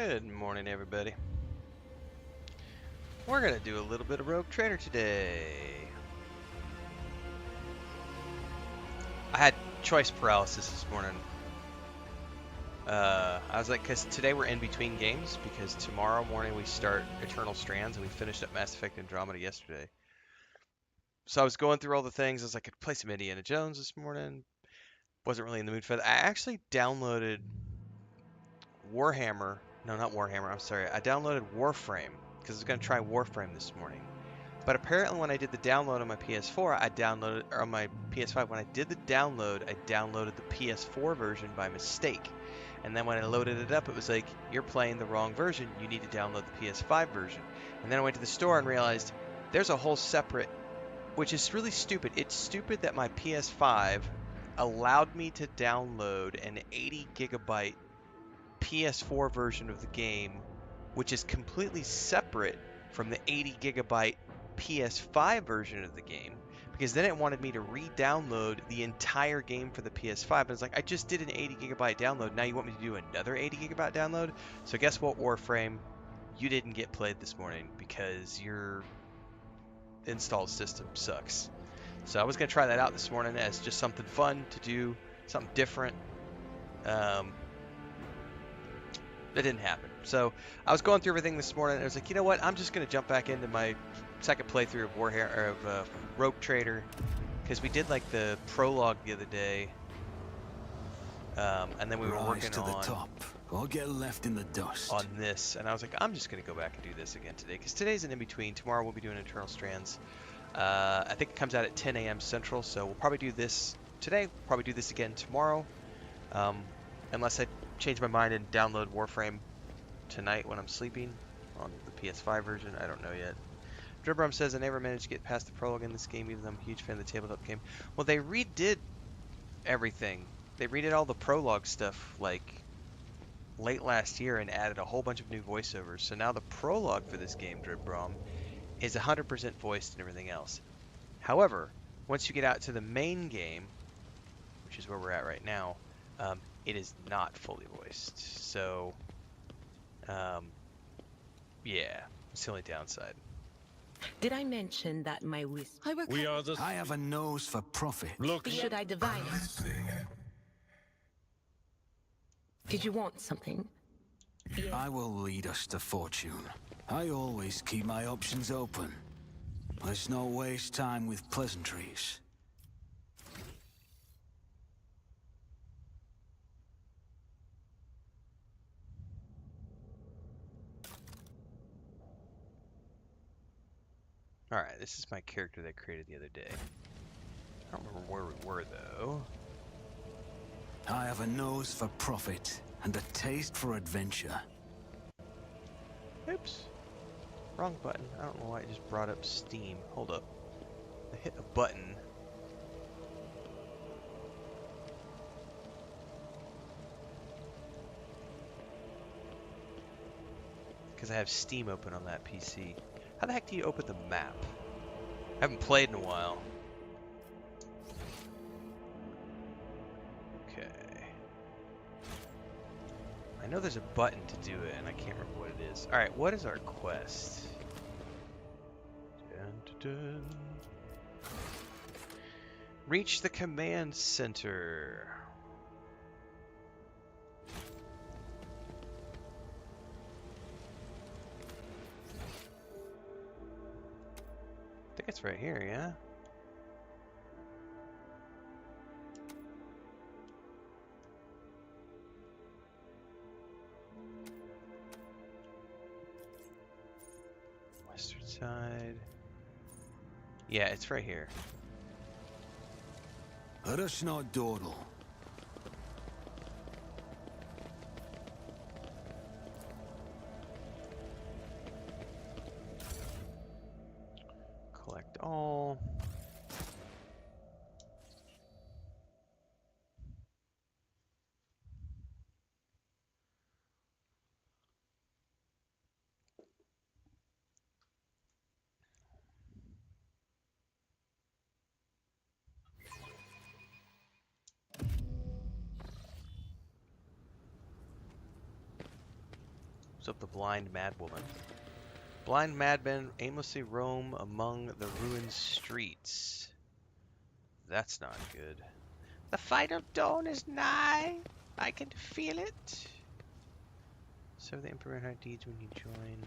Good morning, everybody. We're gonna do a little bit of Rogue Trader today. I had choice paralysis this morning. I was like, because today we're in between games, because tomorrow morning we start Eternal Strands, and we finished up Mass Effect Andromeda yesterday. So I was going through all the things. I was like, I could play some Indiana Jones this morning. Wasn't really in the mood for that. I actually downloaded Warhammer. No, not Warhammer. I'm sorry. I downloaded Warframe because I was going to try Warframe this morning. But apparently when I did the download on my PS4, or on my PS5, when I did the download, I downloaded the PS4 version by mistake. And then when I loaded it up, it was like, you're playing the wrong version. You need to download the PS5 version. And then I went to the store and realized there's a whole separate, which is really stupid. It's stupid that my PS5 allowed me to download an 80 gigabyte PS4 version of the game, which is completely separate from the 80 gigabyte PS5 version of the game, because then it wanted me to re-download the entire game for the PS5. And it's like, I just did an 80 gigabyte download. Now you want me to do another 80 gigabyte download? So guess what, Warframe? You didn't get played this morning because your installed system sucks. So I was going to try that out this morning as just something fun to do, something different. That didn't happen. So I was going through everything this morning, and I was like, you know what? I'm just going to jump back into my second playthrough of Rogue Trader, because we did like the prologue the other day, and then we were working to the top, or get left in the dust on this, and I was like, I'm just going to go back and do this again today, because today's an in-between. Tomorrow we'll be doing Eternal Strands. I think it comes out at 10 a.m. Central, so we'll probably do this today. We'll probably do this again tomorrow, unless I change my mind and download Warframe tonight when I'm sleeping on the PS5 version. I don't know yet. Dribrum says, I never managed to get past the prologue in this game, even though I'm a huge fan of the tabletop game. Well, they redid everything. They redid all the prologue stuff like late last year and added a whole bunch of new voiceovers. So now the prologue for this game, Dribrum, is 100% voiced and everything else. However, once you get out to the main game, which is where we're at right now, it is not fully voiced. So, yeah, it's the only downside. Did I mention that my wisp? I have a nose for profit. Look, Should I divine it? Did you want something? Yeah. I will lead us to fortune. I always keep my options open. Let's not waste time with pleasantries. Alright, this is my character that I created the other day. I don't remember where we were, though. I have a nose for profit and a taste for adventure. Oops. Wrong button. I don't know why it just brought up Steam. Hold up. I hit a button. Because I have Steam open on that PC. How the heck do you open the map? I haven't played in a while. Okay. I know there's a button to do it, and I can't remember what it is. Alright, what is our quest? Dun, dun, dun. Reach the command center. I think it's right here, yeah? Western side. Yeah, it's right here. Let us not dawdle. Collect all. What's up, the blind mad woman? Blind madmen aimlessly roam among the ruined streets. That's not good. The final dawn is nigh. I can feel it. Serve the Emperor in her deeds when you join.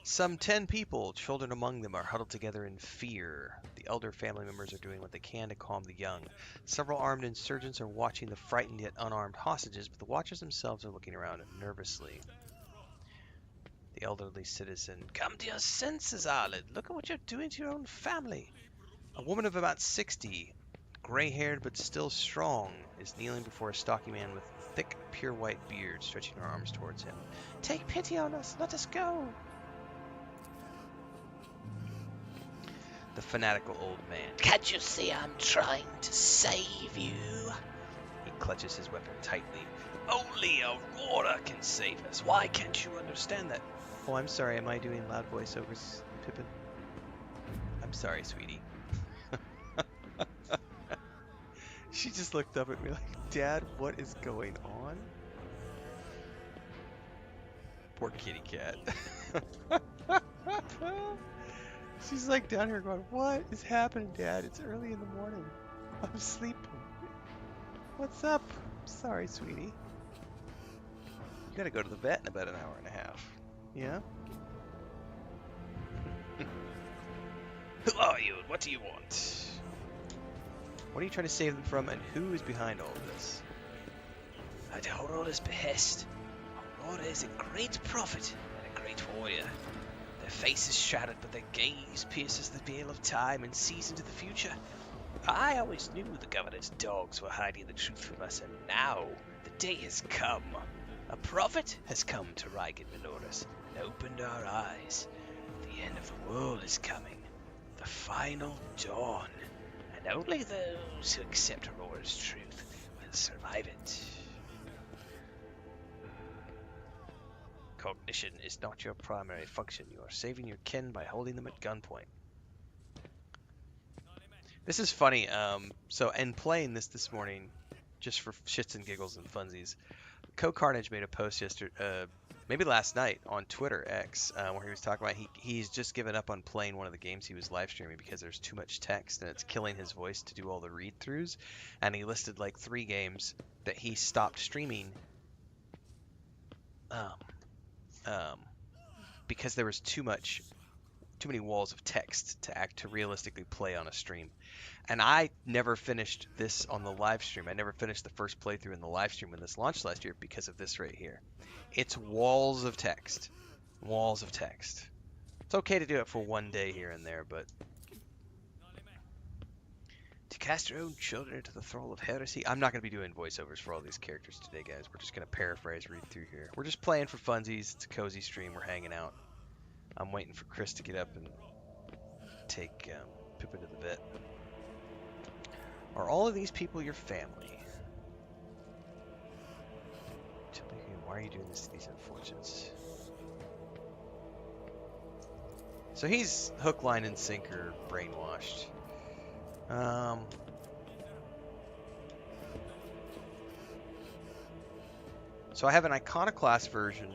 Some 10 people, children among them, are huddled together in fear. The elder family members are doing what they can to calm the young. Several armed insurgents are watching the frightened yet unarmed hostages, but the watchers themselves are looking around nervously. The elderly citizen, come to your senses, Arlen. Look at what you're doing to your own family. A woman of about 60, gray-haired but still strong, is kneeling before a stocky man with thick, pure white beard, stretching her arms towards him. Take pity on us. Let us go. The fanatical old man. Can't you see I'm trying to save you? He clutches his weapon tightly. Only Aurora can save us. Why can't you understand that? Oh, I'm sorry. Am I doing loud voiceovers, Pippin? I'm sorry, sweetie. She just looked up at me like, Dad, what is going on? Poor kitty cat. She's like down here going, what is happening, Dad? It's early in the morning. I'm sleeping. What's up? I'm sorry, sweetie. You gotta go to the vet in about an hour and a half. Yeah? Who are you and what do you want? What are you trying to save them from and who is behind all of this? At Aurora's behest. Aurora is a great prophet and a great warrior. Their faces shattered, but their gaze pierces the veil of time and sees into the future. I always knew the governor's dogs were hiding the truth from us, and now the day has come. A prophet has come to Rykad, Minoris, and opened our eyes. The end of the world is coming. The final dawn. And only those who accept Aurora's truth will survive it. Cognition is not your primary function. You are saving your kin by holding them at gunpoint. This is funny. So in playing this morning, just for shits and giggles and funsies, Carnage made a post yesterday, maybe last night on Twitter X, where he was talking about he's just given up on playing one of the games he was live streaming because there's too much text and it's killing his voice to do all the read-throughs. And he listed like 3 games that he stopped streaming. Because there was too many walls of text to realistically play on a stream. And I never finished this on the live stream. I never finished the first playthrough in the live stream when this launched last year because of this right here. It's walls of text. Walls of text. It's okay to do it for one day here and there, but to cast your own children into the thrall of heresy. I'm not going to be doing voiceovers for all these characters today, guys. We're just going to paraphrase, read through here. We're just playing for funsies. It's a cozy stream. We're hanging out. I'm waiting for Chris to get up and take Pippin to the vet. Are all of these people your family? Why are you doing this to these unfortunates? So he's hook, line, and sinker brainwashed. So I have an iconoclast version.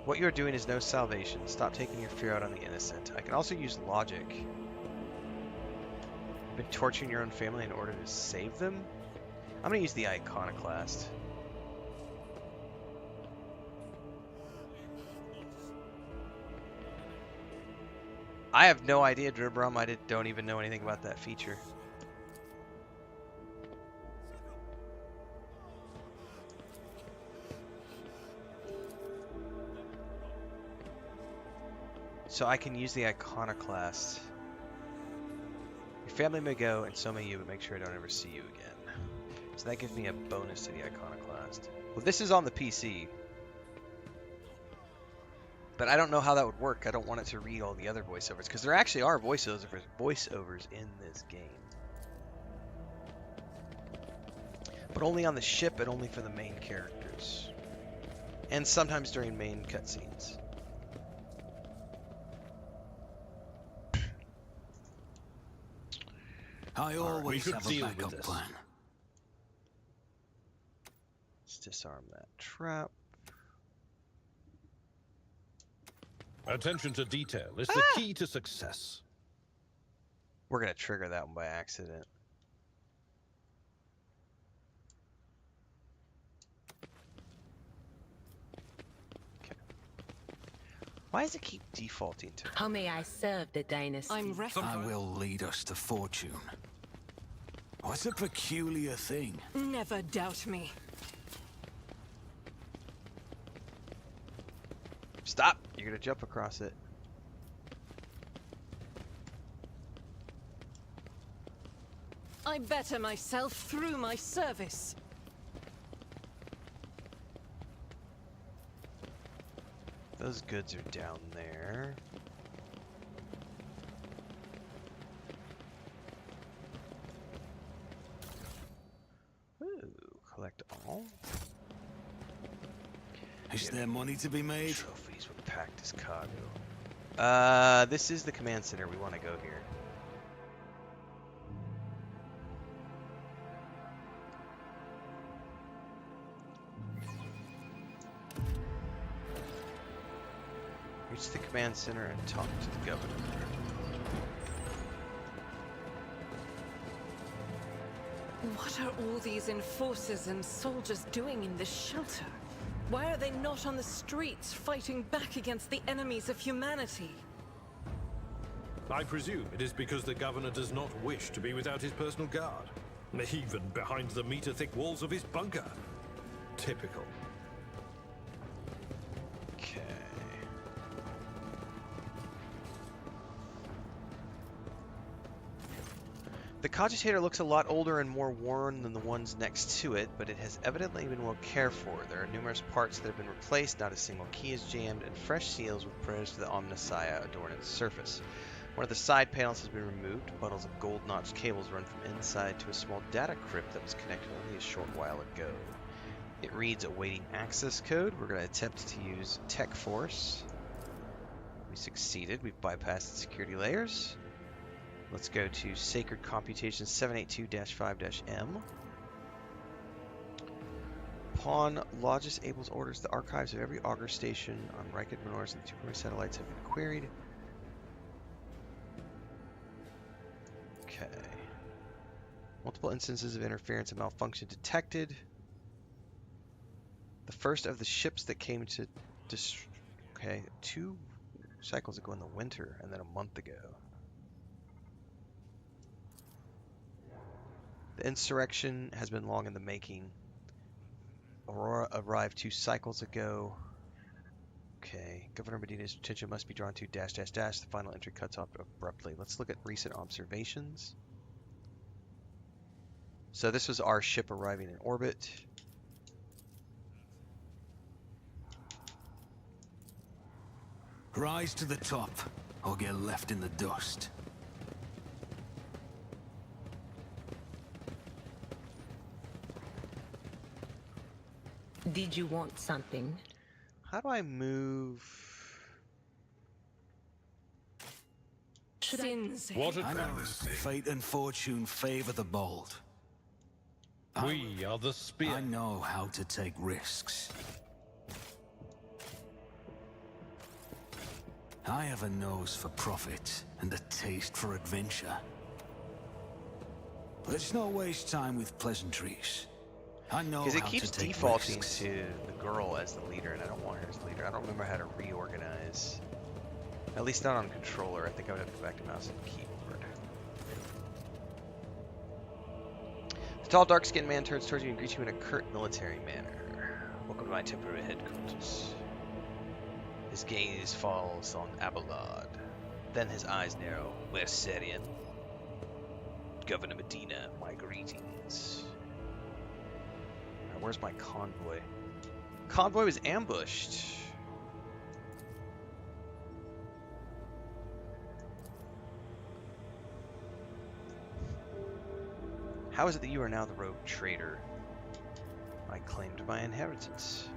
What you're doing is no salvation. Stop taking your fear out on the innocent. I can also use logic. You've been torturing your own family in order to save them? I'm going to use the iconoclast. I have no idea, Dribrum. I don't even know anything about that feature. So I can use the iconoclast. Your family may go, and so may you, but make sure I don't ever see you again. So that gives me a bonus to the iconoclast. Well, this is on the PC. But I don't know how that would work. I don't want it to read all the other voiceovers, because there actually are voiceovers in this game. But only on the ship and only for the main characters. And sometimes during main cutscenes. I always could have a deal with backup this. plan. Let's disarm that trap. Attention to detail is the key to success. We're gonna trigger that one by accident. Okay. Why does it keep defaulting to? How may I serve the dynasty? I'm I will lead us to fortune. What's a peculiar thing? Never doubt me. Stop! You're gonna jump across it. I better myself through my service. Those goods are down there. Ooh, collect all. Is there money to be made? Trophies with packed as cargo. This is the command center. We want to go here. Reach the command center and talk to the governor. What are all these enforcers and soldiers doing in this shelter? Why are they not on the streets fighting back against the enemies of humanity? I presume it is because the governor does not wish to be without his personal guard, even behind the meter-thick walls of his bunker. Typical. Okay. The cogitator looks a lot older and more worn than the ones next to it, but it has evidently been well cared for. There are numerous parts that have been replaced, not a single key is jammed, and fresh seals with prayers to the Omnissiah adorn its surface. One of the side panels has been removed. Bundles of gold-notched cables run from inside to a small data crypt that was connected only a short while ago. It reads awaiting access code. We're going to attempt to use Tech Force. We succeeded. We've bypassed the security layers. Let's go to Sacred Computation 782-5-M. Upon Logis Abel's orders, the archives of every augur station on Rykad, Minoris, and the 2 primary satellites have been queried. Okay. Multiple instances of interference and malfunction detected. The first of the ships that came to okay, 2 cycles ago in the winter and then a month ago. The insurrection has been long in the making. Aurora arrived 2 cycles ago. Okay, Governor Medina's attention must be drawn to ... The final entry cuts off abruptly. Let's look at recent observations. So this was our ship arriving in orbit. Rise to the top, or get left in the dust. Did you want something? How do I move? Sins. What I know a fate and fortune favor the bold. We are the spear. I know how to take risks. I have a nose for profit and a taste for adventure. Let's not waste time with pleasantries. I know Because it how keeps to take defaulting risks. to the girl as the leader, and I don't want her as leader. I don't remember how to reorganize. At least not on controller. I think I would have to go back to mouse and keyboard. The tall, dark-skinned man turns towards you and greets you in a curt military manner. Welcome to my temporary headquarters. His gaze falls on Abelard. Then his eyes narrow. We're Syrian. Governor Medina, my greetings. Now, where's my convoy? Convoy was ambushed. How is it that you are now the rogue traitor? I claimed my inheritance.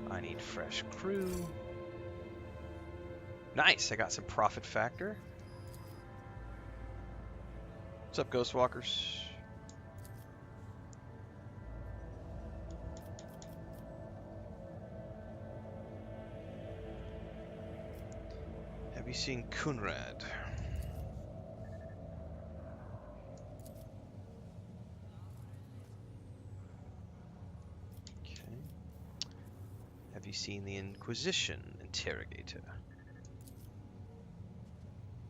I need fresh crew. Nice, I got some profit factor. What's up, Ghostwalkers? Have you seen Kunrad? Okay. Have you seen the Inquisition interrogator?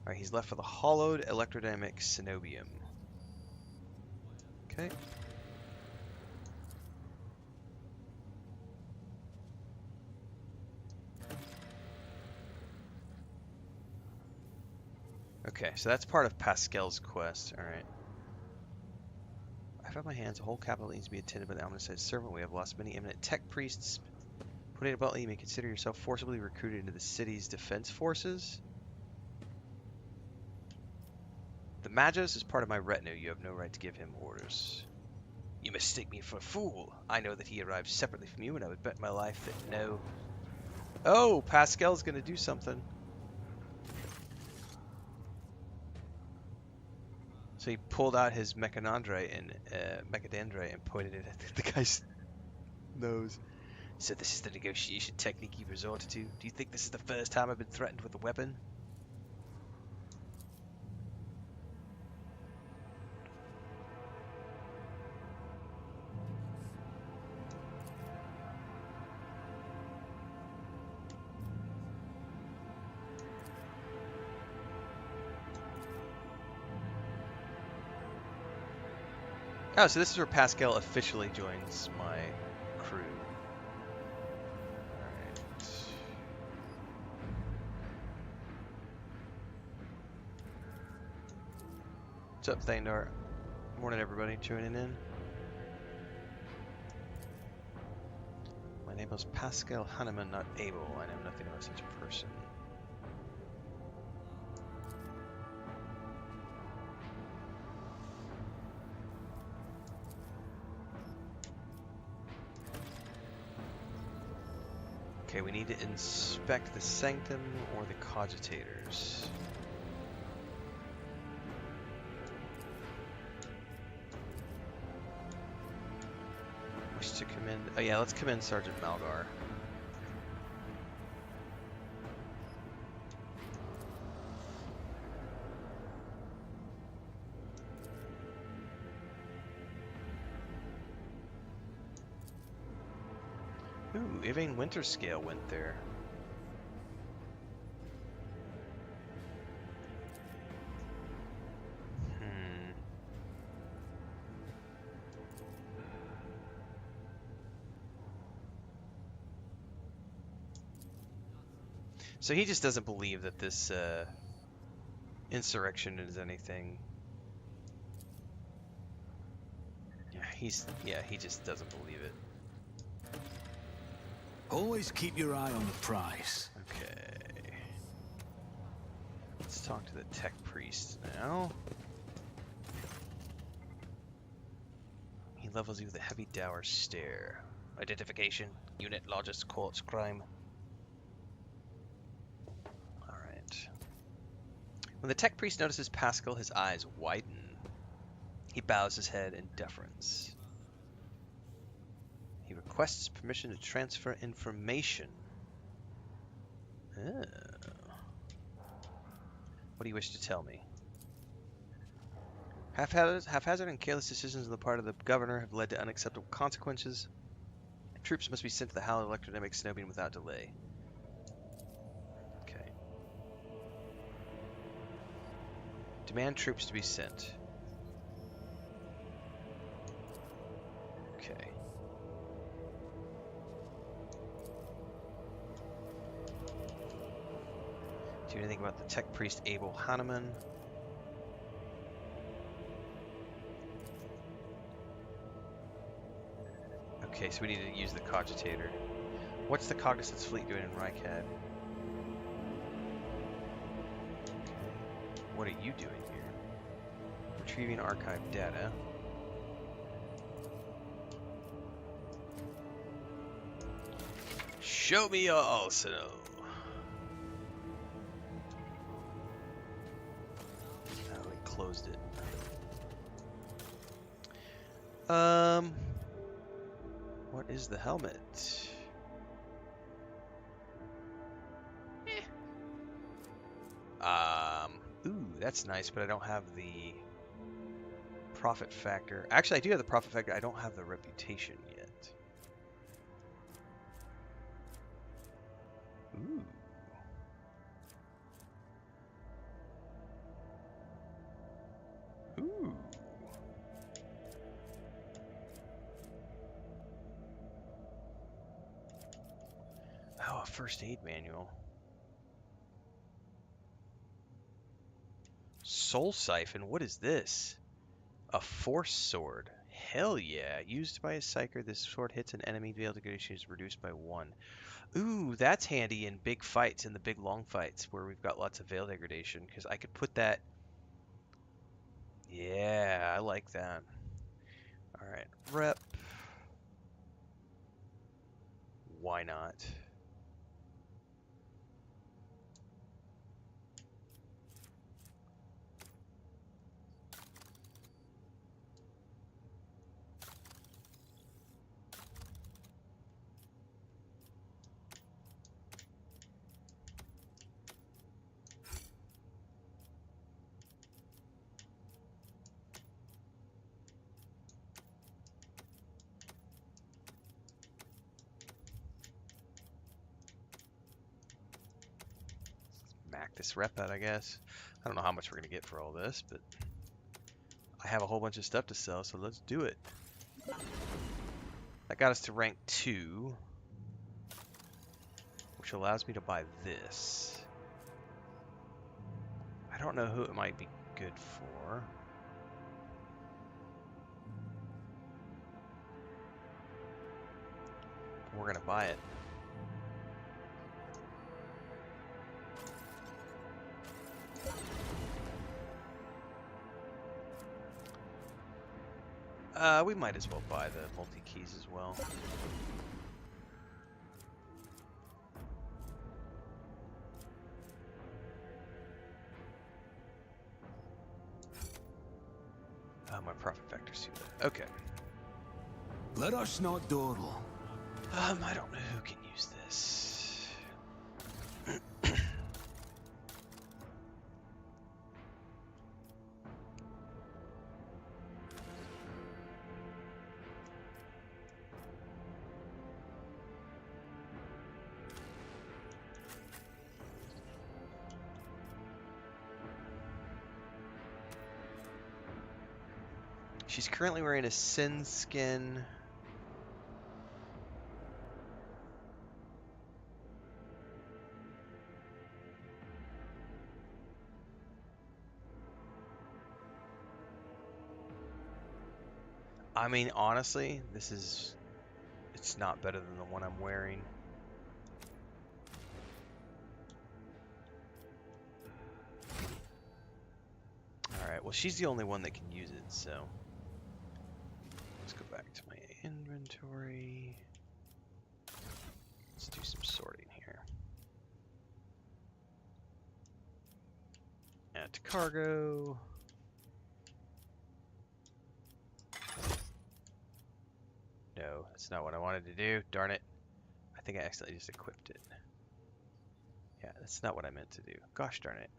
Alright, he's left for the hollowed electrodynamic cenobium. Okay. Okay, so that's part of Pascal's quest. Alright. I've had my hands. A whole capital needs to be attended by the ominous servant. We have lost many eminent tech priests. Putting it bluntly, you may consider yourself forcibly recruited into the city's defense forces. The Magos is part of my retinue. You have no right to give him orders. You mistake me for a fool. I know that he arrived separately from you, and I would bet my life that no... Oh, Pascal's gonna do something. So he pulled out his mechanandrite and pointed it at the guy's nose. So this is the negotiation technique you resorted to? Do you think this is the first time I've been threatened with a weapon? Oh, so this is where Pascal officially joins my crew. Alright. What's up, Thandar? Morning, everybody tuning in. My name is Pascal Hanneman, not Abel. I know nothing about such a person. Okay, we need to inspect the sanctum or the cogitators. Wish to commend... Oh yeah, let's commend Sergeant Malgar. Ooh, Yvain Winterscale went there. So he just doesn't believe that this insurrection is anything. Yeah, he just doesn't believe it. Always keep your eye on the prize. Okay. Let's talk to the tech priest now. He levels you with a heavy dour stare. Identification. Unit largest quartz crime. Alright. When the tech priest notices Pascal, his eyes widen. He bows his head in deference. He requests permission to transfer information. Oh. What do you wish to tell me? Haphazard and careless decisions on the part of the governor have led to unacceptable consequences. Troops must be sent to the hallowed electrodynamic cenobium without delay. Okay. Demand troops to be sent. Okay. Do anything about the tech priest Abel Hanneman? Okay, so we need to use the cogitator. What's the cognizance fleet doing in Rykad? What are you doing here? Retrieving archived data. Show me your arsenal. Oh, we closed it. What is the helmet? Ooh, that's nice, but I don't have the profit factor. Actually, I do have the profit factor. I don't have the reputation yet. Ooh. Ooh. Oh, a first aid manual. Soul Siphon, what is this? A force sword. Hell yeah. Used by a psyker, this sword hits an enemy, veil degradation is reduced by 1. Ooh, that's handy in big fights, in the big long fights, where we've got lots of veil degradation, because I could put that... Yeah, I like that. Alright, rep. Why not? Mac this rep out, I guess. I don't know how much we're going to get for all this, but I have a whole bunch of stuff to sell, so let's do it. That got us to rank 2, which allows me to buy this. I don't know who it might be good for. We're going to buy it. We might as well buy the multi-keys as well. My profit factor's too low. Okay. Let us not dawdle. I don't know who can use this. She's currently wearing a sin skin. I mean, honestly, it's not better than the one I'm wearing. Alright, well, she's the only one that can use it, so. Let's go back to my inventory. Let's do some sorting here. Add to cargo. No, that's not what I wanted to do. Darn it. I think I accidentally just equipped it. Yeah, that's not what I meant to do. Gosh darn it.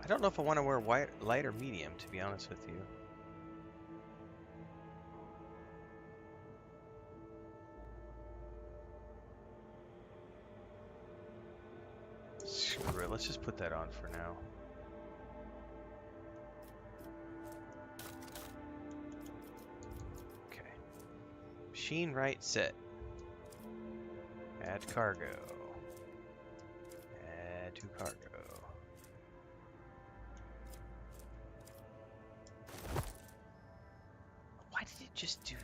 don't know if I want to wear white, light or medium, to be honest with you. Screw it, let's just put that on for now. Okay. Machine right set. Add cargo. Add to cargo. Why did it just do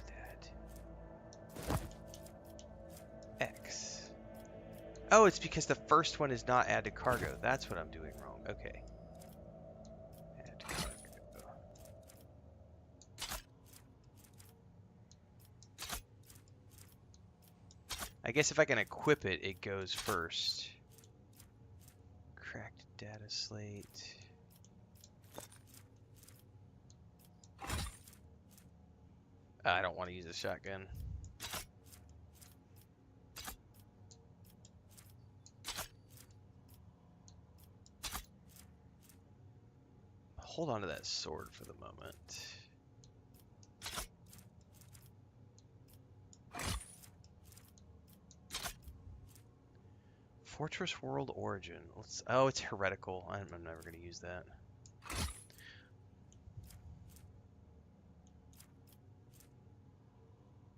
that? X. Oh, it's because the first one is not add to cargo. That's what I'm doing wrong. Okay. Add to cargo. I guess if I can equip it, it goes first. Cracked data slate. I don't want to use a shotgun. Hold on to that sword for the moment. Fortress World Origin. Oh, it's heretical. I'm never going to use that.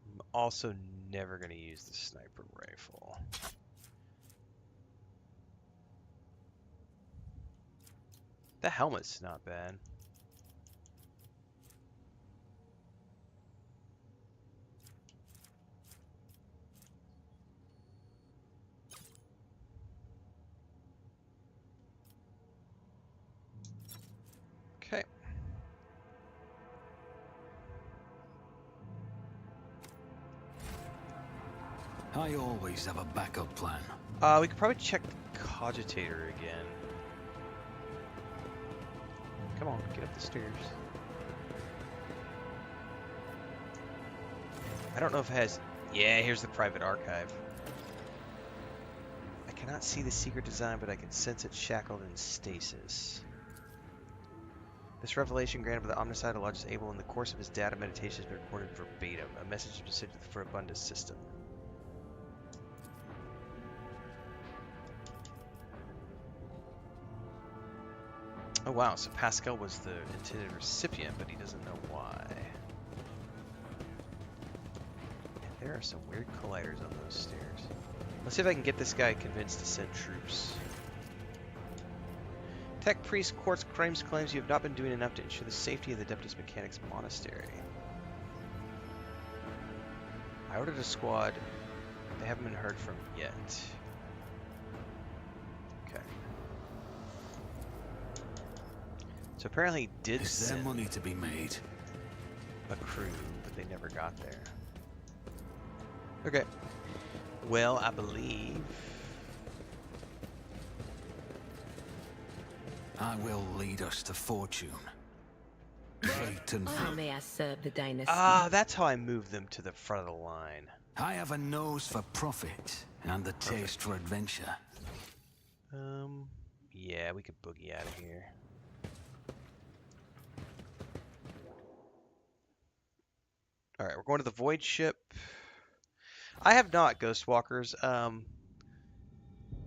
I'm also never going to use the sniper rifle. The helmet's not bad. Okay. I always have a backup plan. We could probably check the cogitator again. Come on, get up the stairs. I don't know if it has... Yeah, here's the private archive. I cannot see the secret design, but I can sense it shackled in stasis. This revelation granted by the omnicidal Lodge is able in the course of his data meditation has been recorded verbatim. A message has been sent to the Furibundus system. Oh wow, so Pascal was the intended recipient, but he doesn't know why. And there are some weird colliders on those stairs. Let's see if I can get this guy convinced to send troops. Tech Priest Quartz claims you have not been doing enough to ensure the safety of the Adeptus Mechanic's monastery. I ordered a squad. They haven't been heard from yet. Okay. So apparently he did Is there send money to be made? a crew, but they never got there. Okay. Well, I believe... I will lead us to fortune. Fate and How may I serve the dynasty? Ah, that's how I move them to the front of the line. I have a nose for profit and the taste for adventure. Yeah, we could boogie out of here. Alright, we're going to the Void Ship. I have not, Ghostwalkers.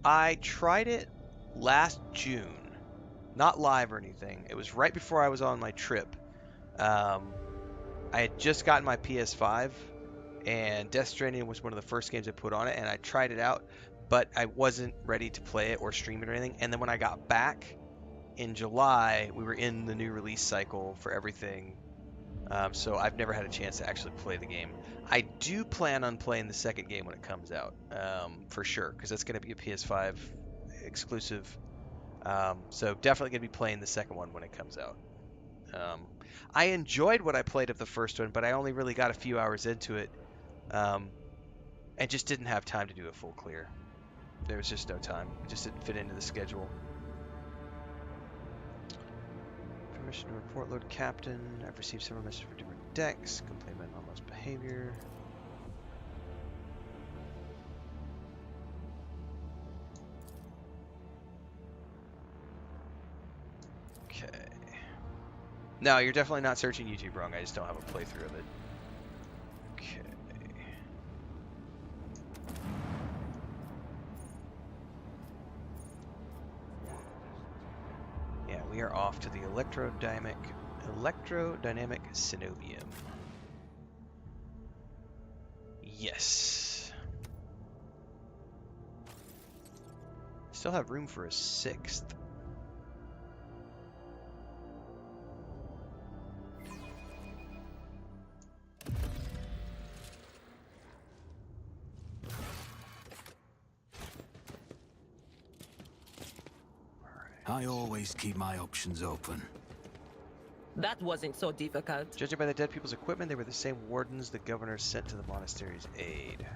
I tried it last June. Not live or anything. It was right before I was on my trip. I had just gotten my PS5, and Death Stranding was one of the first games I put on it, and I tried it out, but I wasn't ready to play it or stream it or anything. And then when I got back in July, we were in the new release cycle for everything. So I've never had a chance to actually play the game. I do plan on playing the second game when it comes out, for sure, because that's going to be a PS5 exclusive. So definitely going to be playing the second one when it comes out. I enjoyed what I played of the first one, but I only really got a few hours into it, and just didn't have time to do a full clear. There was just no time. It just didn't fit into the schedule. Permission to report, Lord Captain. I've received several messages from different decks. Complain about anomalous behavior. No, you're definitely not searching YouTube wrong. I just don't have a playthrough of it. Okay. Yeah, we are off to the electrodynamic Cenobium. Yes. Still have room for a 6th. I always keep my options open. That wasn't so difficult. Judging by the dead people's equipment, they were the same wardens the governor sent to the monastery's aid.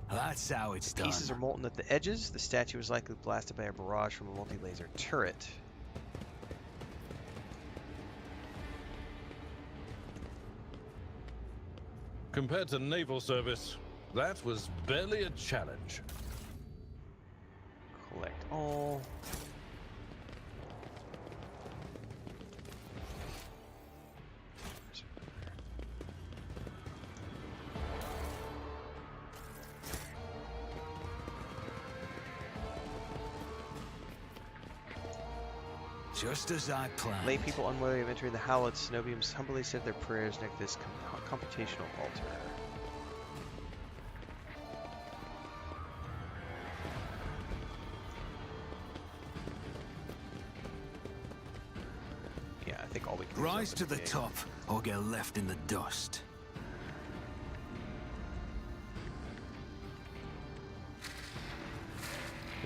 That's how it's done. Pieces are molten at the edges. The statue was likely blasted by a barrage from a multi-laser turret. Compared to naval service, that was barely a challenge. Collect all. Just as I planned. Lay people unworthy of entering the hallowed cenobiums humbly said their prayers next to this computational altar. Yeah, I think all we can do is Rise open to the gate. top, or get left in the dust.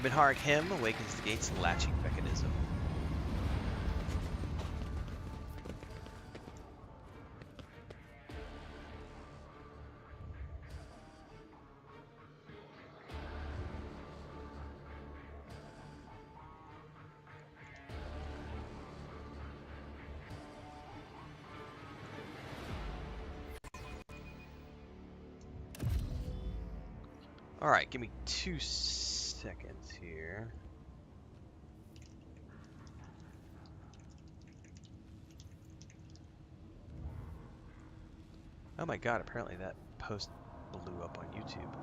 The Minharic hymn awakens the gate's latching mechanism. Alright, give me 2 seconds here. Oh my god, apparently that post blew up on YouTube.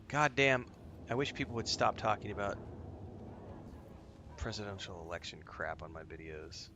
God damn, I wish people would stop talking about presidential election crap on my videos.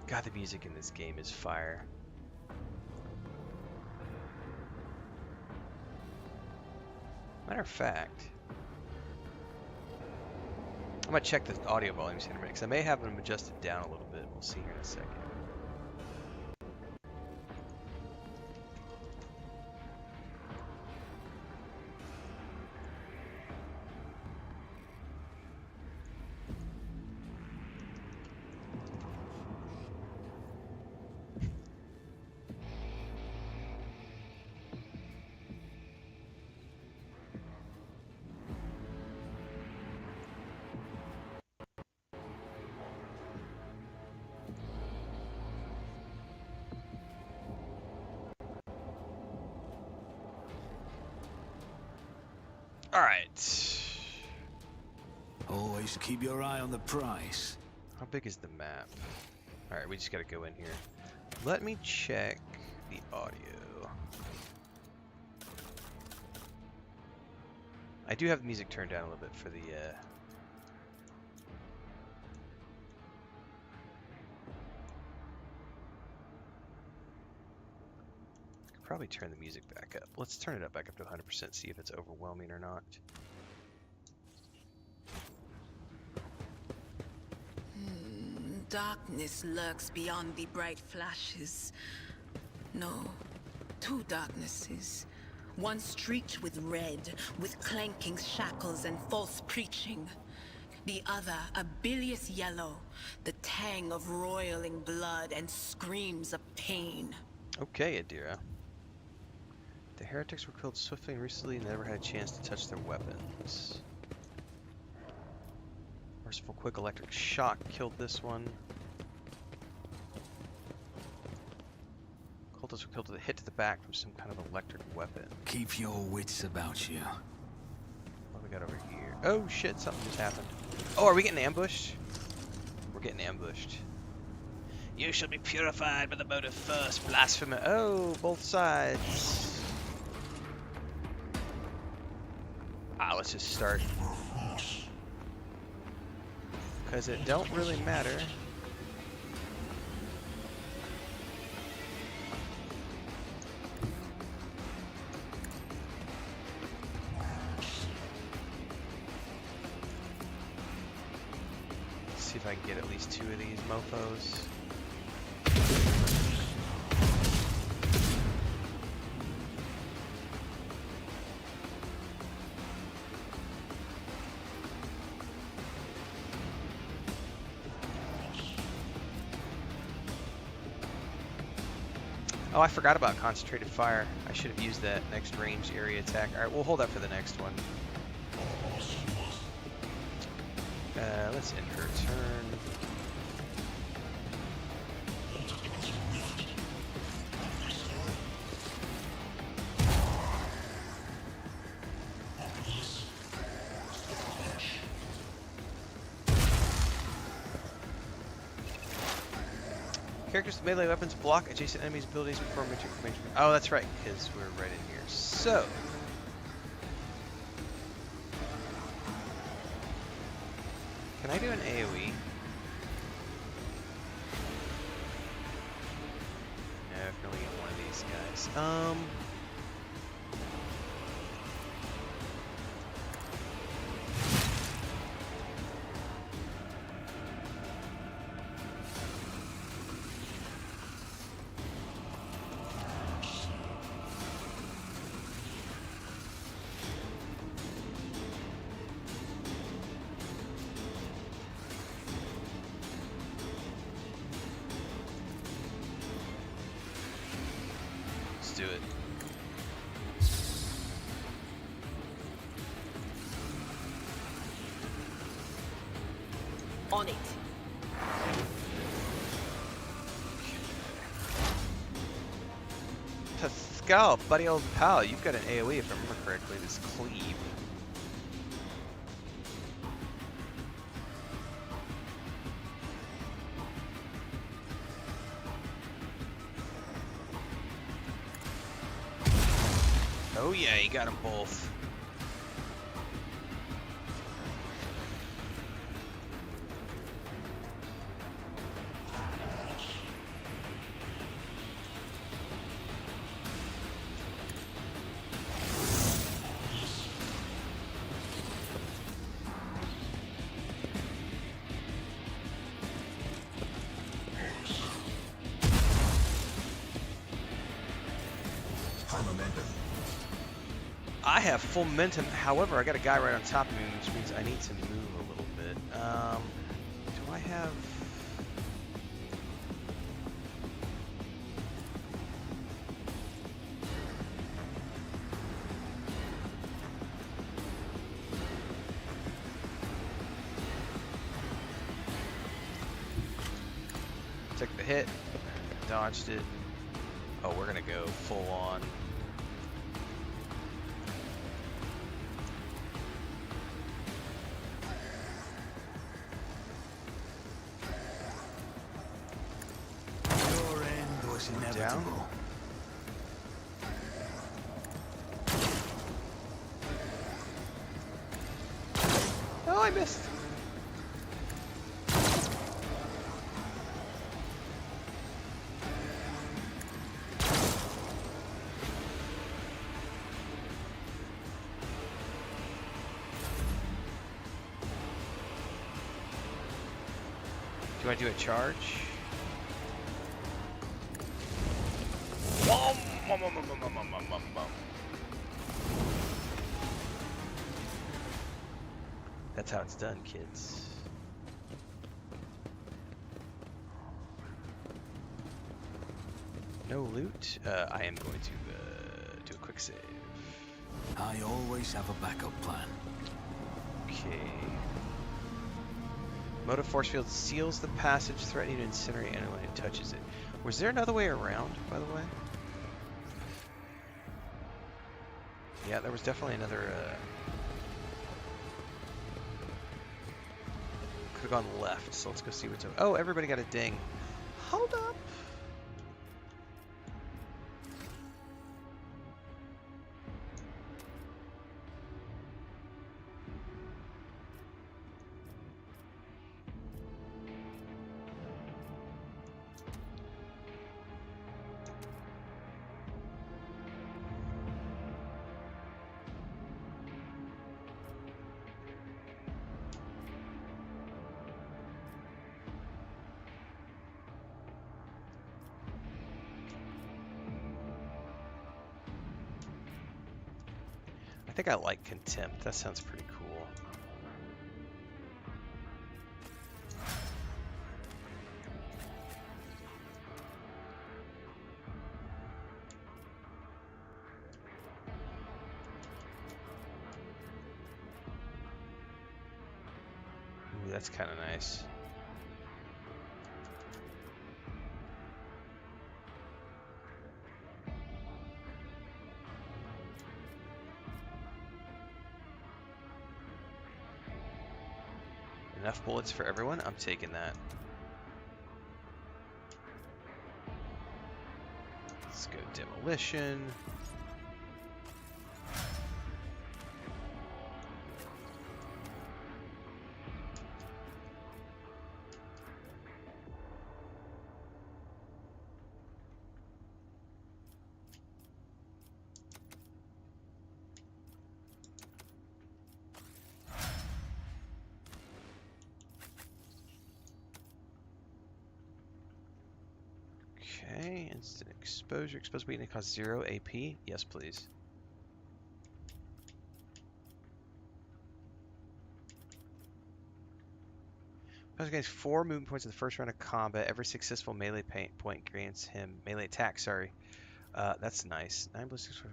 God, the music in this game is fire. Matter of fact, I'm gonna check the audio volumes here in a minute, because I may have them adjusted down a little bit. We'll see here in a second. Alright. Always keep your eye on the prize. How big is the map? Alright, we just gotta go in here. Let me check the audio. I do have the music turned down a little bit for the probably turn the music back up. Let's turn it up back up to 100%, see if it's overwhelming or not. Darkness lurks beyond the bright flashes. No, two darknesses. One streaked with red, with clanking shackles and false preaching. The other, a bilious yellow, the tang of roiling blood and screams of pain. Okay, Adira. The heretics were killed swiftly and recently and never had a chance to touch their weapons. Merciful quick electric shock killed this one. Cultists were killed with a hit to the back from some kind of electric weapon. Keep your wits about you. What do we got over here? Oh shit, something just happened. Oh, are we getting ambushed? We're getting ambushed. You shall be purified by the mode of first blasphemy. Oh, both sides. Let's just start. Because it don't really matter. Let's see if I can get at least 2 of these mofos. Oh, I forgot about concentrated fire. I should have used that next ranged area attack. Alright, we'll hold that for the next one. Let's end her turn. Characters with melee weapons block adjacent enemies' abilities before entering range. Oh, that's right, because we're right in here. So, can I do an AoE? No, I can only get one of these guys. Do it. On it. Pascal, buddy old pal, you've got an AoE if I remember correctly, this cleave. Oh yeah, you got them both. I have full momentum, however, I got a guy right on top of me, which means I need to move a little bit. Do I have... Took the hit, dodged it. Oh, we're gonna go full on. Inevitable. missed. Do you want to do a charge? That's how it's done, kids. No loot. I am going to do a quick save. I always have a backup plan. Okay. Motive force field seals the passage, threatening to incinerate anyone who touches it. Was there another way around, by the way? Yeah, there was definitely another. Could have gone left, so let's go see what's over. Oh, everybody got a ding. Hold up. I think I like contempt. That sounds pretty cool. Ooh, that's kind of nice. Enough bullets for everyone? I'm taking that. Let's go demolition. Okay, instant exposure. Exposed weakness costs 0 AP. Yes, please. Opponent gains 4 movement points in the first round of combat. Every successful melee point grants him melee attack. Sorry, that's nice. 9 plus 6.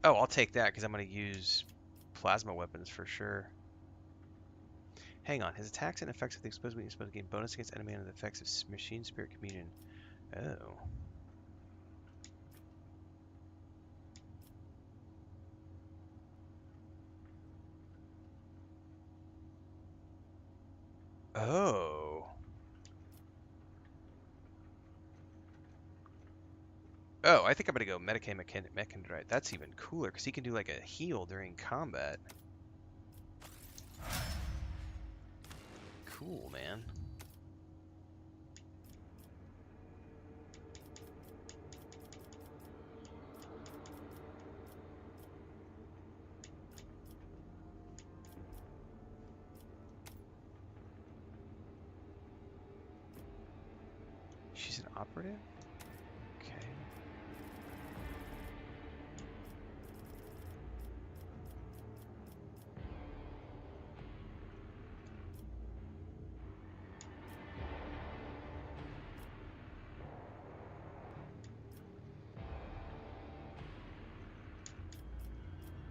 Oh, I'll take that because I'm going to use plasma weapons for sure. Hang on. His attacks and effects of the exposed weakness supposed to gain bonus against enemy and the effects of machine spirit communion. Oh. Oh. Oh, I think I'm gonna go Medicaid Mechandrite. That's even cooler because he can do like a heal during combat. Cool, man. She's an operative? Okay.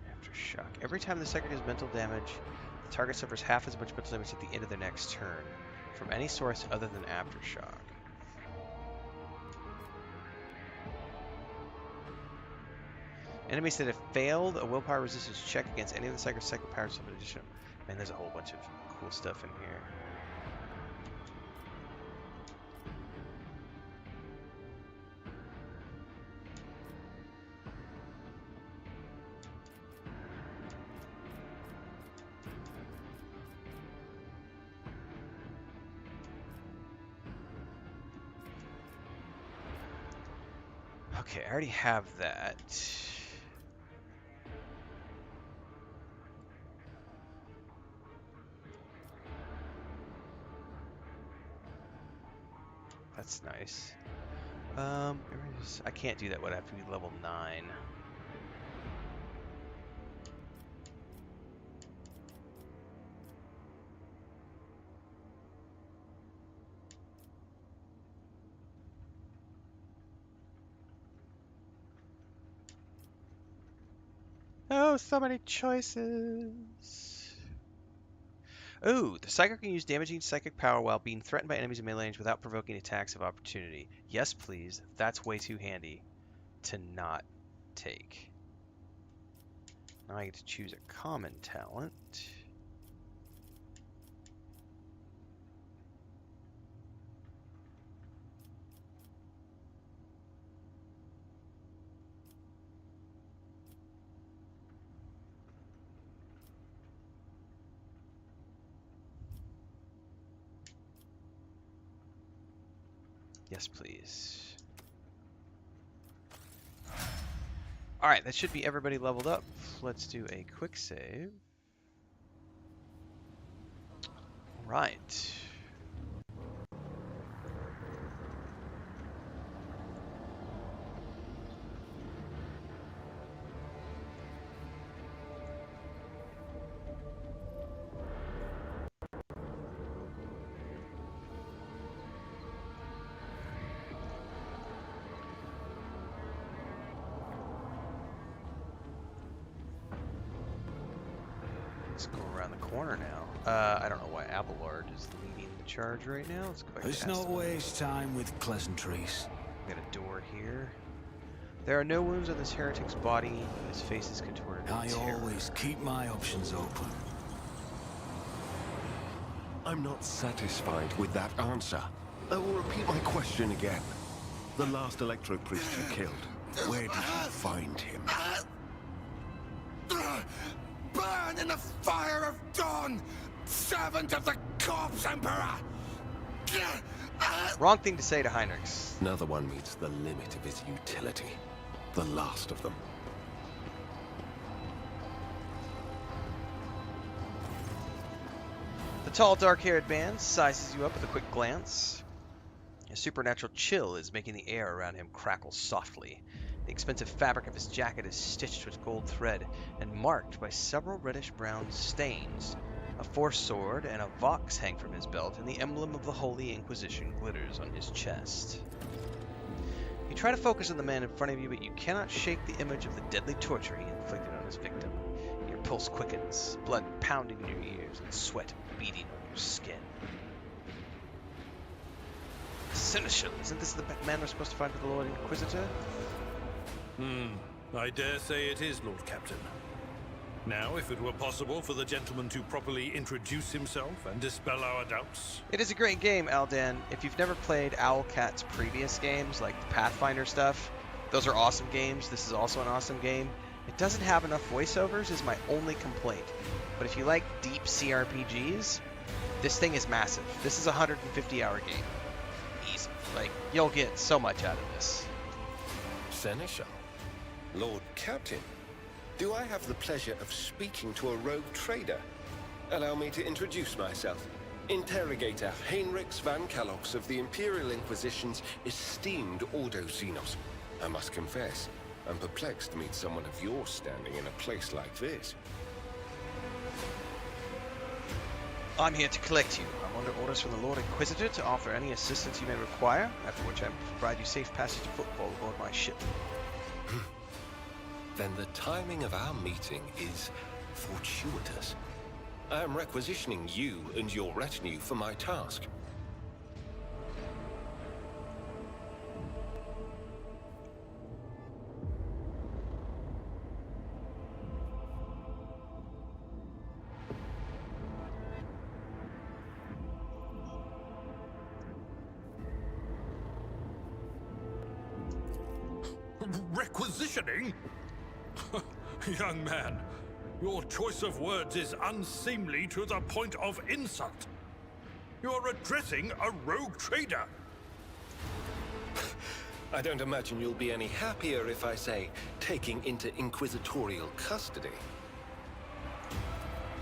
Aftershock. Every time the sector does mental damage, the target suffers half as much mental damage at the end of their next turn from any source other than Aftershock. Enemies that have failed a willpower resistance check against any of the Psyker's second power summon additional. Man, there's a whole bunch of cool stuff in here. Okay, I already have that. That's nice. I can't do that. Would have to be level 9. Oh, so many choices. Oh, the psychic can use damaging psychic power while being threatened by enemies in melee range without provoking attacks of opportunity. Yes, please. That's way too handy to not take. Now I get to choose a common talent. Yes, please. Alright, that should be everybody leveled up. Let's do a quick save. Alright. Let's go around the corner now. I don't know why Abelard is leading the charge right now. Let's go back Let's to not Aston. waste time with pleasantries. We got a door here. There are no wounds on this heretic's body, but his face is contorted in I terror. always keep my options open. I'm not satisfied with that answer. I will repeat my question again. The last Electro Priest you killed, where did you find him? Burn in the fire of dawn, servant of the Corpse Emperor! Wrong thing to say to Heinrix. Another one meets the limit of his utility. The last of them. The tall, dark-haired man sizes you up with a quick glance. A supernatural chill is making the air around him crackle softly. The expensive fabric of his jacket is stitched with gold thread and marked by several reddish-brown stains. A force sword and a vox hang from his belt, and the emblem of the Holy Inquisition glitters on his chest. You try to focus on the man in front of you, but you cannot shake the image of the deadly torture he inflicted on his victim. Your pulse quickens, blood pounding in your ears, and sweat beating on your skin. Seneschal, isn't this the man we're supposed to find for the Lord Inquisitor? I dare say it is, Lord Captain. Now, if it were possible for the gentleman to properly introduce himself and dispel our doubts. It is a great game, Aldan. If you've never played Owlcat's previous games, like the Pathfinder stuff, those are awesome games. This is also an awesome game. It doesn't have enough voiceovers is my only complaint. But if you like deep CRPGs, this thing is massive. This is a 150-hour game. Easy. Like, you'll get so much out of this. Seneschal? Lord Captain? Do I have the pleasure of speaking to a rogue trader? Allow me to introduce myself. Interrogator Heinrix van Calox of the Imperial Inquisition's esteemed Ordo Xenos. I must confess, I'm perplexed to meet someone of your standing in a place like this. I'm here to collect you. I'm under orders from the Lord Inquisitor to offer any assistance you may require, after which I provide you safe passage to Footfall aboard my ship. Then the timing of our meeting is fortuitous. I am requisitioning you and your retinue for my task. Requisitioning? Young man, your choice of words is unseemly to the point of insult. You are addressing a rogue trader. I don't imagine you'll be any happier if I say taking into inquisitorial custody.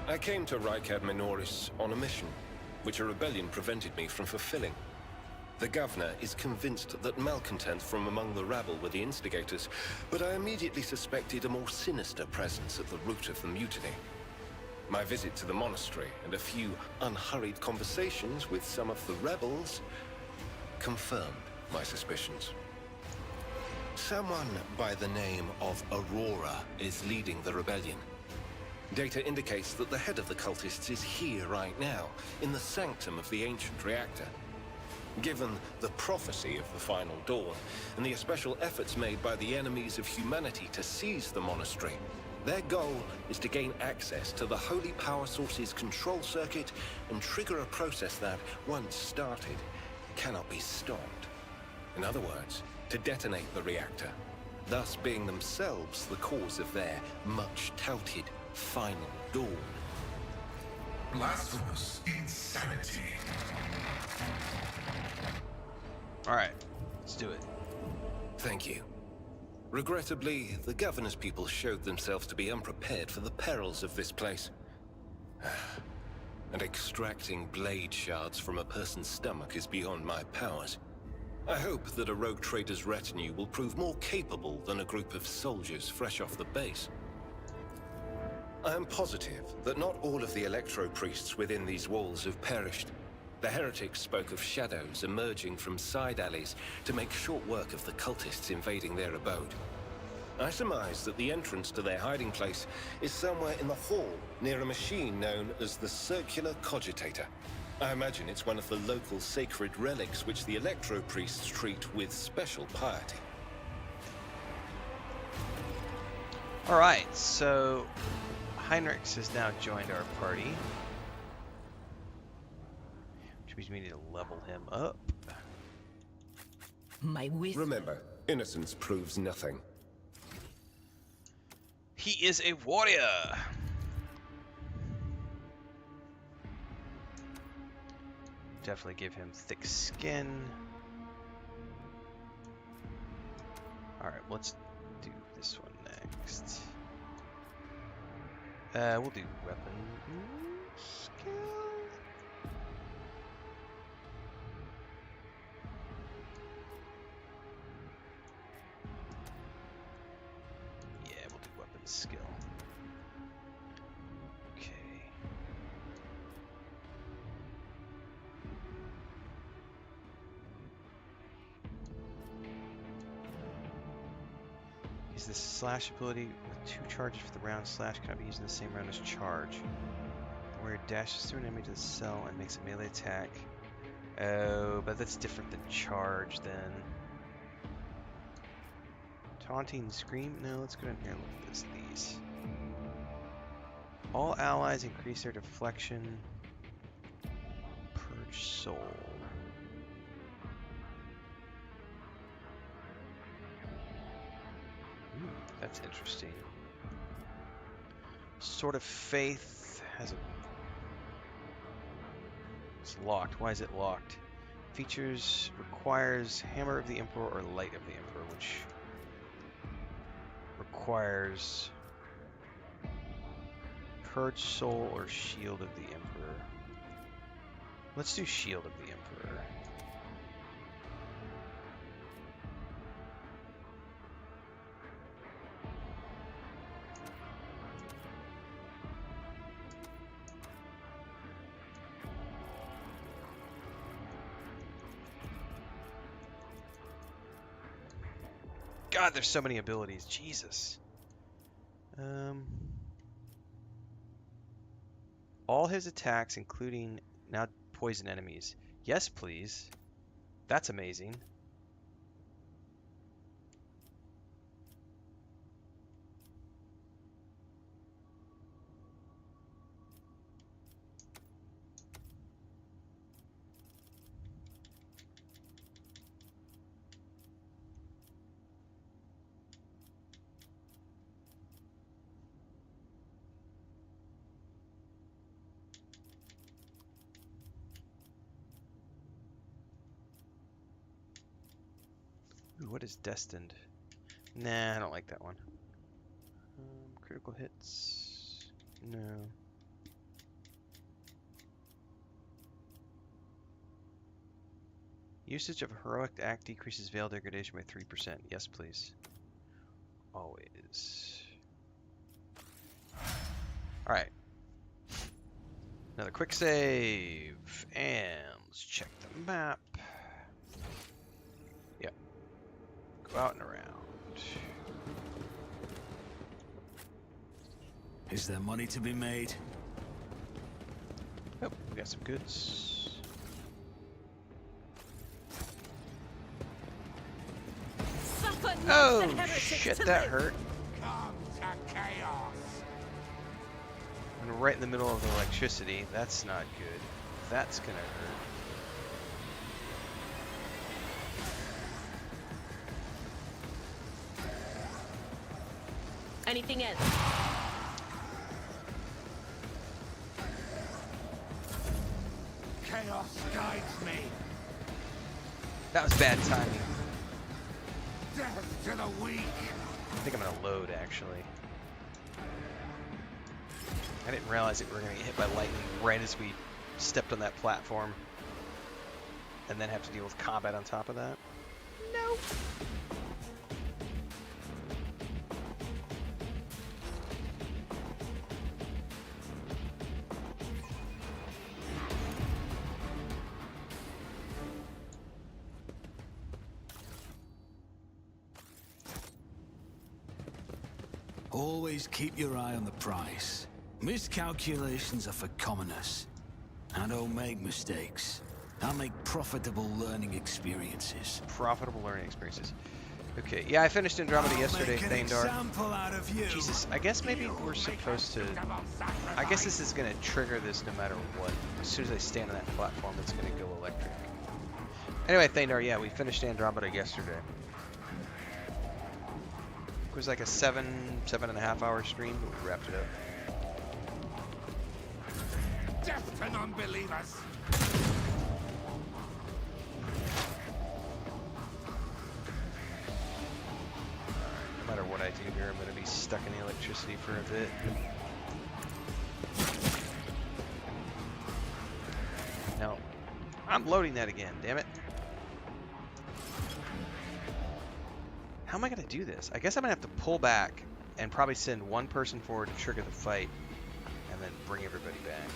I came to Rykad Minoris on a mission, which a rebellion prevented me from fulfilling. The governor is convinced that malcontents from among the rabble were the instigators, but I immediately suspected a more sinister presence at the root of the mutiny. My visit to the monastery and a few unhurried conversations with some of the rebels confirmed my suspicions. Someone by the name of Aurora is leading the rebellion. Data indicates that the head of the cultists is here right now, in the sanctum of the ancient reactor. Given the prophecy of the final dawn, and the special efforts made by the enemies of humanity to seize the monastery, their goal is to gain access to the holy power source's control circuit and trigger a process that, once started, cannot be stopped. In other words, to detonate the reactor, thus being themselves the cause of their much-touted final dawn. Blasphemous insanity. Alright, let's do it. Thank you. Regrettably, the governor's people showed themselves to be unprepared for the perils of this place. And extracting blade shards from a person's stomach is beyond my powers. I hope that a rogue trader's retinue will prove more capable than a group of soldiers fresh off the base. I am positive that not all of the electro-priests within these walls have perished. The heretics spoke of shadows emerging from side alleys to make short work of the cultists invading their abode. I surmise that the entrance to their hiding place is somewhere in the hall, near a machine known as the circular cogitator. I imagine it's one of the local sacred relics which the electro-priests treat with special piety. Alright, so Heinrix has now joined our party, which means we need to level him up. My wisdom. Remember, innocence proves nothing. He is a warrior! Definitely give him thick skin. Alright, let's do this one next. We'll do weapon skill. Yeah, we'll do weapon skill. Okay. Use the slash ability with 2 charges for the round. Slash cannot be used in the same round as charge. The warrior dashes through an enemy to the cell and makes a melee attack. Oh, but that's different than charge then. Taunting Scream? No, let's go down here and look at these. All allies increase their deflection. Purge Soul. That's interesting. Sword of Faith has a... It's locked. Why is it locked? Features requires Hammer of the Emperor or Light of the Emperor, which requires Purge Soul or Shield of the Emperor. Let's do Shield of the Emperor. God, there's so many abilities. Jesus. All his attacks, including now poison enemies. Yes, please. That's amazing. Ooh, what is destined? Nah, I don't like that one. Critical hits. No. Usage of a heroic act decreases veil degradation by 3%. Yes, please. Always. Alright. Another quick save. And let's check the map. Yep. Go out and around. Is there money to be made? Oh, we got some goods. Suffer not Oh, the heretic shit, to that live. hurt. Come to chaos. And right in the middle of the electricity. That's not good. That's gonna hurt. Anything else? Chaos guides me. That was bad timing. Death to the weak. I think I'm gonna load, actually. I didn't realize that we were gonna get hit by lightning right as we stepped on that platform. And then have to deal with combat on top of that. Nope. Always keep your eye on the prize. Miscalculations are for commoners. I don't make mistakes. I make profitable learning experiences. Profitable learning experiences. Okay, yeah, I finished Andromeda yesterday, Make an Thaindar. example out of you. Jesus, I guess maybe we're supposed to... I guess this is going to trigger this no matter what. As soon as I stand on that platform, it's going to go electric. Anyway, Thaindar, yeah, we finished Andromeda yesterday. It was like a 7.5 hour stream, but we wrapped it up. Death to non-believers. No matter what I do here, I'm going to be stuck in the electricity for a bit. No. I'm loading that again, damn it. How am I going to do this? I guess I'm going to have to pull back and probably send one person forward to trigger the fight and then bring everybody back.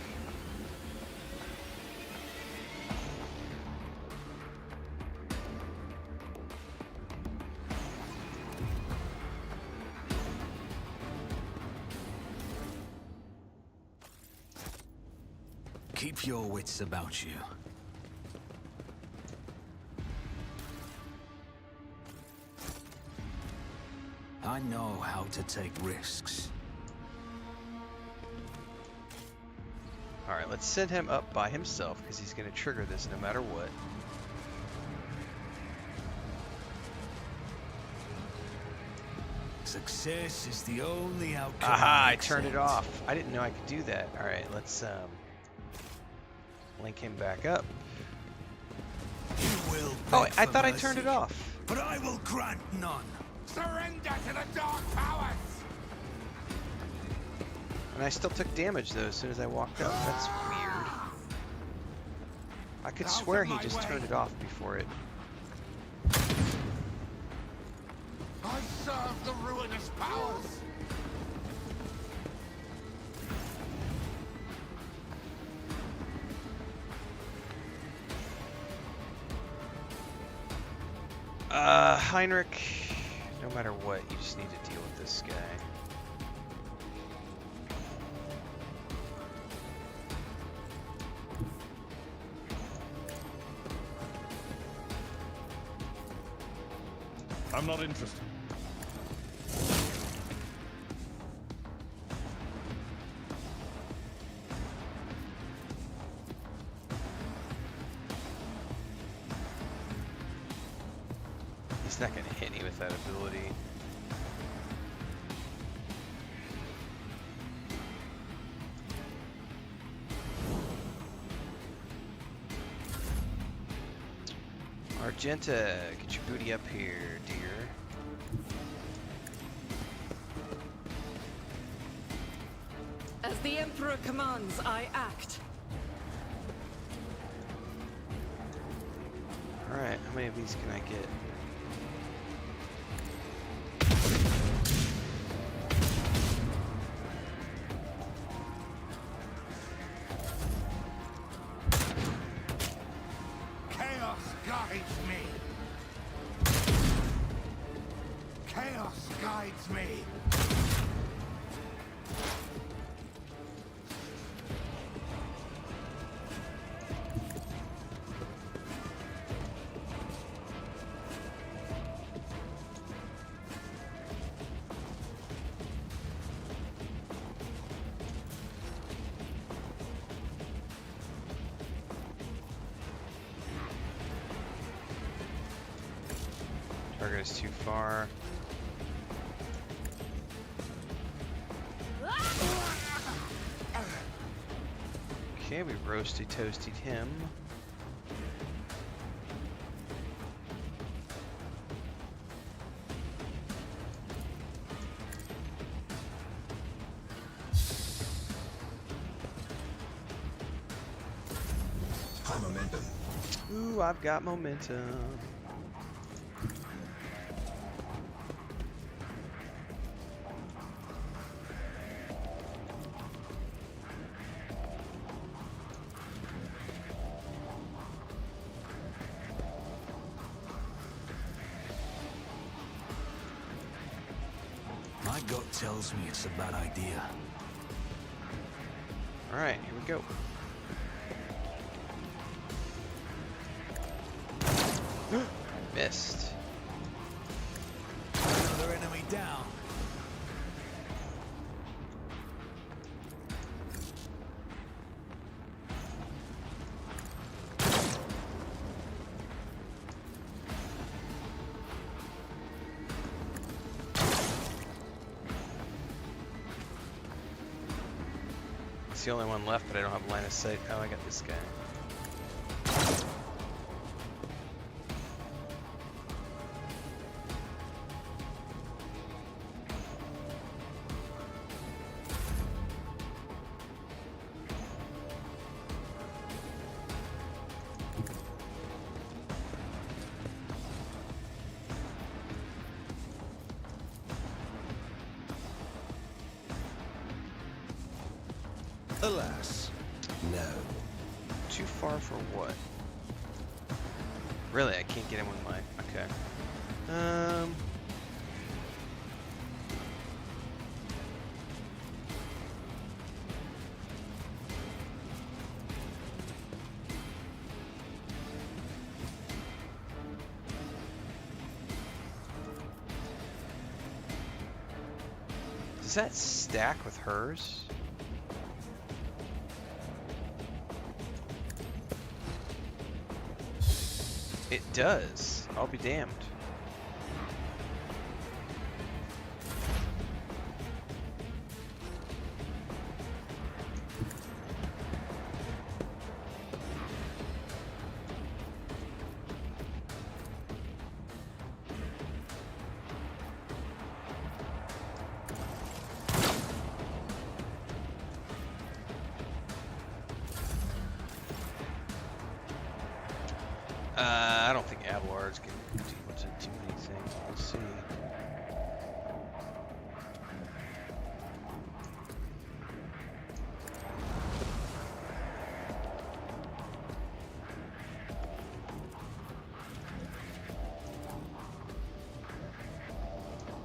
Keep your wits about you. I know how to take risks. Alright, let's send him up by himself because he's going to trigger this no matter what. Success is the only outcome. Aha, I turned it off. I didn't know I could do that. Alright, let's link him back up. You will Oh, beg I for thought I mercy, turned it off. but I will grant none. Surrender to the dark powers. And I still took damage though as soon as I walked up. That's weird. I could swear he just turned it off before it. I serve the ruinous powers. Heinrix, no matter what, you just need to deal with this guy. I'm not interested. He's not going to hit me with that ability. Argenta, get your booty up here, dear. As the Emperor commands, I act. Alright, how many of these can I get? Chaos guides me. Chaos guides me. Target is too far. Okay, we roasty toasted him. High momentum. Ooh, I've got momentum. My gut tells me it's a bad idea. Alright, here we go. Missed. Another enemy down. It's the only one left, but I don't have line of sight. Oh, I got this guy. Alas, no. Too far for what? Really, I can't get him with my... Okay. Does that stack with hers? It does. I'll be damned. I don't think Abelard's going to be able to do anything. We'll see.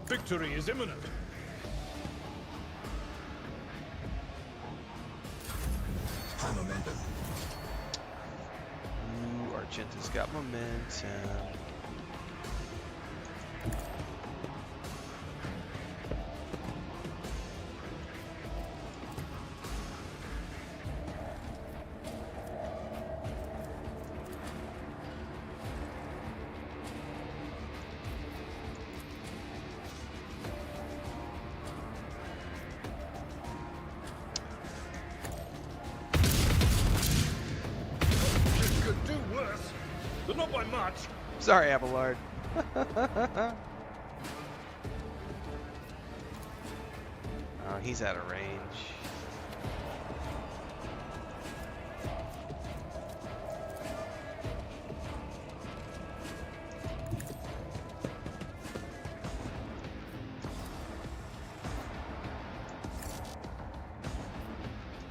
Victory is imminent. High momentum. Ooh, Argenta's got momentum. This could do worse, but not by much. Sorry, Abelard. Oh, he's out of range.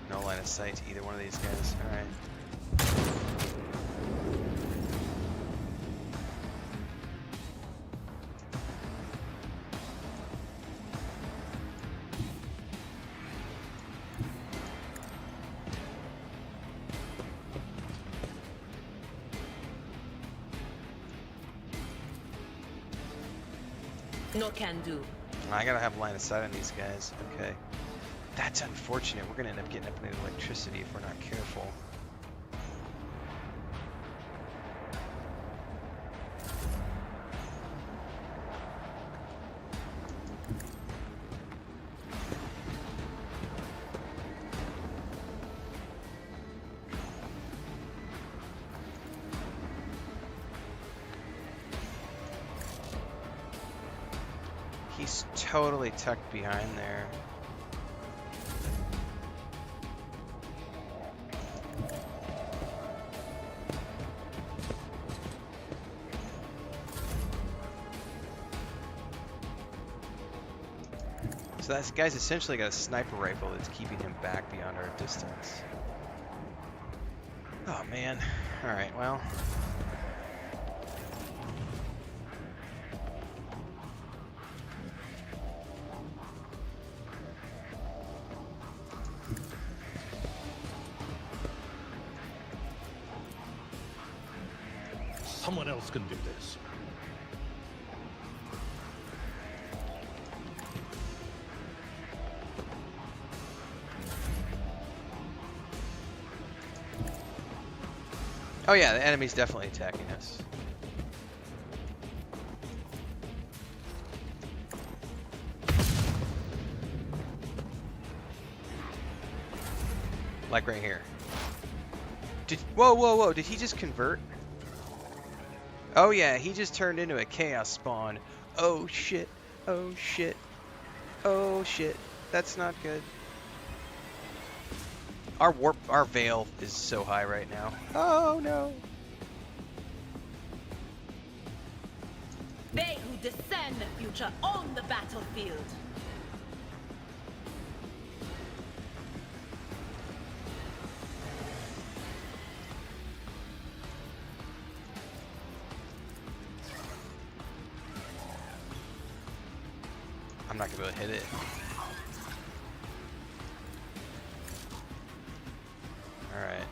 No line of sight to either one of these guys. Alright. No can do. I gotta have line of sight on these guys. Okay. That's unfortunate. We're gonna end up getting up into electricity if we're not careful. He's totally tucked behind there. So that guy's essentially got a sniper rifle that's keeping him back beyond our distance. Oh man. Alright, well. Someone else can do this. Oh yeah, the enemy's definitely attacking us. Like right here. Whoa, whoa, whoa, did he just convert? Oh yeah, he just turned into a chaos spawn. Oh shit, oh shit, oh shit. That's not good. Our veil is so high right now. Oh no. They who discern the future own the battlefield. I'm not gonna be able to hit it. Alright.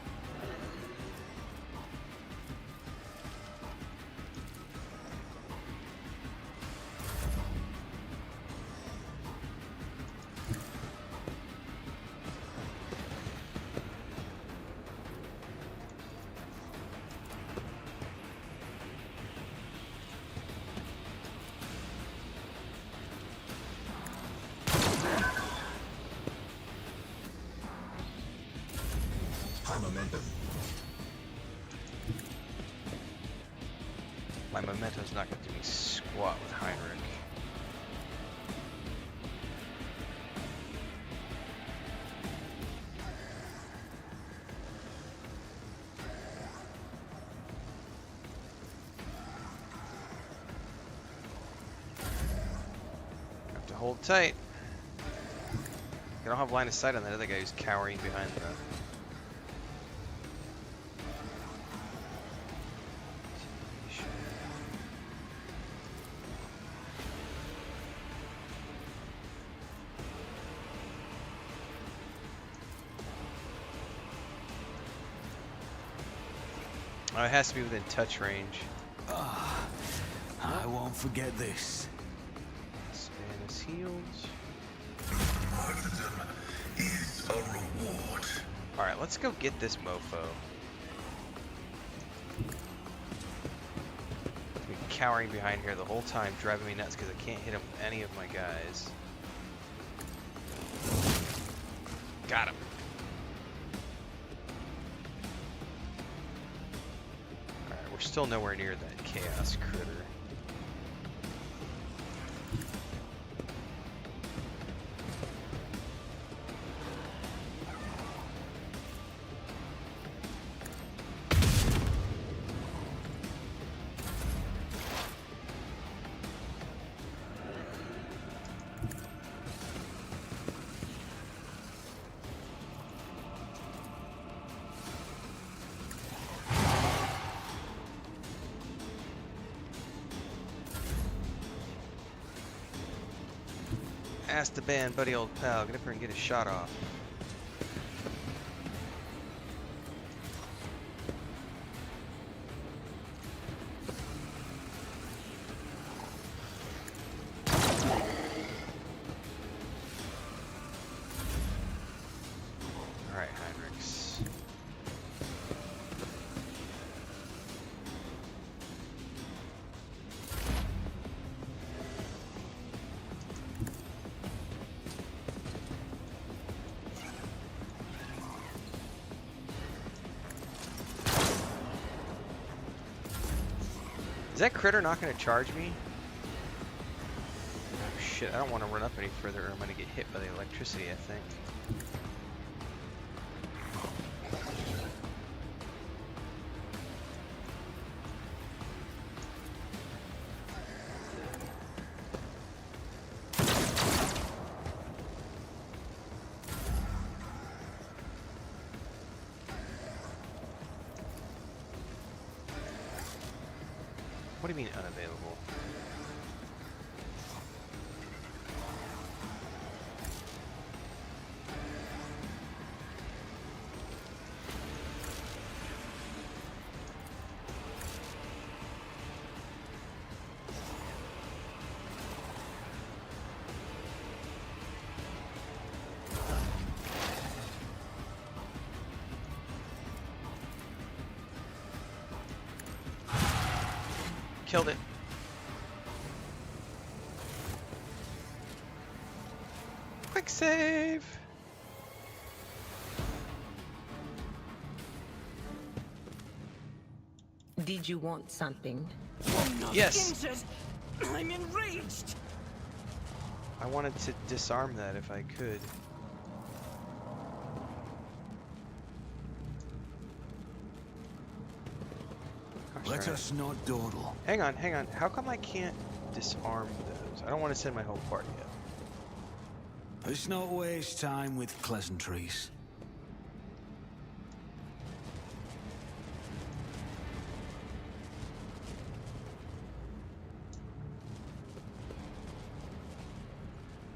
High momentum. My momentum's not gonna do me squat with Heinrix. Have to hold tight. I don't have line of sight on that other guy who's cowering behind the... Oh, it has to be within touch range. I won't forget this. Span his heals. Martyrdom is a reward. Alright, let's go get this mofo. He's been cowering behind here the whole time, driving me nuts because I can't hit him with any of my guys. Got him. we're still nowhere near that chaos critter. Ask the band, buddy old pal, get up here and get a shot off. Alright, Heinrix. Is that critter not going to charge me? Oh shit, I don't want to run up any further or I'm going to get hit by the electricity, I think. What do you mean unavailable? Killed it. Quick save. Did you want something? Yes. I'm enraged. I wanted to disarm that if I could. Let us not dawdle. Hang on, hang on. How come I can't disarm those? I don't want to send my whole party up. Let's not waste time with pleasantries.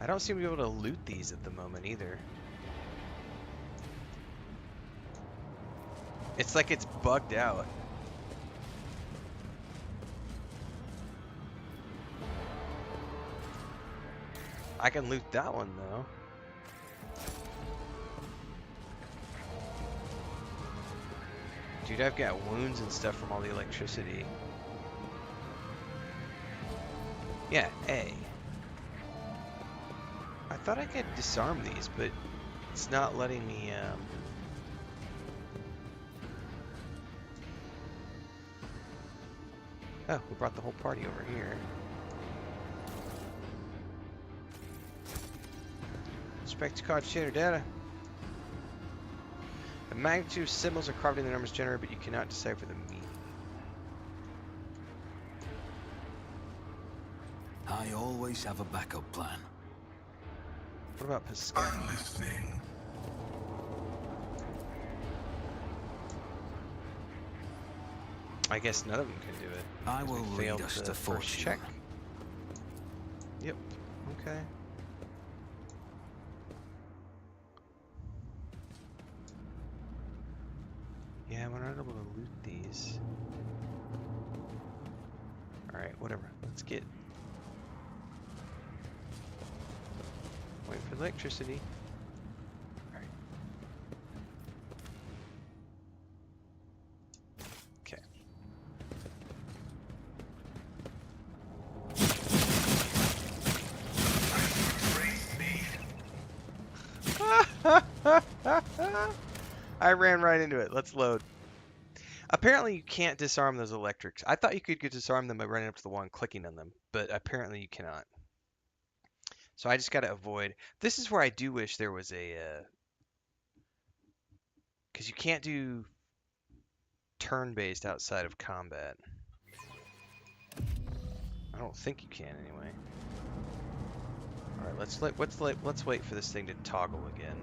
I don't seem to be able to loot these at the moment either. It's like it's bugged out. I can loot that one though. Dude, I've got wounds and stuff from all the electricity. Yeah, A. I thought I could disarm these, but it's not letting me, Oh, we brought the whole party over here. Respect to cogitator data. The magnitude of symbols are carved in the numbers generated, but you cannot decipher the meaning. I always have a backup plan. What about Pascal? I'm listening. I guess none of them can do it. I will We lead failed us the to first fortune. check. Yep. Okay. Yeah, we're not able to loot these. Alright, whatever. Let's get... Wait for the electricity. Alright. Okay. I ran right into it. Let's load. Apparently you can't disarm those electrics. I thought you could disarm them by running up to the wall and clicking on them, but apparently you cannot. So I just got to avoid. This is where I do wish there was a... Because you can't do turn-based outside of combat. I don't think you can anyway. All right, let's wait for this thing to toggle again,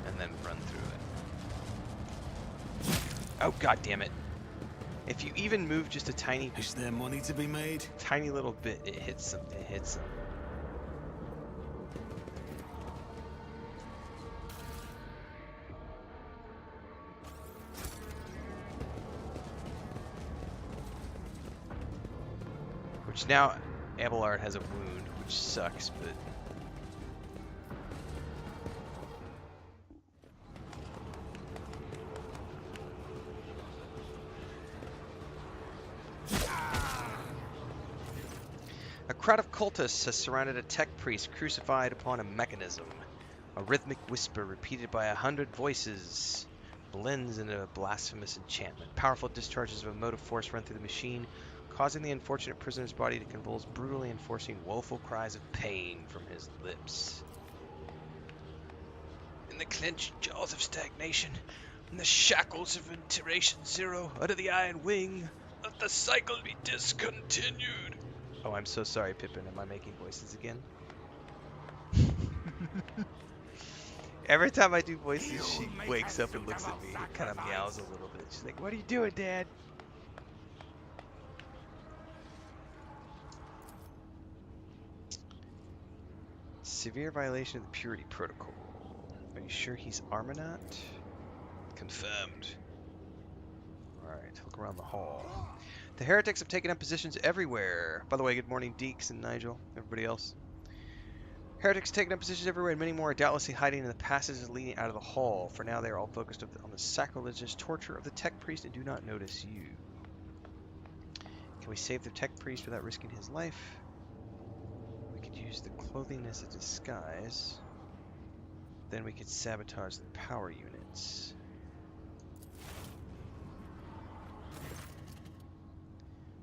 and then run through it. Oh god damn it! If you even move just a tiny, Is there money to be made? tiny little bit, it hits them. It hits them. Which now Abelard has a wound, which sucks, but... A crowd of cultists has surrounded a tech priest crucified upon a mechanism. A rhythmic whisper repeated by 100 voices blends into a blasphemous enchantment. Powerful discharges of emotive force run through the machine, causing the unfortunate prisoner's body to convulse brutally and forcing woeful cries of pain from his lips. In the clenched jaws of stagnation, in the shackles of iteration zero, under the iron wing, let the cycle be discontinued. Oh, I'm so sorry, Pippin. Am I making voices again? Every time I do voices, she wakes up and looks at me and kind of meows a little bit. She's like, "What are you doing, Dad?" Severe violation of the purity protocol. Are you sure he's Armanaut? Confirmed. Alright, look around the hall. The heretics have taken up positions everywhere. By the way, good morning, Deeks and Nigel, everybody else. Heretics taking up positions everywhere, and many more are doubtlessly hiding in the passages leading out of the hall. For now, they are all focused on the sacrilegious torture of the tech priest and do not notice you. Can we save the tech priest without risking his life? We could use the clothing as a disguise. Then we could sabotage the power units.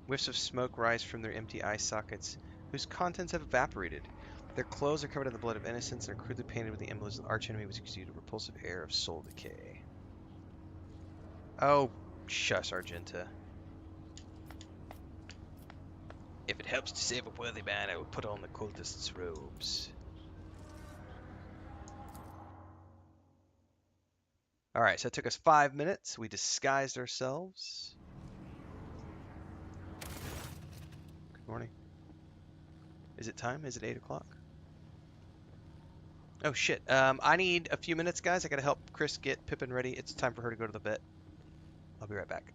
Whiffs of smoke rise from their empty eye sockets, whose contents have evaporated. Their clothes are covered in the blood of innocence and are crudely painted with the emblems of the archenemy, which exude a repulsive air of soul decay. Oh, shush, Argenta. If it helps to save a worthy man, I will put on the cultist's robes. Alright, so it took us 5 minutes. We disguised ourselves. Good morning. Is it time? Is it 8 o'clock? Oh shit. I need a few minutes, guys. I gotta help Chris get Pippin ready. It's time for her to go to the vet. I'll be right back.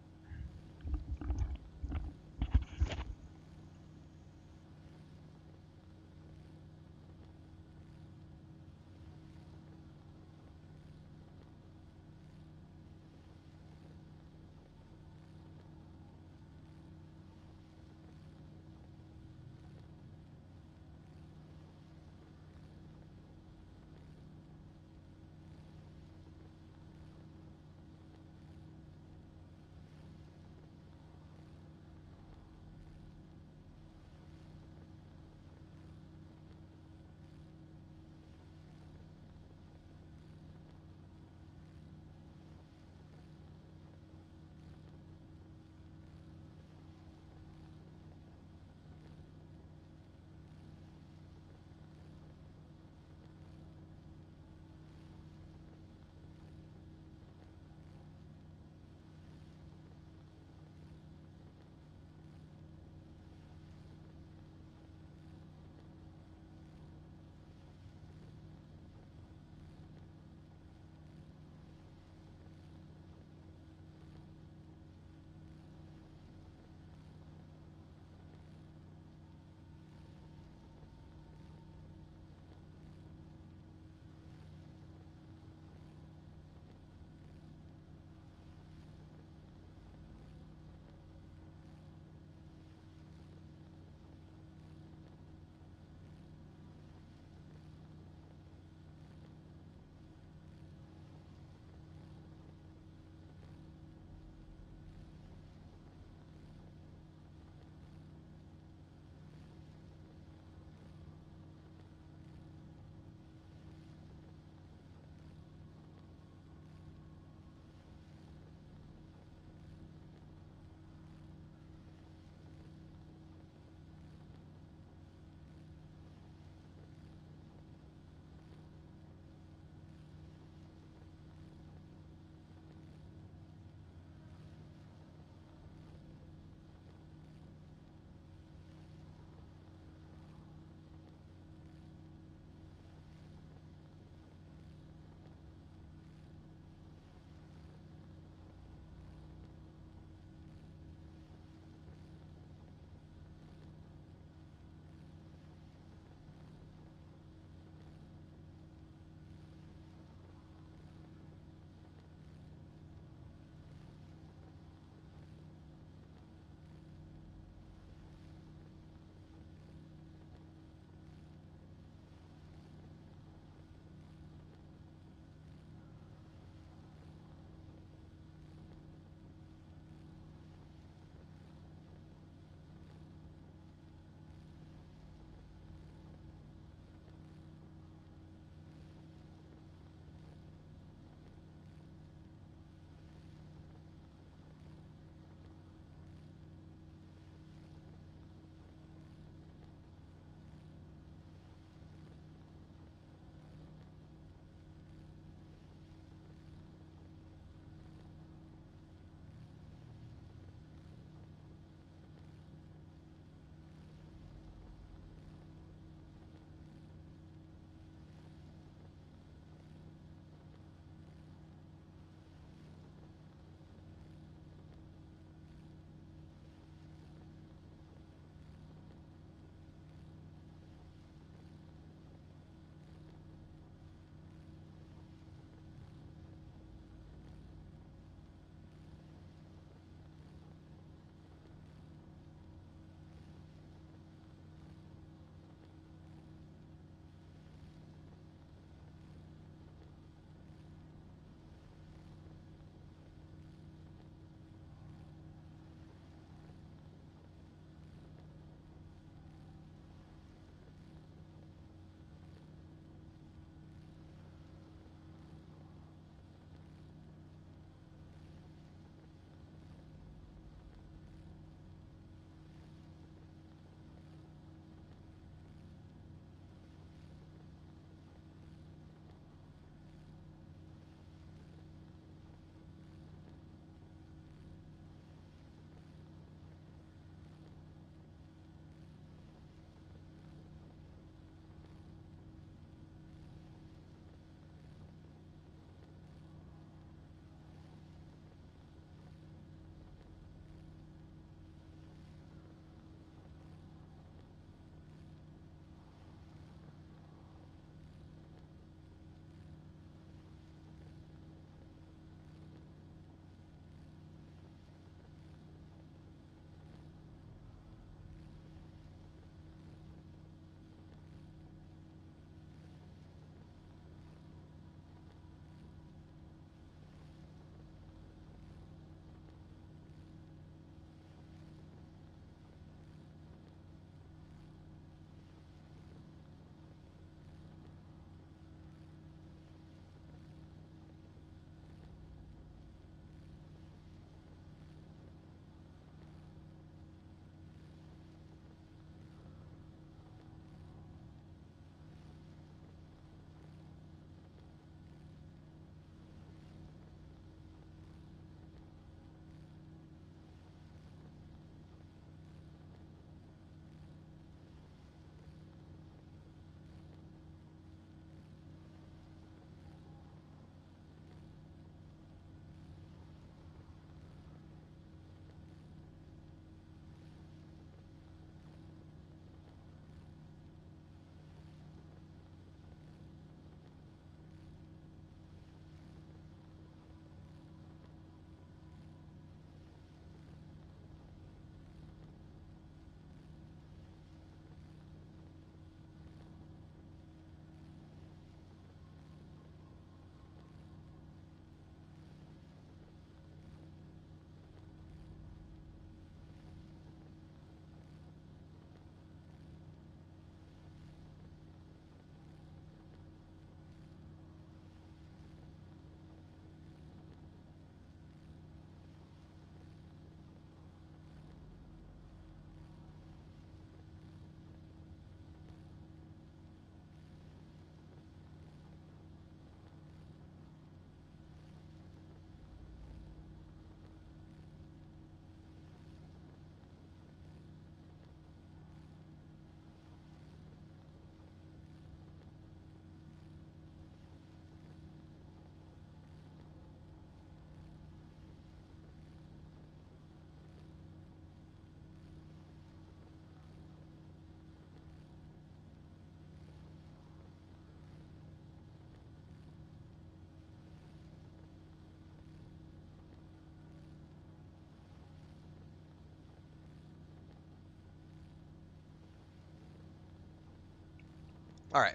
Alright.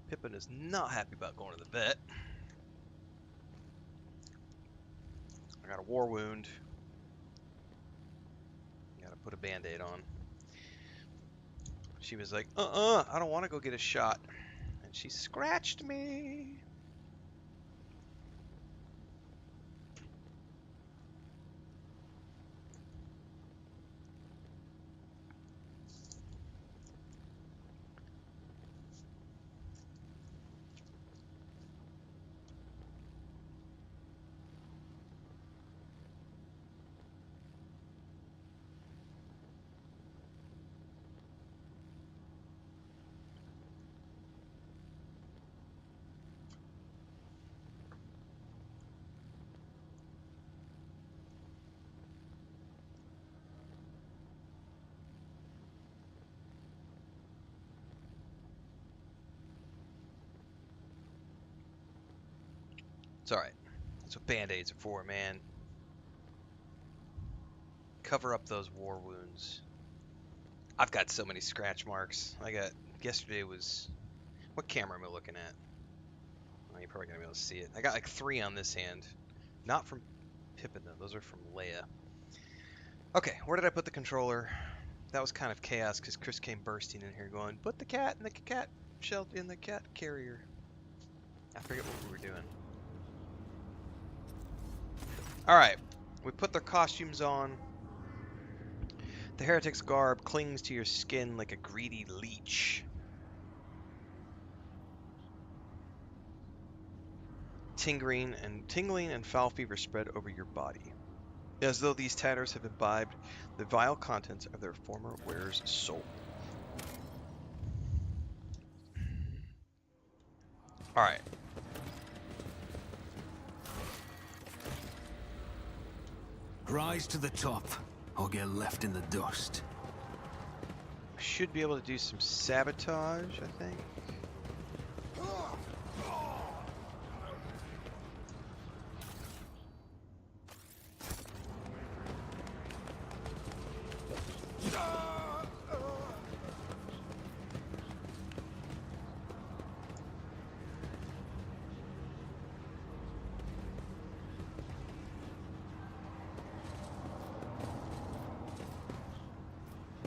Pippin is not happy about going to the vet. I got a war wound. Gotta put a band-aid on. She was like, I don't want to go get a shot. And she scratched me. It's alright. That's what band-aids are for, man. Cover up those war wounds. I've got so many scratch marks. Yesterday was... What camera am I looking at? Oh, you're probably going to be able to see it. I got like 3 on this hand. Not from Pippin, though. Those are from Leia. Okay, where did I put the controller? That was kind of chaos because Chris came bursting in here going, put the cat in the cat shelter in the cat carrier. I forget what we were doing. Alright, we put their costumes on. The heretic's garb clings to your skin like a greedy leech. Tingling and foul fever spread over your body, as though these tatters have imbibed the vile contents of their former wearer's soul. Alright. Rise to the top, or get left in the dust. Should be able to do some sabotage, I think.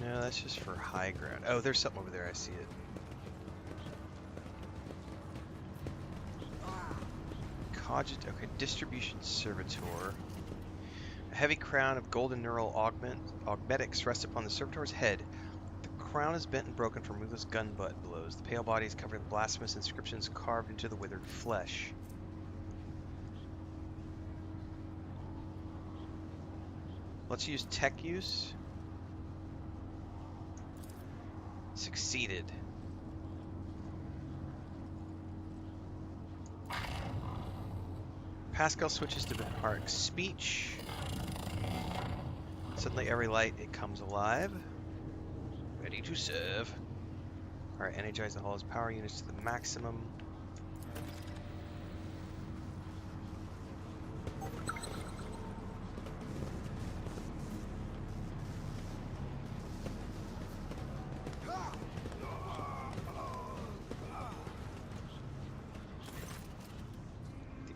No, that's just for high ground. Oh, there's something over there. I see it. Okay, distribution servitor. A heavy crown of golden neural augmetics rests upon the servitor's head. The crown is bent and broken from ruthless gun butt blows. The pale body is covered in blasphemous inscriptions carved into the withered flesh. Let's use tech use. Succeeded. Pascal switches to Heinrix speech. Suddenly every light, it comes alive. Ready to serve. Alright, energize the hall's power units to the maximum.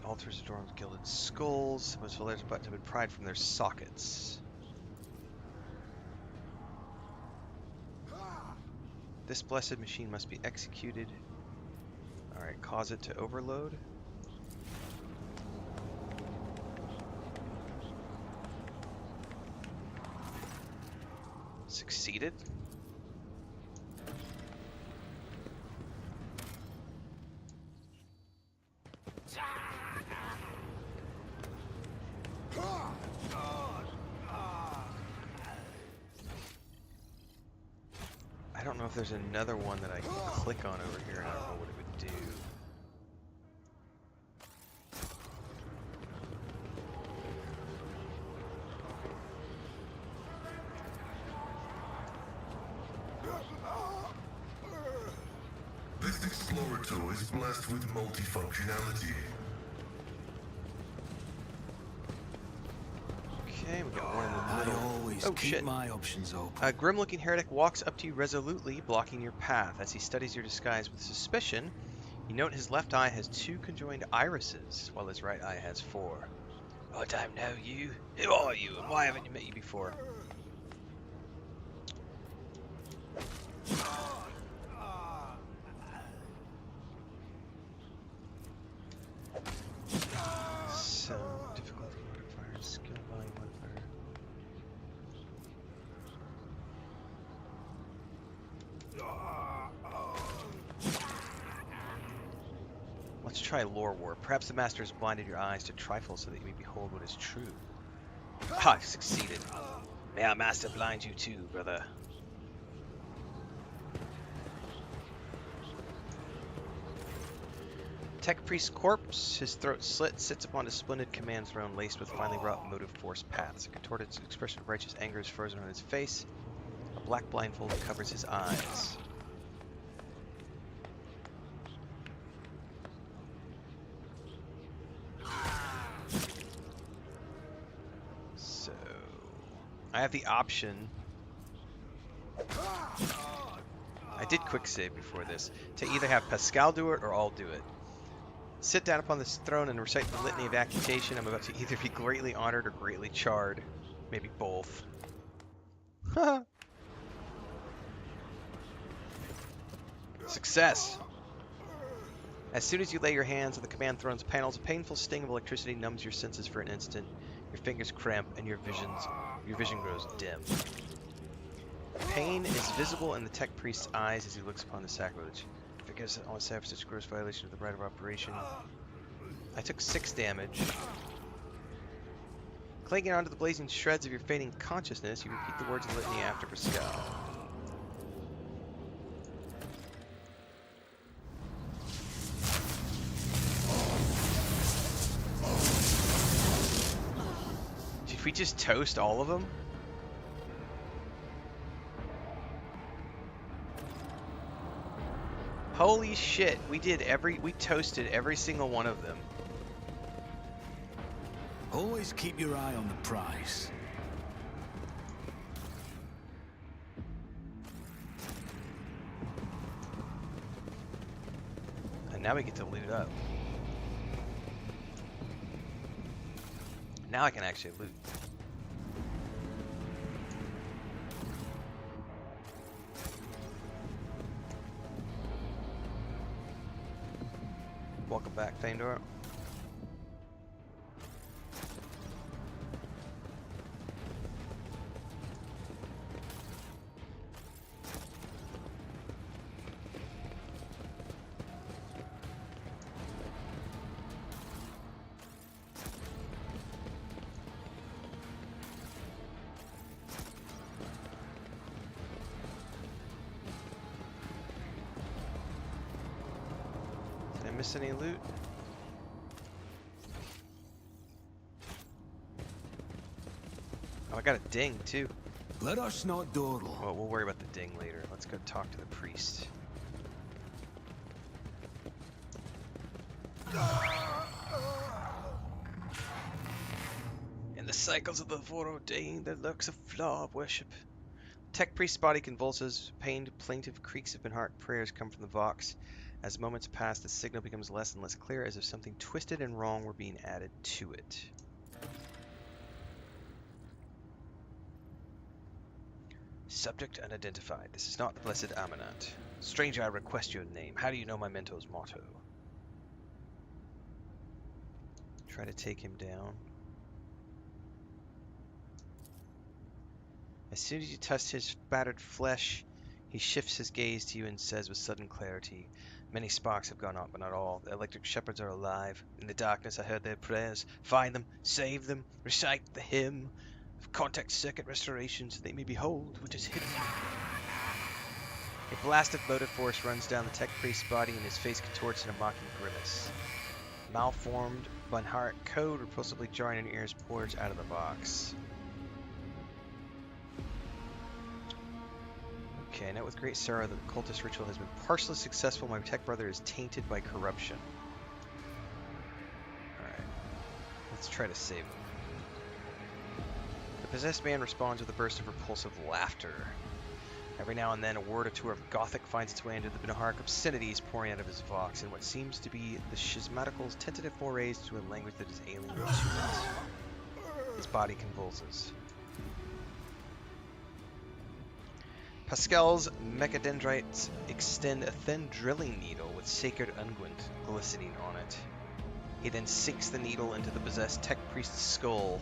Altars adorned with gilded skulls, most villagers about to have been pried from their sockets. This blessed machine must be executed. Alright, cause it to overload. Succeeded. I don't know if there's another one that I can click on over here and I don't know what it would do. This explorator is blessed with multifunctionality. Okay, we got one in the middle. I always keep shit. my options open. A grim-looking heretic walks up to you resolutely, blocking your path. As he studies your disguise with suspicion, you note his left eye has 2 conjoined irises, while his right eye has 4. I don't know you. Who are you, and why haven't you met you before? So, difficulty modifier, skill volume modifier. Let's try lore war. Perhaps the master has blinded your eyes to trifle so that you may behold what is true. Ha! I've succeeded. May our master blind you too, brother. Tech Priest's corpse, his throat slit, sits upon a splendid command throne laced with finely wrought motive force paths. A contorted expression of righteous anger is frozen on his face. A black blindfold covers his eyes. So, I have the option. I did quick save before this, to either have Pascal do it or I'll do it. Sit down upon this throne and recite the litany of accusation. I'm about to either be greatly honored or greatly charred. Maybe both. Success! As soon as you lay your hands on the command throne's panels, a painful sting of electricity numbs your senses for an instant. Your fingers cramp and your vision grows dim. Pain is visible in the tech priest's eyes as he looks upon the sacrilege. Because on the surface, such gross violation of the right of operation. I took 6 damage. Clinging onto the blazing shreds of your fading consciousness, you repeat the words of the litany after Pascal. Did we just toast all of them? Holy shit, we toasted every single one of them. Always keep your eye on the prize. And now we get to loot up. Now I can actually loot. Welcome back, Feindor. Miss any loot? Oh, I got a ding too. Let us not dawdle. Well, we'll worry about the ding later. Let's go talk to the priest. In the cycles of the foreordained, there lurks a flaw of worship. Tech priest's body convulses. Pained, plaintive creaks of heart prayers come from the Vox. As moments pass, the signal becomes less and less clear, as if something twisted and wrong were being added to it. Subject unidentified. This is not the blessed Amanat. Stranger, I request your name. How do you know my mentor's motto? Try to take him down. As soon as you touch his battered flesh, he shifts his gaze to you and says with sudden clarity, "Many sparks have gone out, but not all. The electric shepherds are alive. In the darkness I heard their prayers. Find them, save them, recite the hymn of contact circuit restoration so they may behold what is hidden." A blast of motive force runs down the tech priest's body and his face contorts in a mocking grimace. Malformed, Bunhart code repulsively jarring in ears pours out of the box. Okay, now with great sorrow the cultist ritual has been partially successful. My tech brother is tainted by corruption. Alright. Let's try to save him. The possessed man responds with a burst of repulsive laughter. Every now and then, a word or two of Gothic finds its way into the Binaharic obscenities pouring out of his vox in what seems to be the schismatical's tentative forays to a language that is alien to humans. His body convulses. Pascal's mechadendrites extend a thin drilling needle with sacred unguent glistening on it. He then sinks the needle into the possessed tech priest's skull.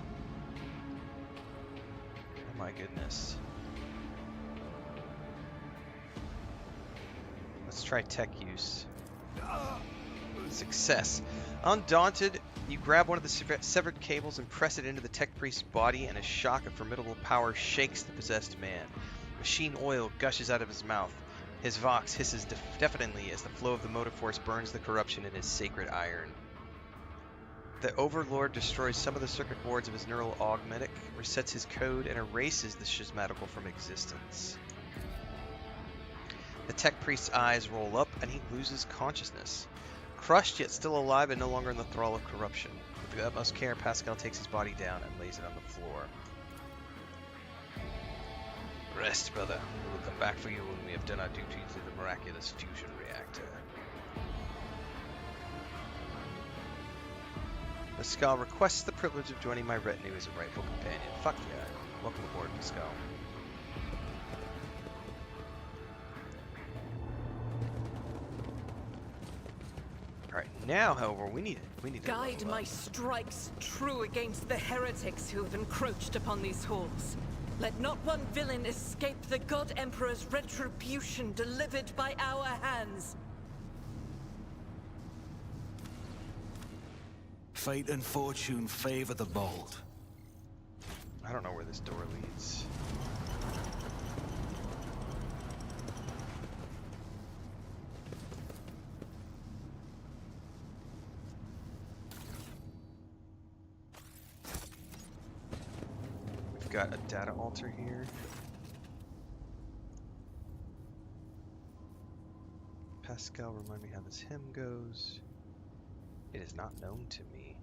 Oh my goodness. Let's try tech use. Success. Undaunted, you grab one of the severed cables and press it into the tech priest's body, and a shock of formidable power shakes the possessed man. Machine oil gushes out of his mouth. His vox hisses deafeningly as the flow of the motive force burns the corruption in his sacred iron. The Overlord destroys some of the circuit boards of his neural augmetic, resets his code, and erases the schismatical from existence. The tech priest's eyes roll up, and he loses consciousness. Crushed, yet still alive and no longer in the thrall of corruption. With the utmost care, Pascal takes his body down and lays it on the floor. Rest, brother. We will come back for you when we have done our duty to the miraculous fusion reactor. Pascal requests the privilege of joining my retinue as a rightful companion. Fuck yeah. Welcome aboard, Pascal. Alright, now, however, we need to guide my strikes true against the heretics who have encroached upon these halls. Let not one villain escape the God Emperor's retribution delivered by our hands. Fate and fortune favor the bold. I don't know where this door leads. We've got a data altar here. Pascal, remind me how this hymn goes. It is not known to me.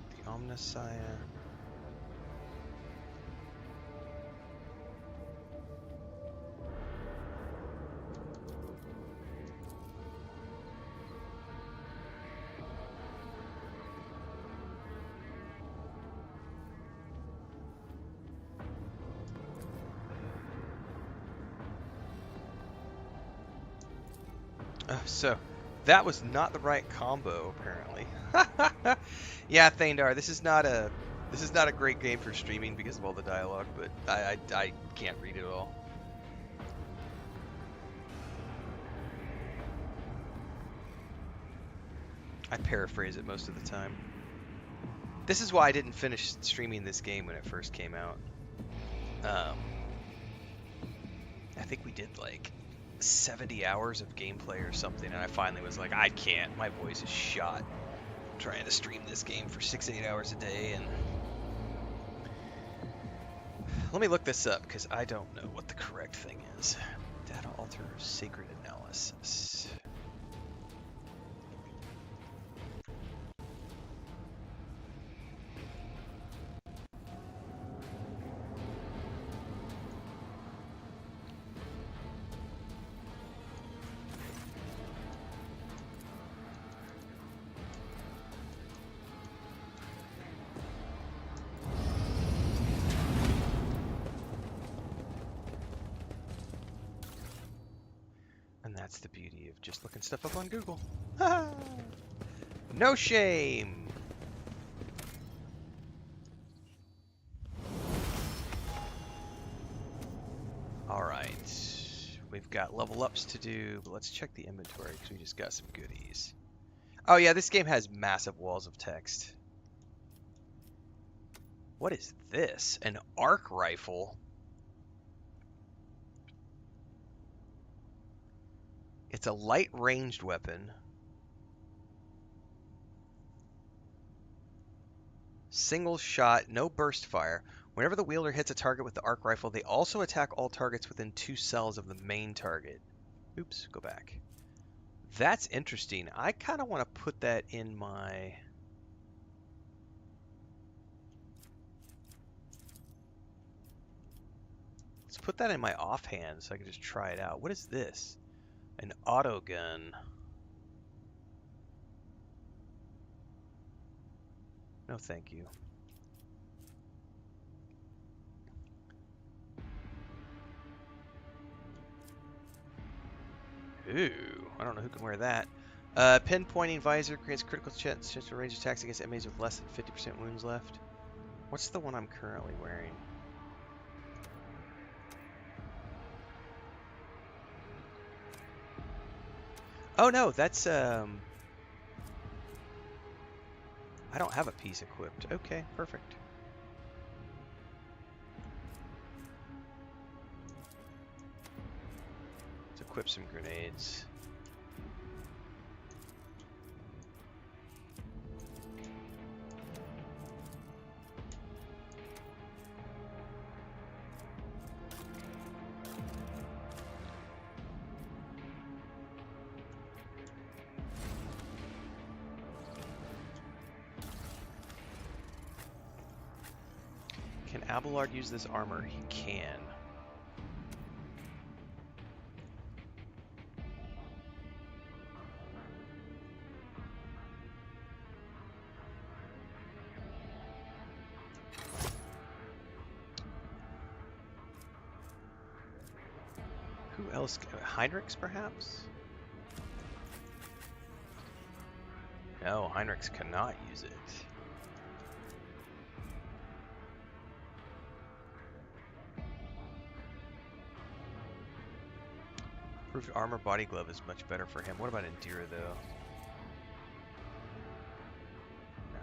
The Omnissiah. So, that was not the right combo, apparently. Yeah, Thandar, this is not a great game for streaming because of all the dialogue, but I can't read it all. I paraphrase it most of the time. This is why I didn't finish streaming this game when it first came out. I think we did like 70 hours of gameplay or something, and I finally was like, I can't. My voice is shot trying to stream this game for 6-8 hours a day. And let me look this up because I don't know what the correct thing is. Data altar sacred analysis. That's the beauty of just looking stuff up on Google. No shame! Alright. We've got level ups to do, but let's check the inventory because we just got some goodies. Oh yeah, this game has massive walls of text. What is this? An arc rifle? It's a light ranged weapon. Single shot, no burst fire. Whenever the wielder hits a target with the arc rifle, they also attack all targets within 2 cells of the main target. Oops, go back. That's interesting. I kind of want to put that in my... Let's put that in my offhand so I can just try it out. What is this? An auto gun. No, thank you. Ooh, I don't know who can wear that. Pinpointing visor grants critical chance to range attacks against enemies with less than 50% wounds left. What's the one I'm currently wearing? Oh no, that's I don't have a piece equipped. Okay, perfect. Let's equip some grenades. Can Abelard use this armor? He can. Who else? Heinrix, perhaps? No, Heinrix cannot use it. Improved armor body glove is much better for him. What about Endura, though? No.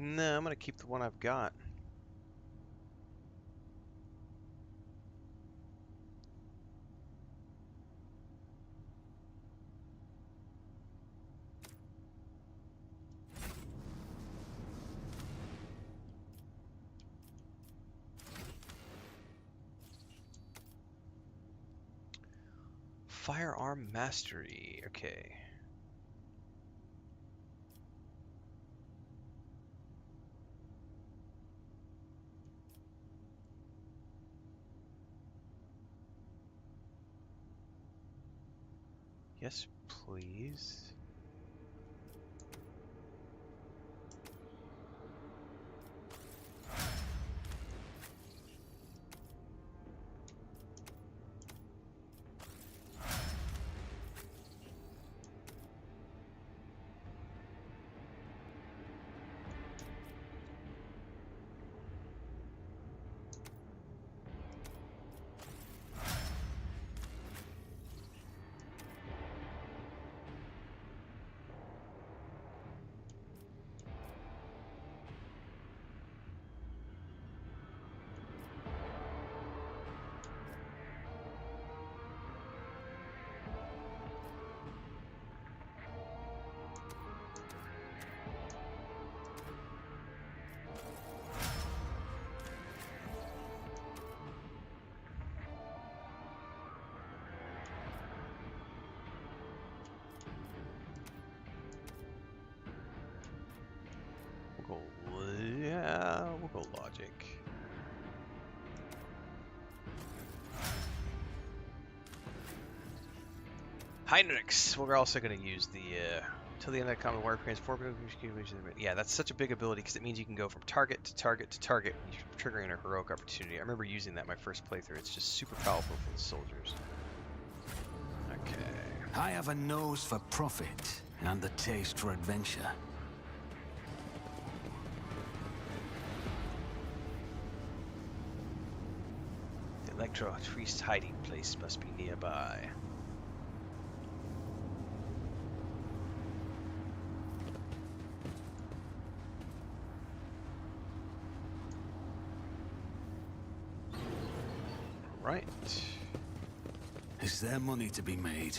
No, I'm gonna keep the one I've got. Firearm mastery. Okay. Yes, please. We'll go logic. Heinrix. We're also going to use the till the end of the combat Warframe. Yeah, that's such a big ability because it means you can go from target to target to target when you're triggering a heroic opportunity. I remember using that my first playthrough. It's just super powerful for the soldiers. Okay. I have a nose for profit. and the taste for adventure. The Electro priest's hiding place must be nearby. Right. Is there money to be made?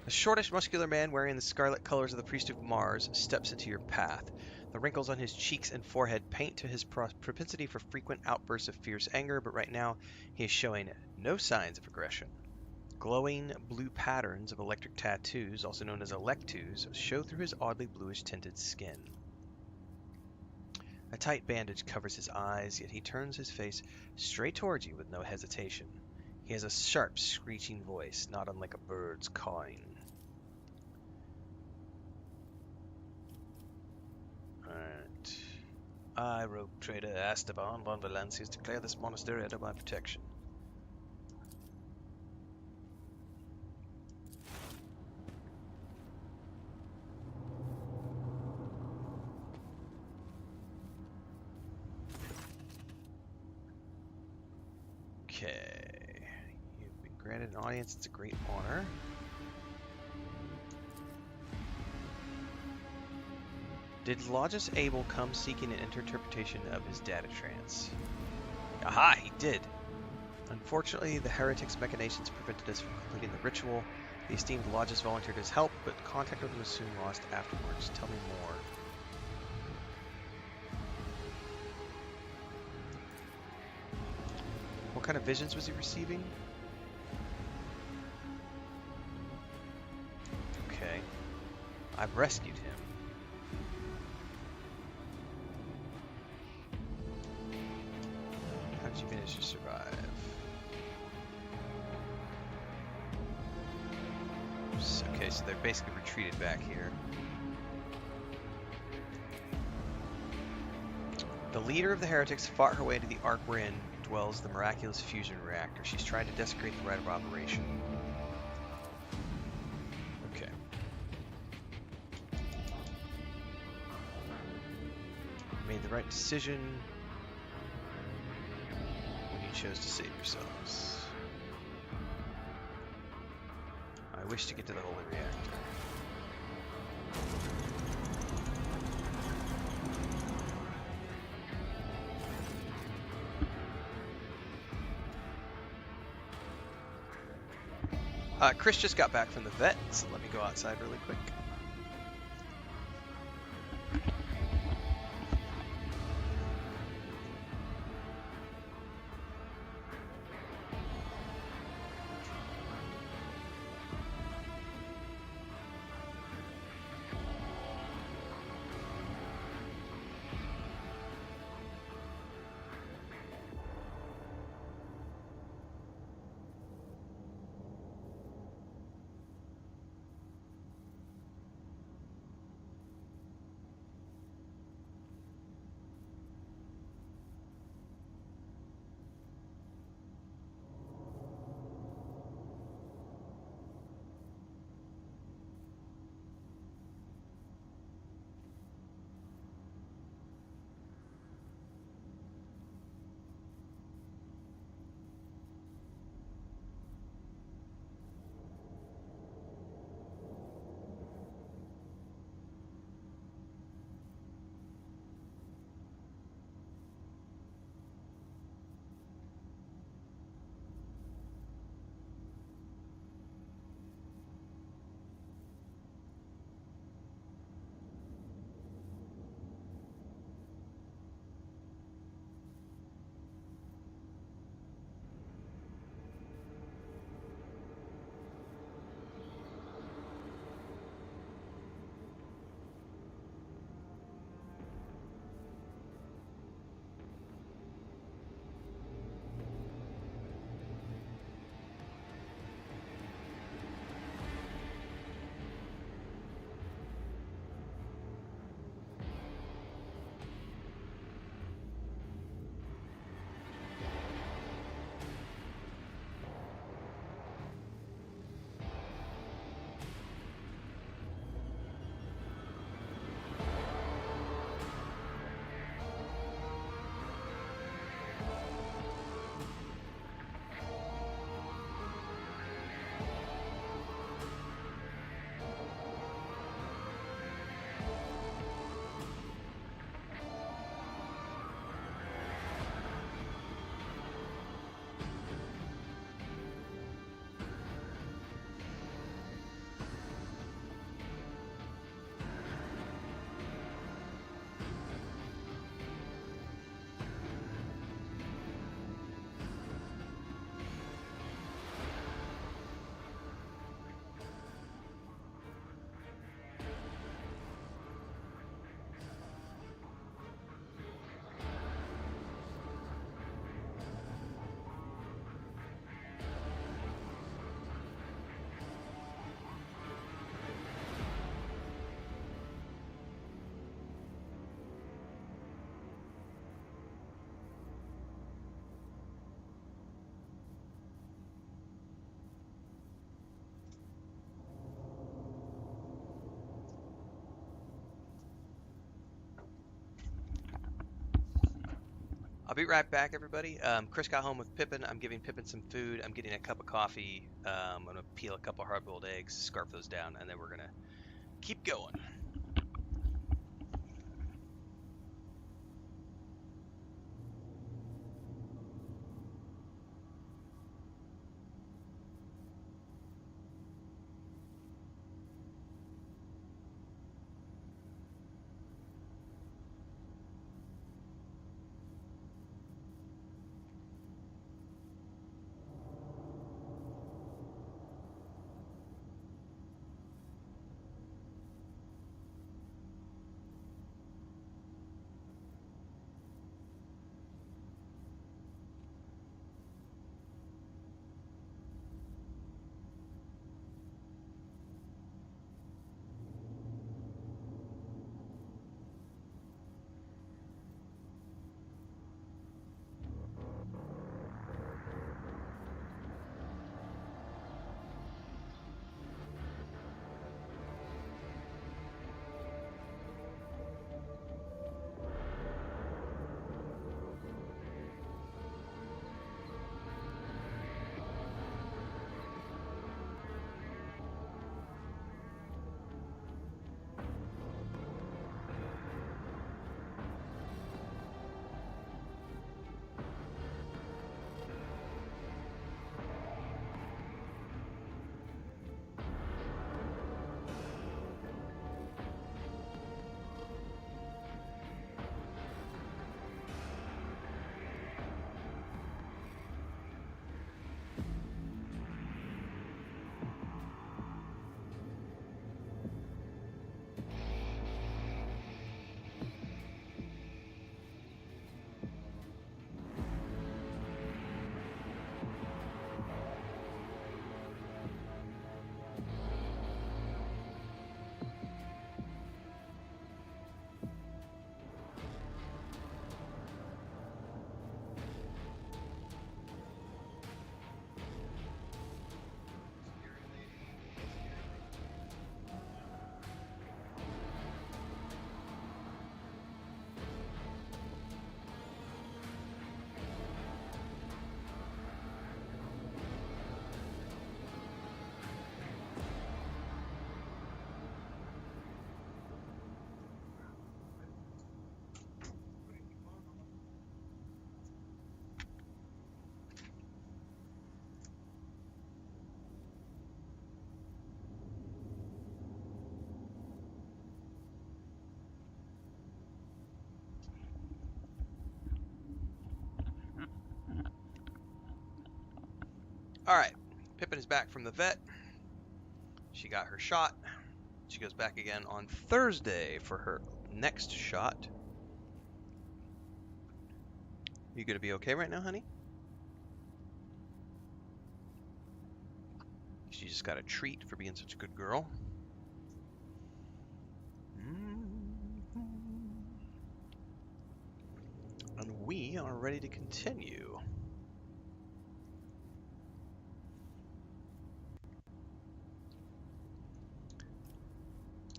A shortish, muscular man wearing the scarlet colors of the Priest of Mars steps into your path. The wrinkles on his cheeks and forehead paint to his propensity for frequent outbursts of fierce anger, but right now he is showing no signs of aggression. Glowing blue patterns of electric tattoos, also known as electus, show through his oddly bluish tinted skin. A tight bandage covers his eyes, yet he turns his face straight towards you with no hesitation. He has a sharp, screeching voice, not unlike a bird's cawing. Alright. I, rogue trader Esteban von Valencias, declare this monastery under my protection. Okay. You've been granted an audience. It's a great honor. Did Logis Abel come seeking an interpretation of his data trance? Aha, he did. Unfortunately, the heretic's machinations prevented us from completing the ritual. The esteemed Logis volunteered his help, but contact with him was soon lost afterwards. Tell me more. What kind of visions was he receiving? Okay. I've rescued him. How did you manage to survive? Okay, so they're basically retreated back here. The leader of the heretics fought her way to the ark wherein dwells the miraculous fusion reactor. She's trying to desecrate the right of operation. Okay. Made the right decision when you chose to save yourselves. I wish to get to the holy reactor. Chris just got back from the vet, so let me go outside really quick. I'll be right back, everybody. Chris got home with Pippin. I'm giving Pippin some food. I'm getting a cup of coffee. I'm gonna peel a couple hard-boiled eggs, scarf those down, and then we're gonna keep going. Alright, Pippin is back from the vet. She got her shot. She goes back again on Thursday for her next shot. You gonna be okay right now, honey? She just got a treat for being such a good girl. And we are ready to continue.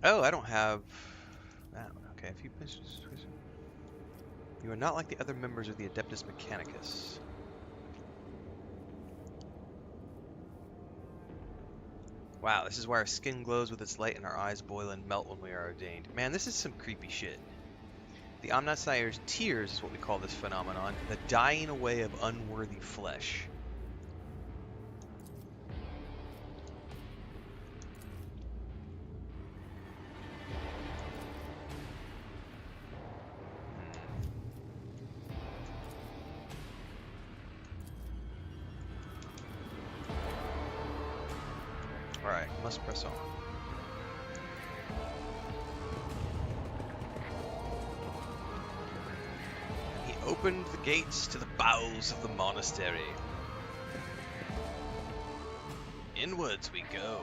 Oh, I don't have that one. Okay, if you are not like the other members of the Adeptus Mechanicus. Wow, this is why our skin glows with its light and our eyes boil and melt when we are ordained. Man, this is some creepy shit. The Omnissiah's tears is what we call this phenomenon, the dying away of unworthy flesh. Alright, must press on. He opened the gates to the bowels of the monastery. Inwards we go.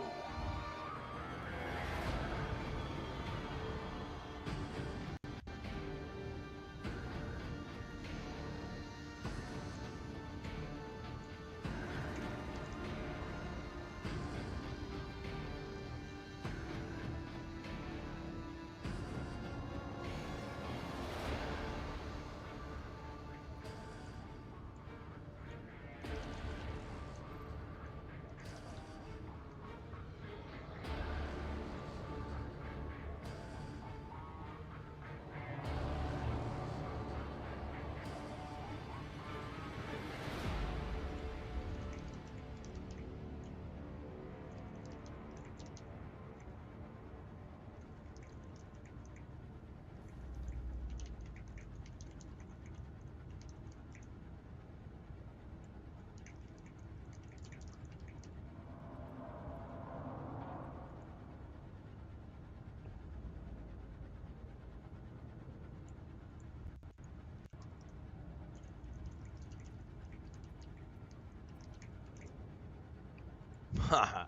Haha.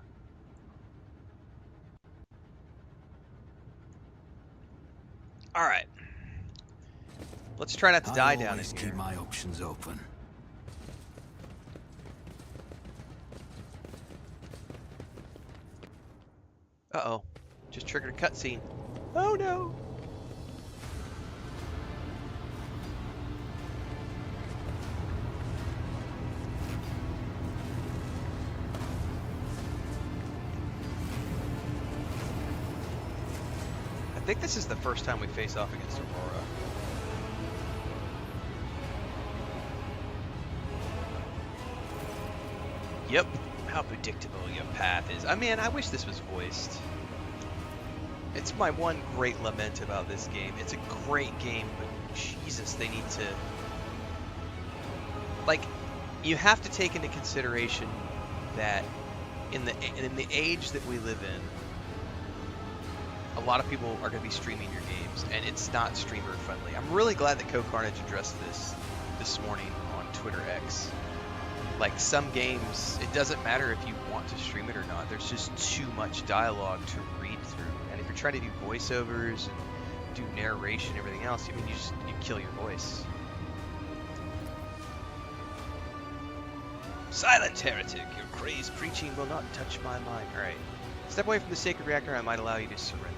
Alright. Let's try not to die down in always here. keep my options open. Uh-oh. Just triggered a cutscene. Oh no! I think this is the first time we face off against Aurora. Yep. How predictable your path is. I mean, I wish this was voiced. It's my one great lament about this game. It's a great game, but Jesus, they need to... Like, you have to take into consideration that in the age that we live in, a lot of people are going to be streaming your games, and it's not streamer friendly. I'm really glad that CoCarnage addressed this morning on Twitter X. Like, some games, it doesn't matter if you want to stream it or not. There's just too much dialogue to read through. And if you're trying to do voiceovers and do narration and everything else, I mean, you kill your voice. Silent heretic, your crazed preaching will not touch my mind. Alright. Step away from the sacred reactor, I might allow you to surrender.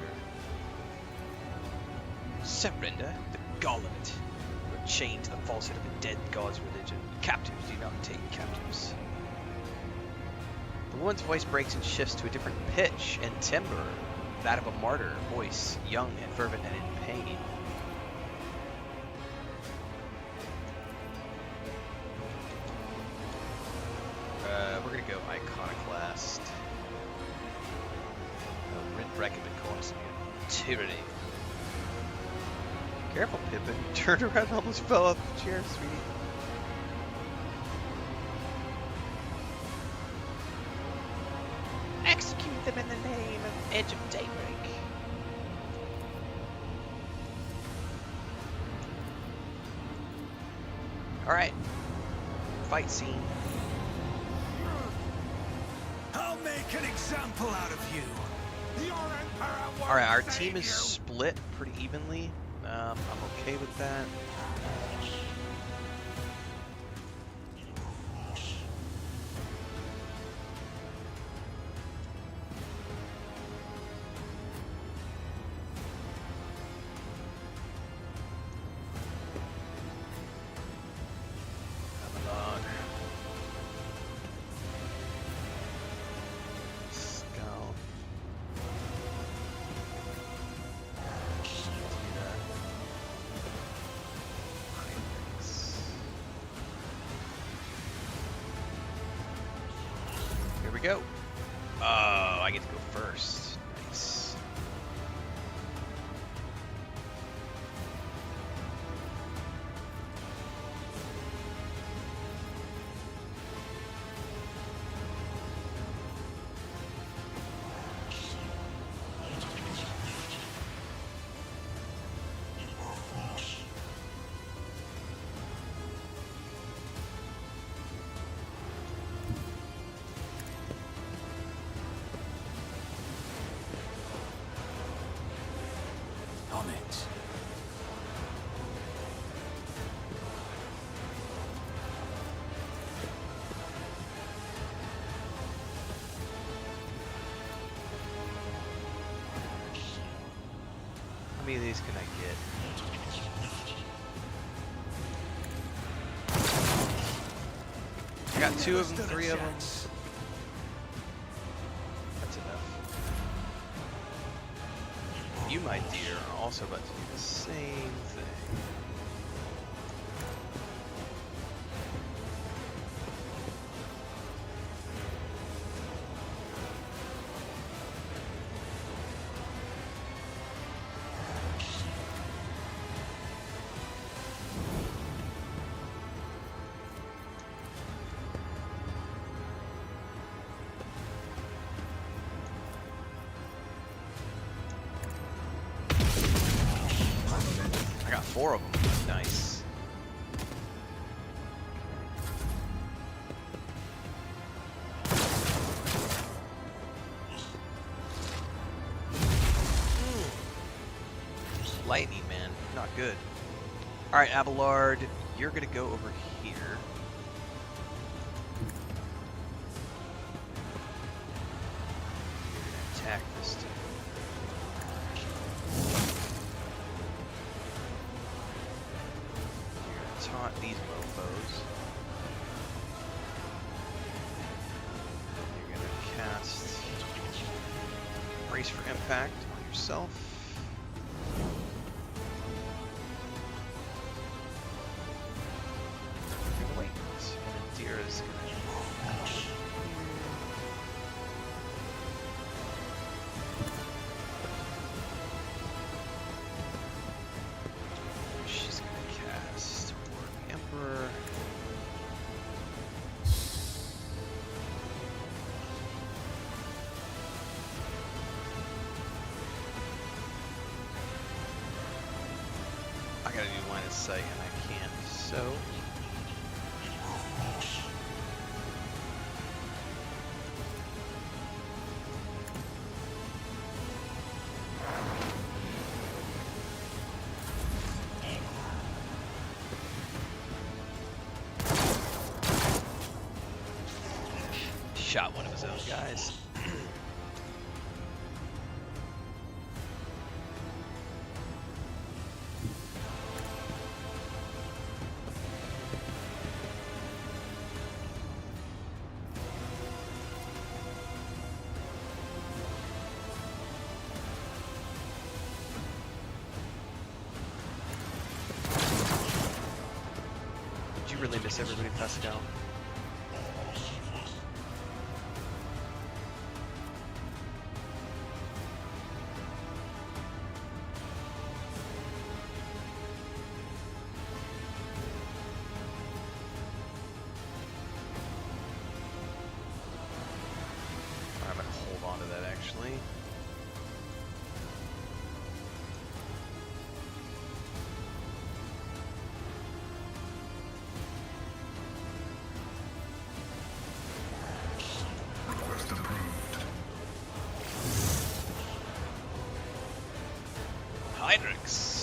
Surrender? The gall of it. You're chained to the falsehood of a dead god's religion. Captives do not take captives. The woman's voice breaks and shifts to a different pitch and timbre, that of a martyr, voice young and fervent and in pain. We're gonna go iconoclast. Rykad calls me tyranny. Careful, Pippin. You turned around and almost fell off the chair, sweetie. Execute them in the name of Edge of Daybreak. Alright. Fight scene. I'll make an example out of you. Alright, our team is split pretty evenly. I'm okay with that. Here we go. Oh, I get to go first. Nice. On it. How many of these can I get? I got 2 of them, 3 of them. That's enough. You, my dear, are also about to do the same thing. I got 4 of them. Nice. lightning, man. Not good. Alright, Abelard, you're gonna go over here. You're gonna attack this dude. You're gonna taunt these mofos. You're gonna cast Brace for Impact on yourself. I gotta do line of sight and I can't, so... Shot one of his own guys. Did you really miss everybody, Pascal? Request approved. Heinrix.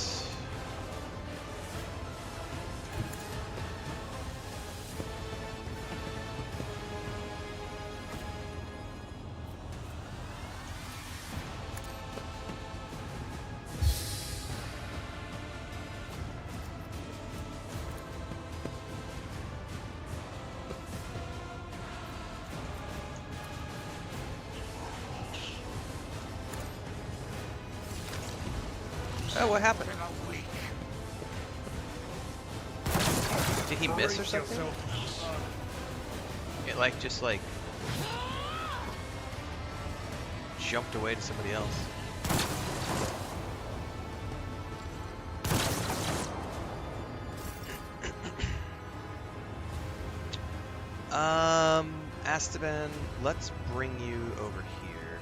Oh, what happened? Did he miss or something? It like just like jumped away to somebody else. Esteban, let's bring you over here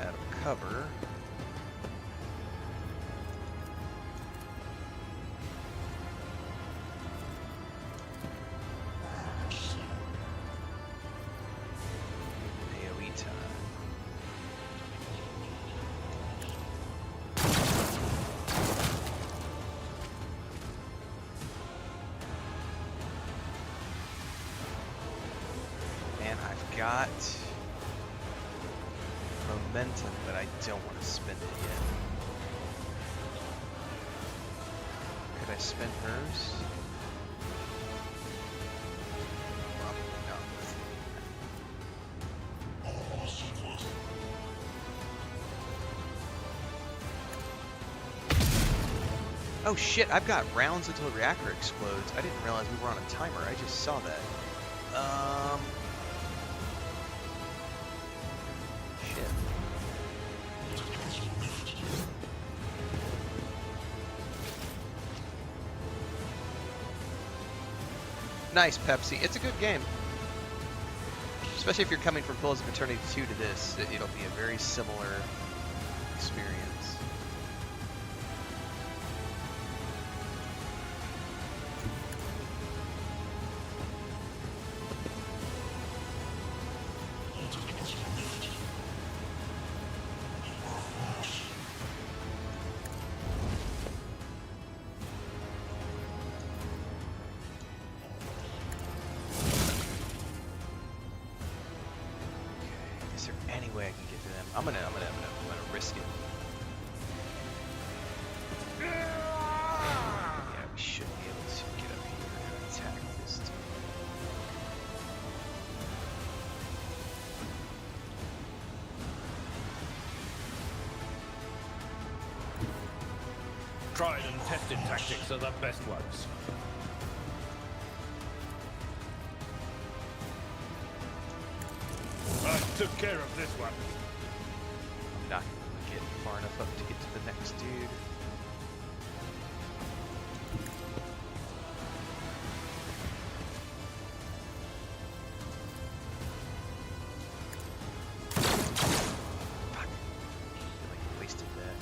out of cover. Got momentum, but I don't want to spend it yet. Could I spend hers? Probably not. Oh shit, I've got rounds until the reactor explodes. I didn't realize we were on a timer. I just saw that. Nice, Pepsi. It's a good game. Especially if you're coming from Pillars of Eternity 2 to this, it'll be a very similar experience. Is there any way I can get to them? I'm gonna risk it. Yeah, we should be able to get up here and attack this dude. Tried and tested tactics are the best ones. I took care of this one. I'm not gonna get far enough up to get to the next dude. Fuck. I feel like I wasted that.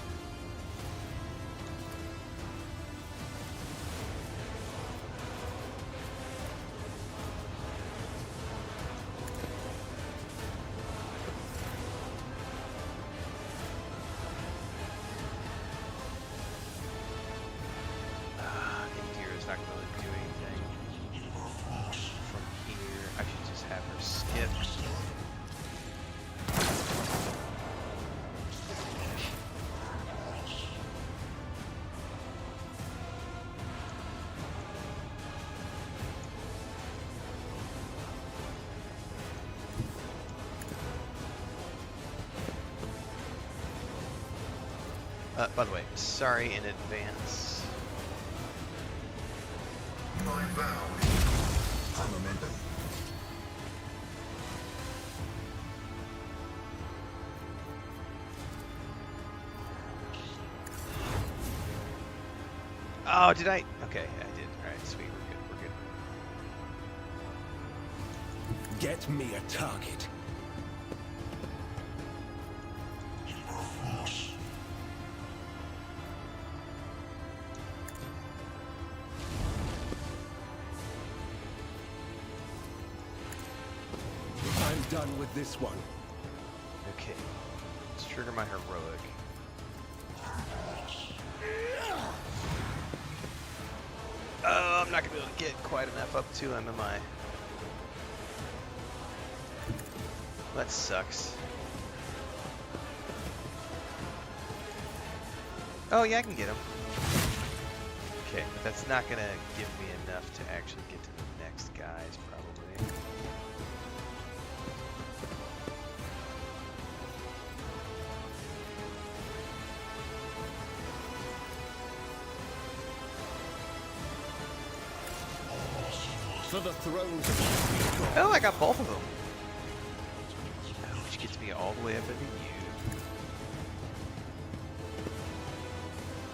Indira's not going to do anything from here. I should just have her skip. By the way, sorry in advance. My vow. Momentum. Oh, did I? Okay, I did. Alright, sweet, we're good, we're good. Get me a target. I'm done with this one. Okay, let's trigger my heroic. Oh, I'm not gonna be able to get quite enough up to him, am I? That sucks. Oh yeah, I can get him. Okay, but that's not gonna give me enough to actually get to the next guys, probably. For the thrones of Oh, I got both of them. Which gets me all the way up into you.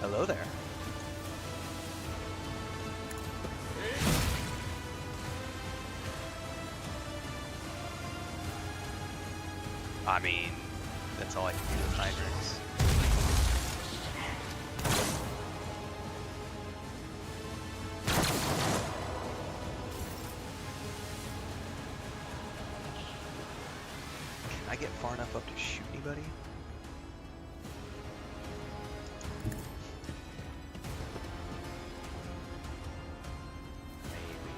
Hello there. I mean, that's all I can do with Heinrix. Can I get far enough up to shoot anybody? Maybe.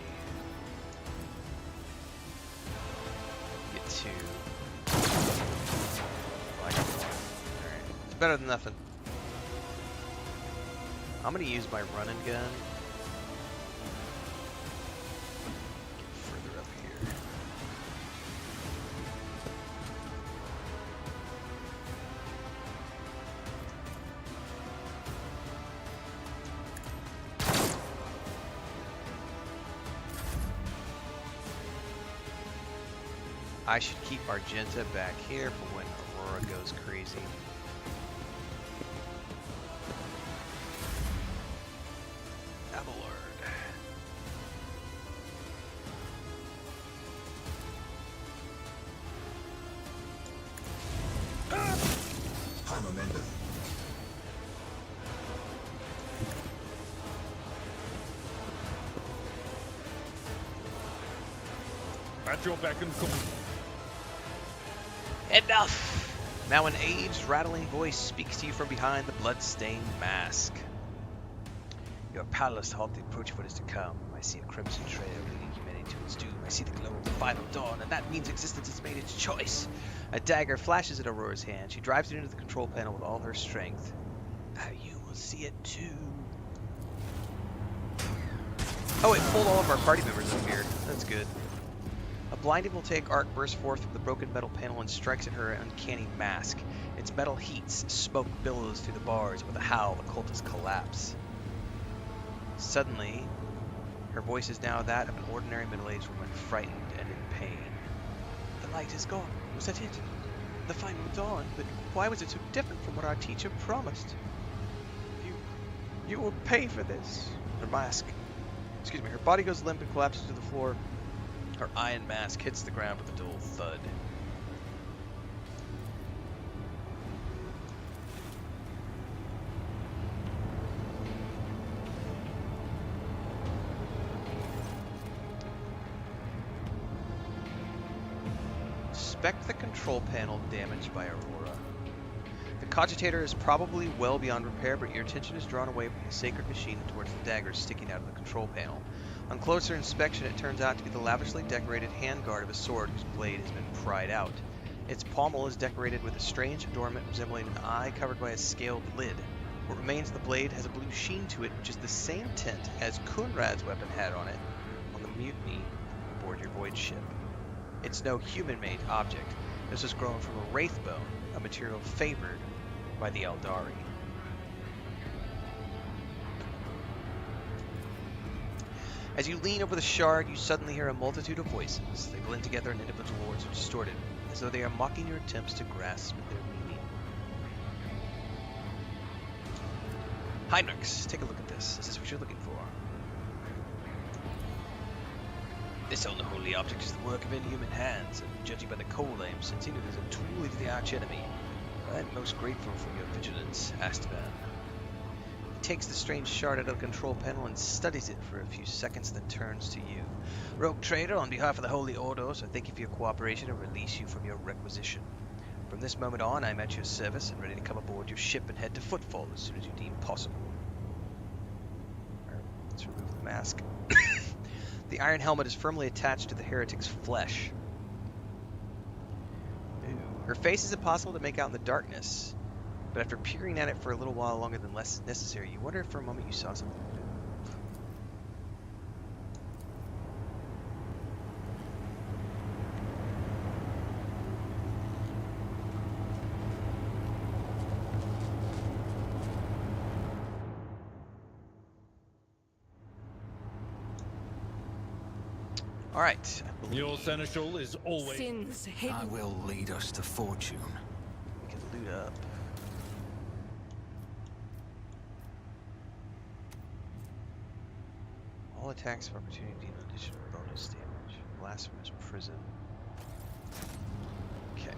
Get two. Oh, I got one. Alright. It's better than nothing. I'm gonna use my run and gun. Get further up here. I should keep Argenta back here for when Aurora goes crazy. Abelard. High momentum. At your beck and call. Enough! Now an aged, rattling voice speaks to you from behind the blood-stained mask. You are powerless to halt the approach of what is to come. I see a crimson trail leading humanity to its doom. I see the glow of the final dawn, and that means existence has made its choice. A dagger flashes in Aurora's hand. She drives it into the control panel with all her strength. Now you will see it too. Oh, it pulled all of our party members up here. That's good. A blinding voltaic arc bursts forth from the broken metal panel and strikes at her uncanny mask. Its metal heats, smoke billows through the bars. With a howl, the cultists collapse. Suddenly, her voice is now that of an ordinary middle-aged woman, frightened and in pain. The light is gone. Was that it? The final dawn. But why was it so different from what our teacher promised? You will pay for this. Her mask. Excuse me. Her body goes limp and collapses to the floor. Her iron mask hits the ground with a dull thud. Inspect the control panel damaged by Aurora. The cogitator is probably well beyond repair, but your attention is drawn away from the sacred machine towards the daggers sticking out of the control panel. On closer inspection, it turns out to be the lavishly decorated handguard of a sword whose blade has been pried out. Its pommel is decorated with a strange adornment resembling an eye covered by a scaled lid. What remains of the blade has a blue sheen to it, which is the same tint as Kunrad's weapon had on it on the mutiny aboard your void ship. It's no human-made object. This was grown from a wraith bone, a material favored by the Eldari. As you lean over the shard, you suddenly hear a multitude of voices. They blend together and individual words are distorted, as though they are mocking your attempts to grasp their meaning. Heinrix, take a look at this. Is this what you're looking for? This unholy object is the work of inhuman hands, and judging by the cold I am sensing, it is a tool of the archenemy. I am most grateful for your vigilance, Astvan. He takes the strange shard out of the control panel and studies it for a few seconds, then turns to you. Rogue trader, on behalf of the Holy Ordos, I thank you for your cooperation and release you from your requisition. From this moment on, I am at your service and ready to come aboard your ship and head to Footfall as soon as you deem possible. Alright, let's remove the mask. The iron helmet is firmly attached to the heretic's flesh. Ooh. Her face is impossible to make out in the darkness, but after peering at it for a little while longer than less necessary, you wonder if for a moment you saw something move. Alright. Your seneschal is always... Sins hidden. I will lead us to fortune. We can loot up. All attacks of opportunity deal additional bonus damage. Blasphemous prison. Okay.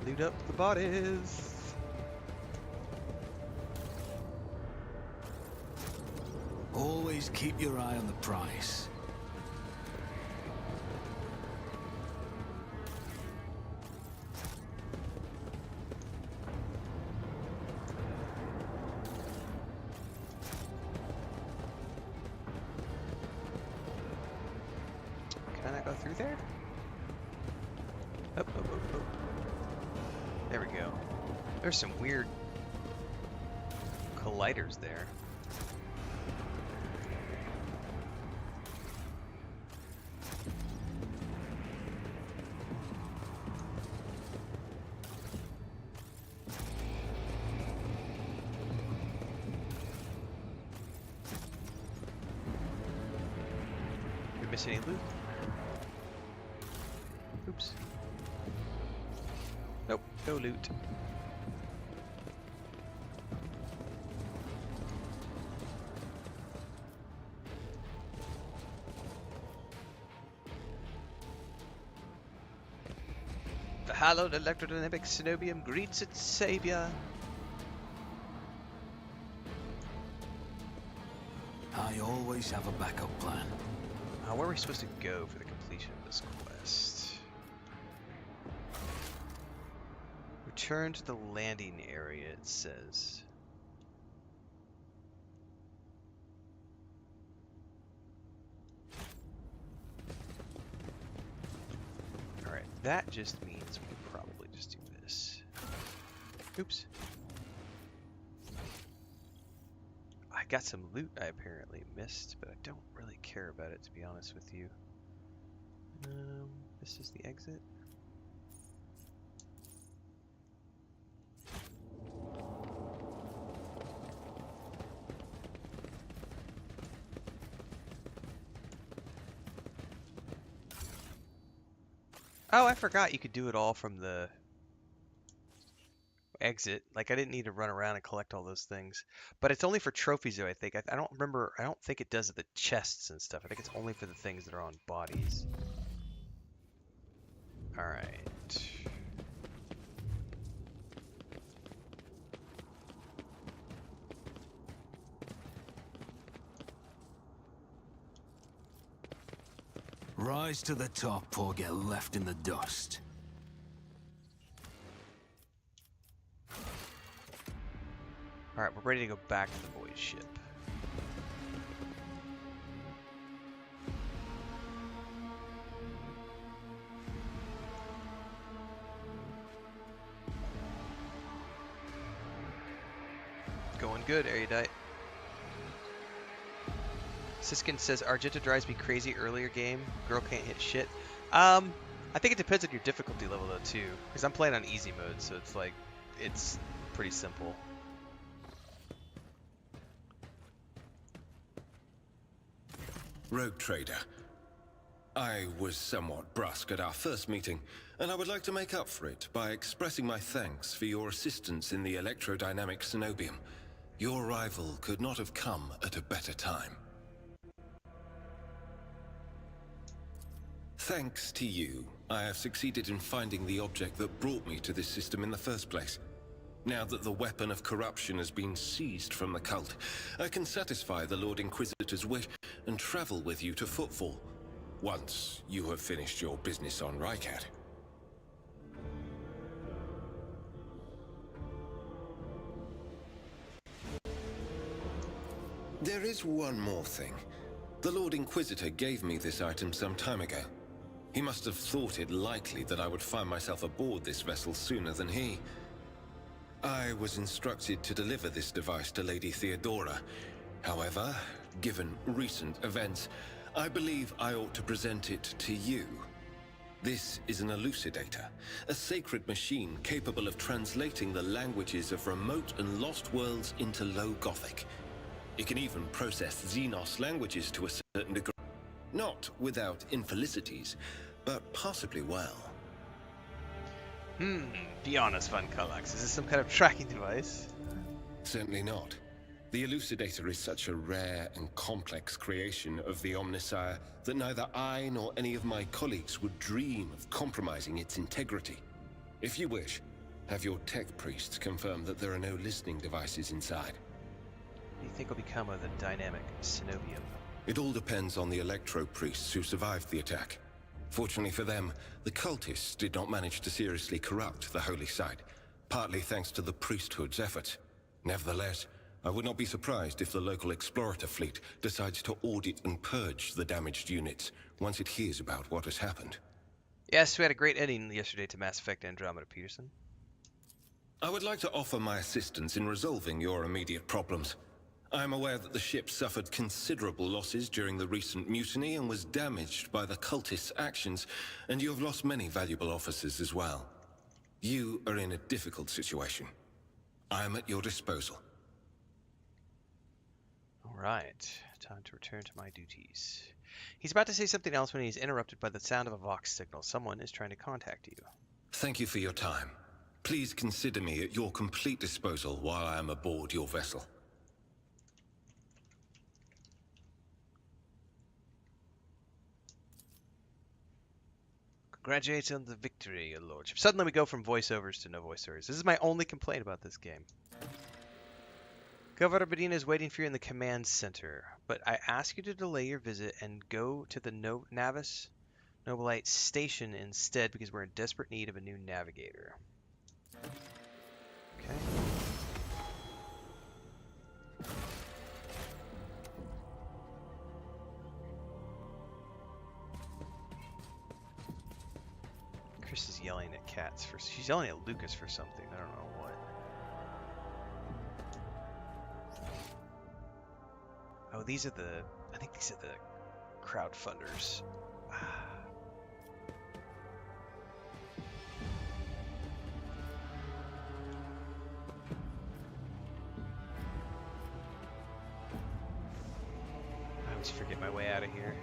Loot up the bodies. Always keep your eye on the prize. Can I not go through there? Oh, oh, oh, oh. There we go. There's some weird colliders there. Did we miss any loot? Oops. Nope, no loot. The hallowed electrodynamic Cenobium greets its savior. I always have a backup plan. Where are we supposed to go for the completion of this quest? Return to the landing area, it says. Alright, that just means we Oops. I got some loot I apparently missed, but I don't really care about it, to be honest with you. This is the exit. Oh, I forgot you could do it all from the exit. Like, I didn't need to run around and collect all those things. But it's only for trophies, though, I think. I don't remember. I don't think it does the chests and stuff. I think it's only for the things that are on bodies. Alright. Rise to the top or get left in the dust. Alright, we're ready to go back to the void ship. Going good, Erudite. Siskin says Argenta drives me crazy earlier game. Girl can't hit shit. I think it depends on your difficulty level though too, because I'm playing on easy mode, so it's like it's pretty simple. Rogue Trader. I was somewhat brusque at our first meeting, and I would like to make up for it by expressing my thanks for your assistance in the electrodynamic Cenobium. Your arrival could not have come at a better time. Thanks to you, I have succeeded in finding the object that brought me to this system in the first place. Now that the weapon of corruption has been seized from the cult, I can satisfy the Lord Inquisitor's wish and travel with you to Footfall, once you have finished your business on Rykad. There is one more thing. The Lord Inquisitor gave me this item some time ago. He must have thought it likely that I would find myself aboard this vessel sooner than he. I was instructed to deliver this device to Lady Theodora. However, given recent events, I believe I ought to present it to you. This is an elucidator, a sacred machine capable of translating the languages of remote and lost worlds into Low Gothic. It can even process Xenos languages to a certain degree. Not without infelicities, but possibly well. Be honest, Van Calox. Is this some kind of tracking device? Certainly not. The elucidator is such a rare and complex creation of the Omnissiah that neither I nor any of my colleagues would dream of compromising its integrity. If you wish, have your tech priests confirm that there are no listening devices inside. What do you think will become of the dynamic Cenobium? It all depends on the electro priests who survived the attack. Fortunately for them, the cultists did not manage to seriously corrupt the holy site, partly thanks to the priesthood's efforts. Nevertheless, I would not be surprised if the local explorator fleet decides to audit and purge the damaged units once it hears about what has happened. Yes, we had a great ending yesterday to Mass Effect Andromeda, Peterson. I would like to offer my assistance in resolving your immediate problems. I am aware that the ship suffered considerable losses during the recent mutiny and was damaged by the cultists' actions, and you have lost many valuable officers as well. You are in a difficult situation. I am at your disposal. Alright, time to return to my duties. He's about to say something else when he's interrupted by the sound of a Vox signal. Someone is trying to contact you. Thank you for your time. Please consider me at your complete disposal while I am aboard your vessel. Congratulations on the victory, your lordship. Suddenly we go from voiceovers to no voiceovers. This is my only complaint about this game. Governor Bedina is waiting for you in the command center, but I ask you to delay your visit and go to the Navis Nobilite station instead because we're in desperate need of a new navigator. Okay. Chris is yelling at cats for. She's yelling at Lucas for something. I don't know what. Oh, these are the... I think these are the crowdfunders. I always forget my way out of here.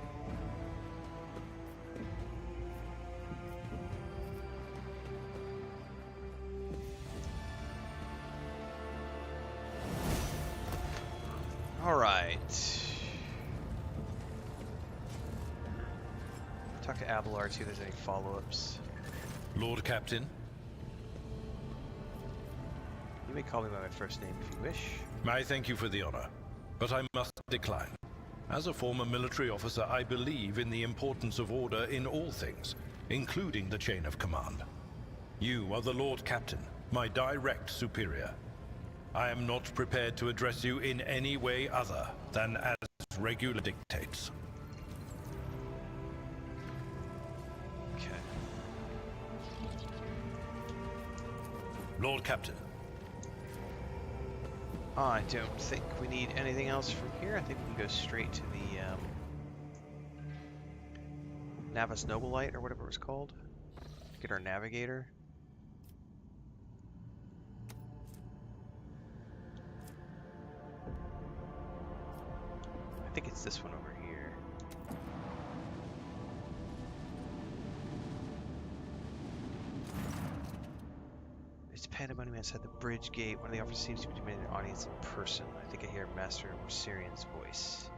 All right. Talk to Abelard, see if there's any follow-ups. Lord Captain, You may call me by my first name if you wish. I thank you for the honor, but I must decline. As a former military officer, I believe in the importance of order in all things, including the chain of command. You are the Lord Captain, my direct superior. I am not prepared to address you in any way other than as regular dictates. Okay. Lord Captain, I don't think we need anything else from here. I think we can go straight to the Navis Nobilite or whatever it was called. Get our Navigator. I think it's this one over here. It's pandemonium outside the bridge gate. One of the officers seems to be demanding an audience in person. I think I hear Master Syrian's voice.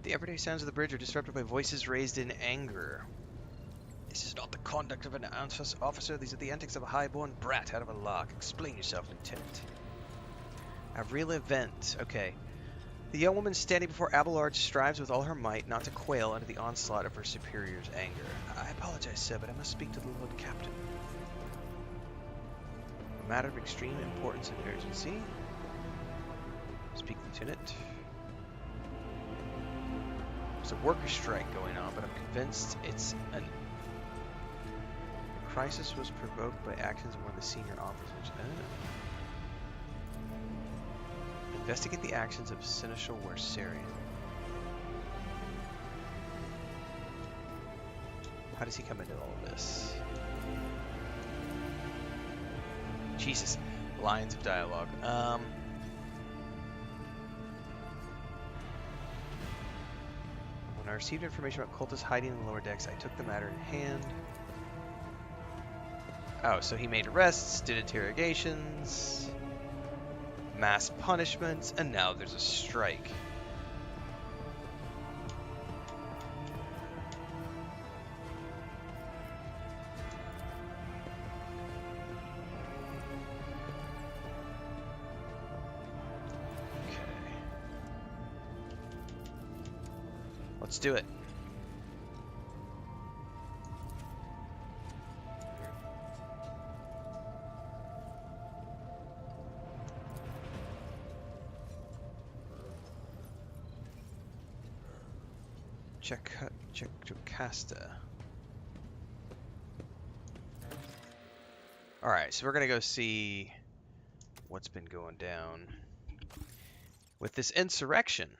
The everyday sounds of the bridge are disrupted by voices raised in anger. This is not the conduct of an officer. These are the antics of a high-born brat out of a lark. Explain yourself, Lieutenant. A real event. Okay. The young woman standing before Abelard strives with all her might not to quail under the onslaught of her superior's anger. I apologize, sir, but I must speak to the Lord Captain. A matter of extreme importance and urgency. Speak, Lieutenant. There's a worker strike going on, but I'm convinced it's an... The crisis was provoked by actions of one of the senior officers. Investigate the actions of Seneschal Warsarian. How does he come into all of this? Jesus, lines of dialogue. When I received information about cultists hiding in the lower decks, I took the matter in hand. Oh, so he made arrests, did interrogations, mass punishments, and now there's a strike. Let's do it. Check Cassia. All right, so we're gonna go see what's been going down with this insurrection.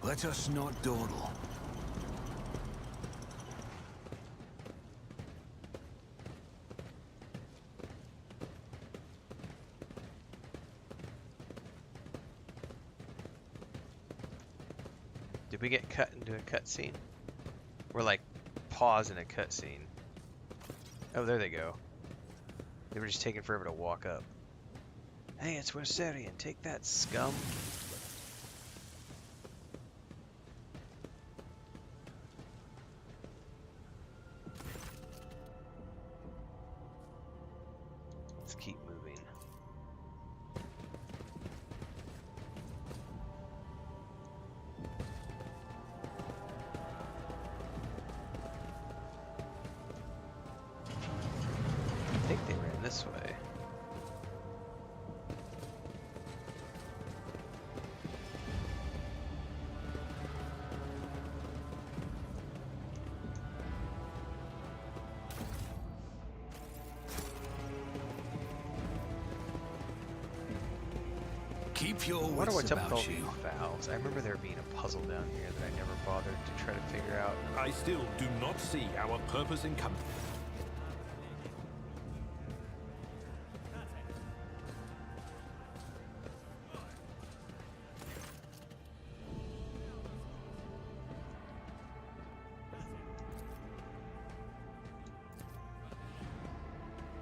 Let us not dawdle. Did we get cut into a cutscene? We're like pause in a cutscene. Oh, there they go. They were just taking forever to walk up. Hey, it's Werserian. Take that, scum. Let's keep moving. I think they ran this way. Keep your I wonder wits what's up with all about these you. valves. I remember there being a puzzle down here that I never bothered to try to figure out. I still do not see our purpose in coming.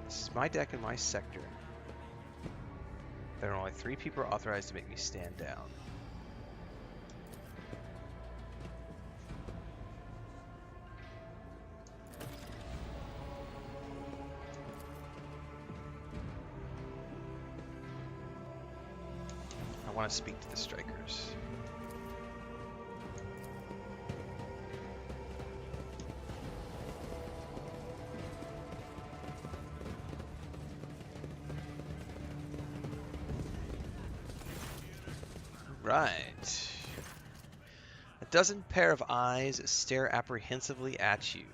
This is my deck and my sector. There are only 3 people authorized to make me stand down. I want to speak to the strikers. Right. A dozen pair of eyes stare apprehensively at you.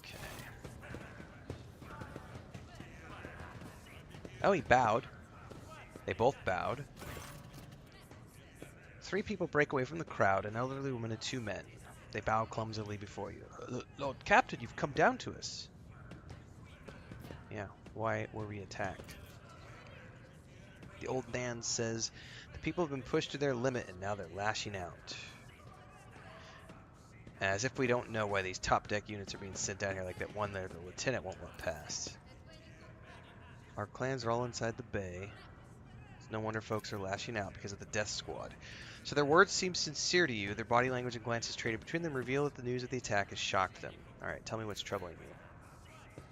Okay. Oh, he bowed. They both bowed. 3 people break away from the crowd, an elderly woman and 2 men. They bow clumsily before you. Lord Captain, you've come down to us. Yeah, why were we attacked? The old man says, the people have been pushed to their limit and now they're lashing out. As if we don't know why these top deck units are being sent down here like that one there the lieutenant won't let past. Our clans are all inside the bay. It's no wonder folks are lashing out because of the death squad. So their words seem sincere to you. Their body language and glances traded between them reveal that the news of the attack has shocked them. Alright, tell me what's troubling you.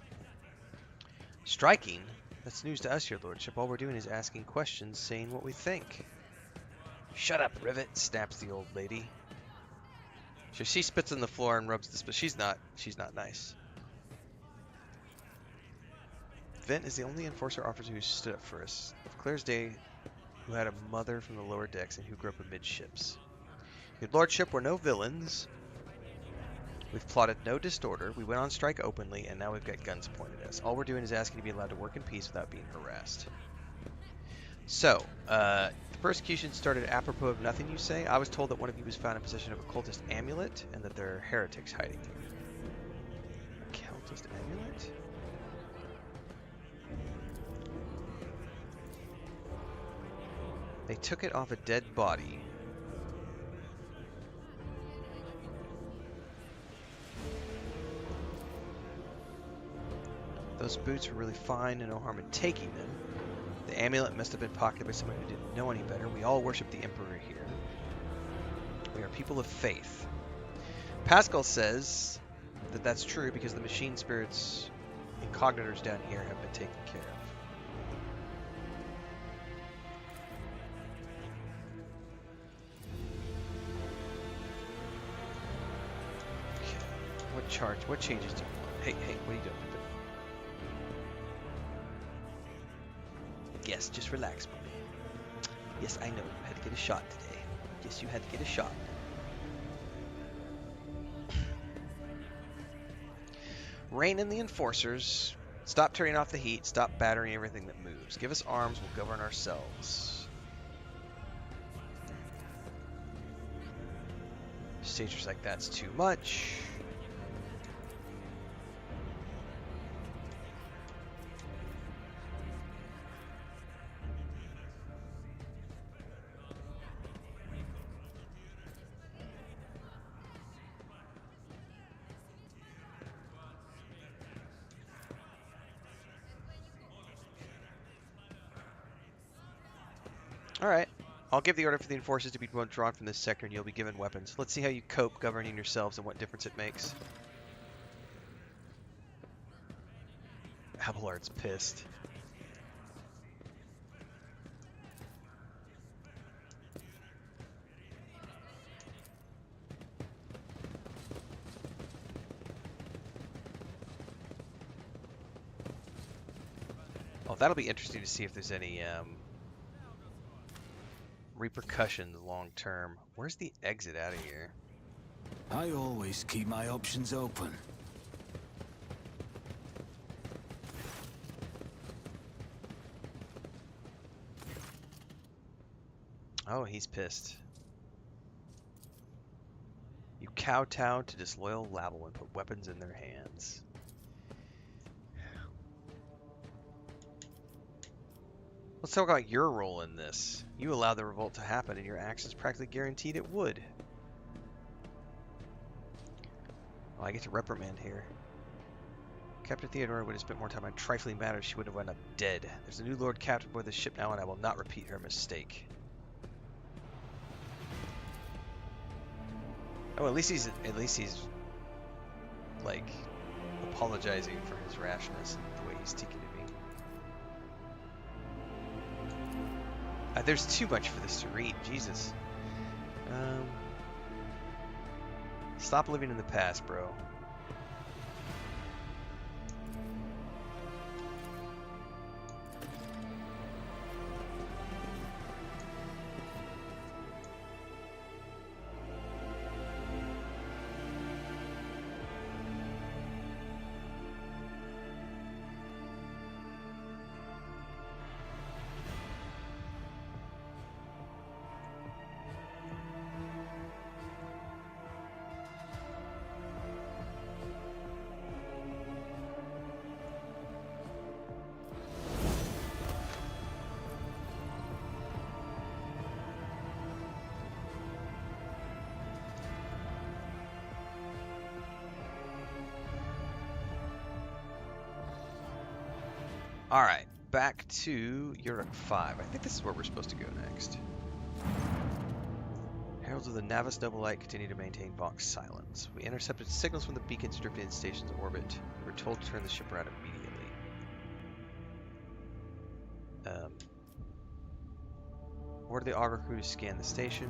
Striking? That's news to us, your lordship. All we're doing is asking questions, saying what we think. Shut up, Rivet, snaps the old lady. So she spits on the floor and rubs this, but she's not nice. Vent is the only enforcer officer who stood up for us. Clear as day, who had a mother from the lower decks and who grew up amidships. Your lordship, we're no villains. We've plotted no disorder, we went on strike openly, and now we've got guns pointed at us. All we're doing is asking to be allowed to work in peace without being harassed. So, the persecution started apropos of nothing, you say? I was told that one of you was found in possession of a cultist amulet, and that there are heretics hiding here. A cultist amulet? They took it off a dead body. Those boots were really fine and no harm in taking them. The amulet must have been pocketed by someone who didn't know any better. We all worship the Emperor here. We are people of faith. Pascal says that that's true because the machine spirits and cognitors down here have been taken care of. Okay. What changes do you want? Hey, what are you doing? Yes, just relax, buddy. Yes, I know. You had to get a shot today. Yes, you had to get a shot. Rein in the enforcers. Stop turning off the heat. Stop battering everything that moves. Give us arms. We'll govern ourselves. Stagers like that's too much. Alright. I'll give the order for the enforcers to be drawn from this sector and you'll be given weapons. Let's see how you cope governing yourselves and what difference it makes. Abelard's pissed. Oh, that'll be interesting to see if there's any repercussions long term. Where's the exit out of here? I always keep my options open. Oh, he's pissed. You kowtow to disloyal Laval and put weapons in their hands. Let's talk about your role in this. You allowed the revolt to happen, and your actions practically guaranteed it would. Oh, I get to reprimand here. Captain Theodora would have spent more time on trifling matters. She would have wound up dead. There's a new Lord Captain aboard the ship now, and I will not repeat her mistake. Oh, at least he's like apologizing for his rashness and the way he's speaking to me. There's too much for this to read. Jesus. Stop living in the past, bro. Alright, back to Europe 5. I think this is where we're supposed to go next. Heralds of the Navis Noble Light continue to maintain Vox silence. We intercepted signals from the beacons drifting in station's orbit. We were told to turn the ship around immediately. Order the auger crew to scan the station.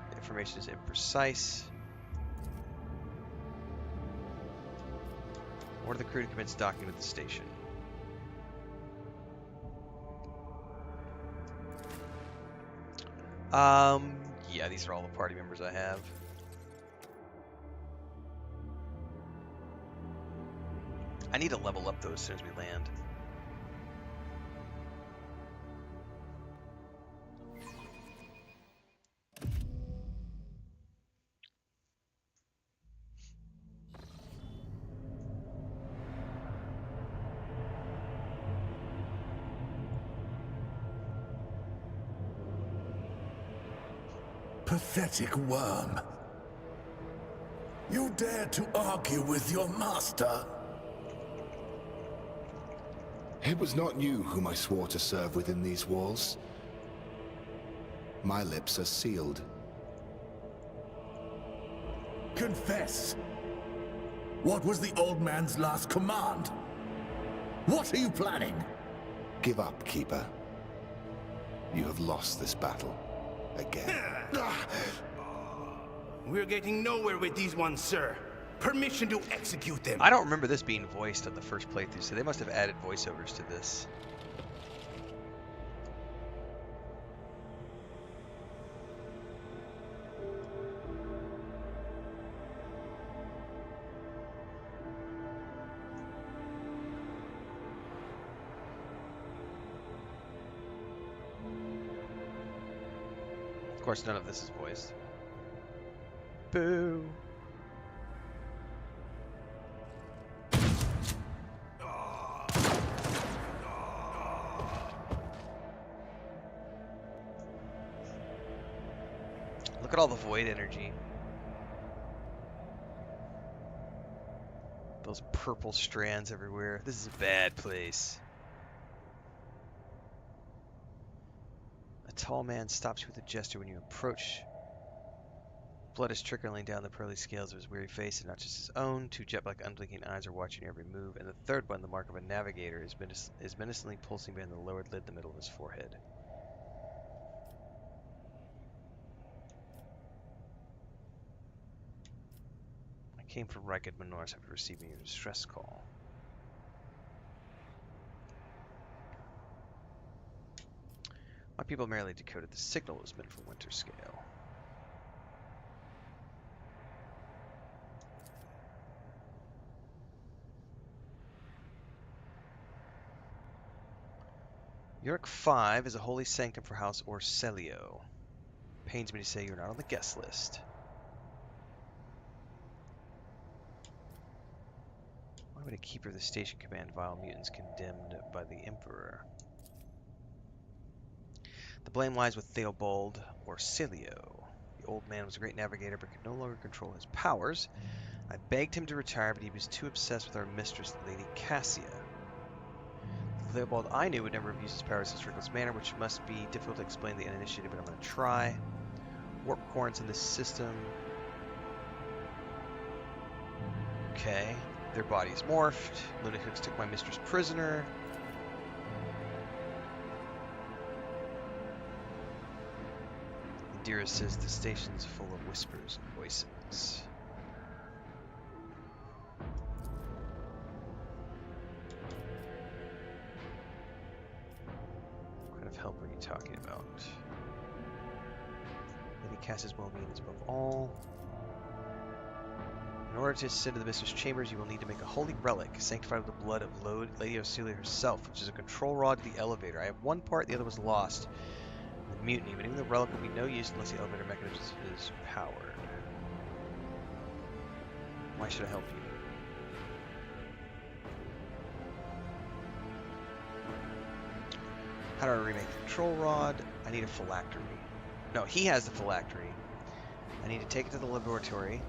The information is imprecise. Order the crew to commence docking with the station. Yeah, these are all the party members I have. I need to level up though as soon as we land. Pathetic worm. You dare to argue with your master? It was not you whom I swore to serve within these walls. My lips are sealed. Confess. What was the old man's last command? What are you planning? Give up, Keeper. You have lost this battle. Again. We're getting nowhere with these ones, sir. Permission to execute them. I don't remember this being voiced on the first playthrough, so they must have added voiceovers to this. Of course, none of this is voiced. Boo! Look at all the void energy. Those purple strands everywhere. This is a bad place. tall man stops you with a gesture when you approach. Blood is trickling down the pearly scales of his weary face, and not just his own. Two jet-black unblinking eyes are watching your every move, and the third one, the mark of a navigator, is menacingly pulsing behind the lowered lid in the middle of his forehead. I came from Rykad, Minoris after receiving your distress call. My people merely decoded the signal that was meant for Winter Scale. York 5 is a holy sanctum for House Orselio. Pains me to say you're not on the guest list. Why would a keeper of the station command vile mutants condemned by the Emperor? The blame lies with Theobald Orselio. The old man was a great navigator but could no longer control his powers. I begged him to retire, but he was too obsessed with our mistress, Lady Cassia. The Theobald I knew would never have used his powers in a reckless manner, which must be difficult to explain to the uninitiated, but I'm going to try. Warp corns in this system. Okay. Their bodies morphed. Lunatics took my mistress prisoner. Indira says the station's full of whispers and voices. What kind of help are you talking about? Lady Cassia's well-being is above all. In order to ascend to the mistress chambers, you will need to make a holy relic, sanctified with the blood of Lady Orselio herself, which is a control rod to the elevator. I have one part, the other was lost. The mutiny, but even the relic will be no use unless the elevator mechanism is powered. Why should I help you? How do I remake the control rod? I need a phylactery. No, he has the phylactery. I need to take it to the laboratory.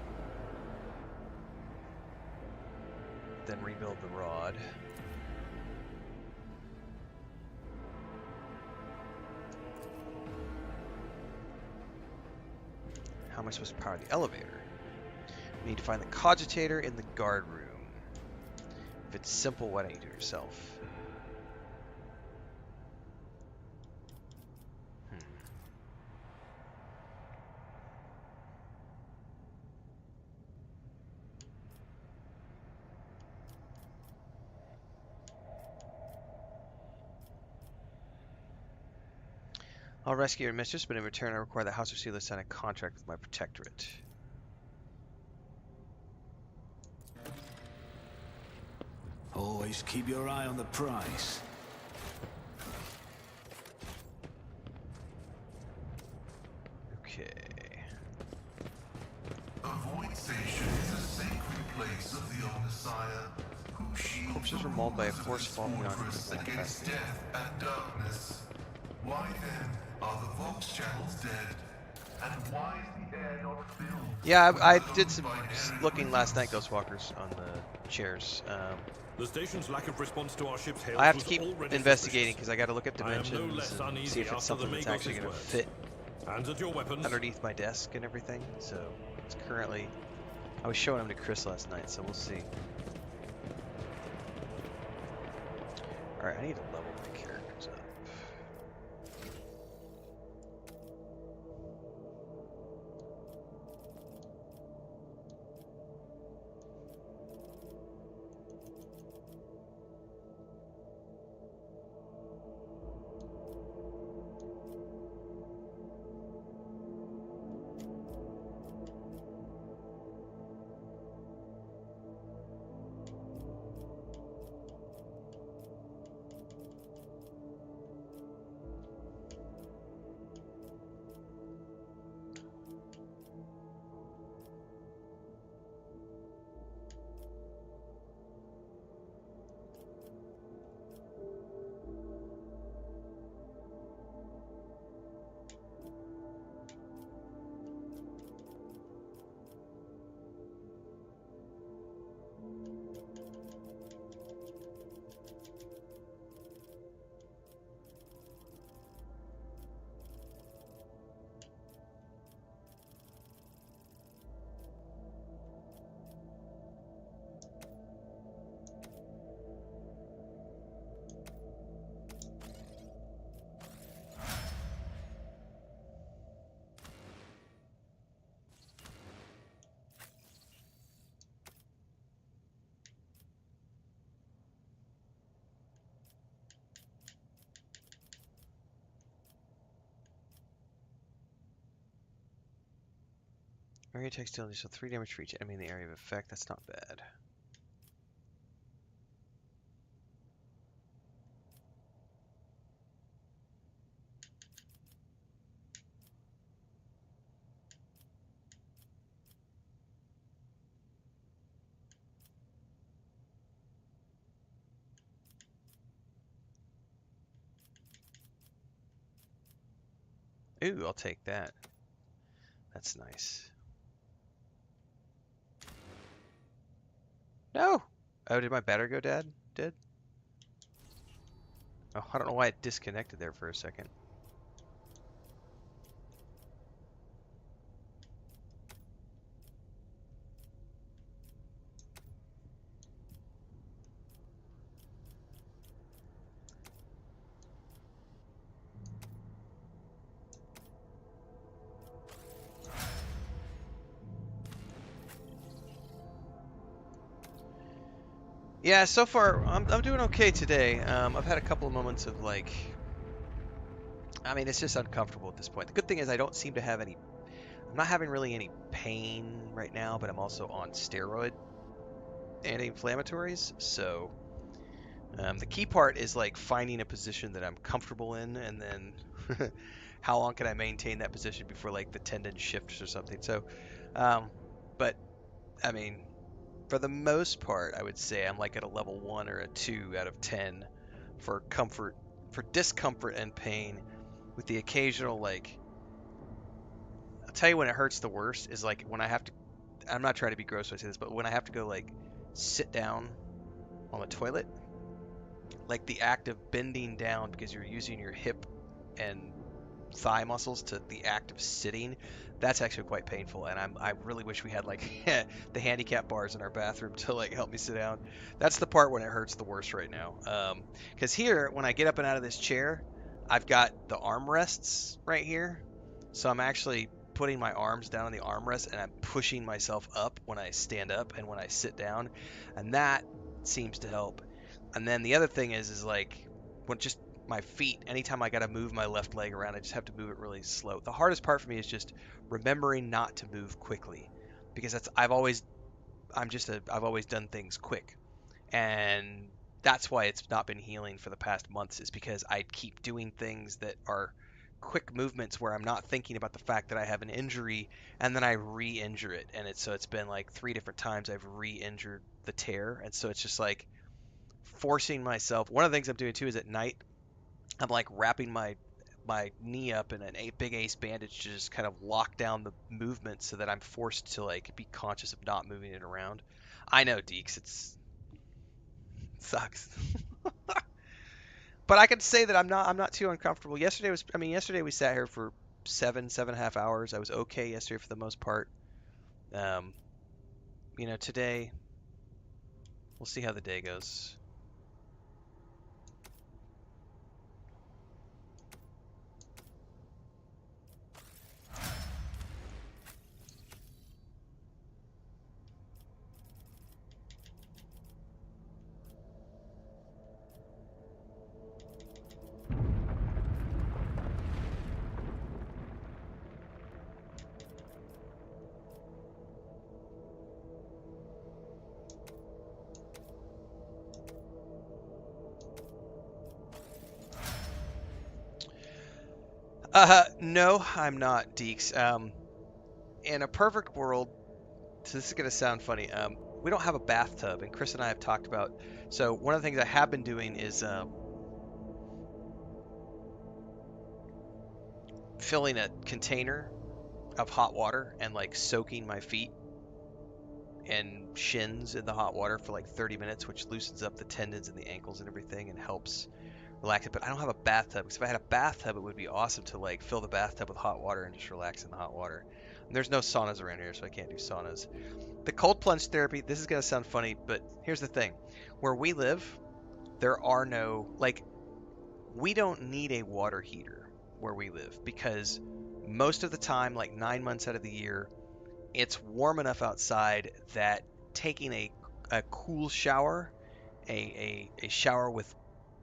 Then rebuild the rod. How am I supposed to power the elevator? We need to find the cogitator in the guard room. If it's simple, why don't you do it yourself? I'll rescue your mistress, but in return I require the House of Orselio sign a contract with my protectorate. Always keep your eye on the prize. Okay. A void station is a sacred place of the old Messiah, who shields Corpses were mauled by a force fall beyond fortress equipment against capacity. death and darkness. Why then are the Vox channels dead? And why is the air not filled? Yeah, I did some looking last night, Ghostwalkers, on the chairs. The station's lack of response to our ship's hails I have to was keep already investigating suspicious. because I got to look at I am no dimensions less and uneasy see if it's after something the that's Magos' actually going to words. fit Hands at your weapons. underneath my desk and everything. So it's currently, I was showing them to Chris last night, so we'll see. All right, I need to level my characters up. Area takes deal so 3 damage for each enemy in the area of effect. That's not bad. Ooh, I'll take that. That's nice. No! Oh, did my battery go dead? Did? Oh, I don't know why it disconnected there for a second. Yeah, so far I'm doing okay today. I've had a couple of moments of like, I mean, it's just uncomfortable at this point. The good thing is I don't seem to have any. I'm not having really any pain right now, but I'm also on steroid anti-inflammatories. So the key part is like finding a position that I'm comfortable in, and then how long can I maintain that position before like the tendon shifts or something. So, but I mean, for the most part, I would say I'm like at a level 1 or a 2 out of 10 for comfort, for discomfort and pain, with the occasional like. I'll tell you when it hurts the worst is like when I have to. I'm not trying to be gross when I say this, but when I have to go like sit down on the toilet, like the act of bending down because you're using your hip and thigh muscles to the act of sitting, that's actually quite painful. And I really wish we had like the handicap bars in our bathroom to like help me sit down. That's the part when it hurts the worst right now. Because here, when I get up and out of this chair, I've got the armrests right here. So I'm actually putting my arms down on the armrest and I'm pushing myself up when I stand up and when I sit down. And that seems to help. And then the other thing is like when just my feet, anytime I got to move my left leg around, I just have to move it really slow. The hardest part for me is just remembering not to move quickly, because I've always done things quick. And that's why it's not been healing for the past months, is because I keep doing things that are quick movements where I'm not thinking about the fact that I have an injury, and then I re-injure it. And it's been like 3 different times I've re-injured the tear. And so it's just like forcing myself. One of the things I'm doing too is at night I'm like wrapping my knee up in a big ace bandage to just kind of lock down the movement so that I'm forced to like be conscious of not moving it around. I know, Deeks, it sucks. But I can say that I'm not too uncomfortable. Yesterday we sat here for 7.5 hours. I was okay yesterday for the most part. Um, today we'll see how the day goes. No, I'm not, Deeks. In a perfect world, so this is gonna sound funny. We don't have a bathtub, and Chris and I have talked about. So one of the things I have been doing is filling a container of hot water and like soaking my feet and shins in the hot water for like 30 minutes, which loosens up the tendons and the ankles and everything and helps relax it. But I don't have a bathtub, because if I had a bathtub, it would be awesome to like fill the bathtub with hot water and just relax in the hot water. And there's no saunas around here, so I can't do saunas. The cold plunge therapy, this is going to sound funny, but here's the thing. Where we live, there are no, like, we don't need a water heater where we live, because most of the time, like 9 months out of the year, it's warm enough outside that taking a cool shower, a shower with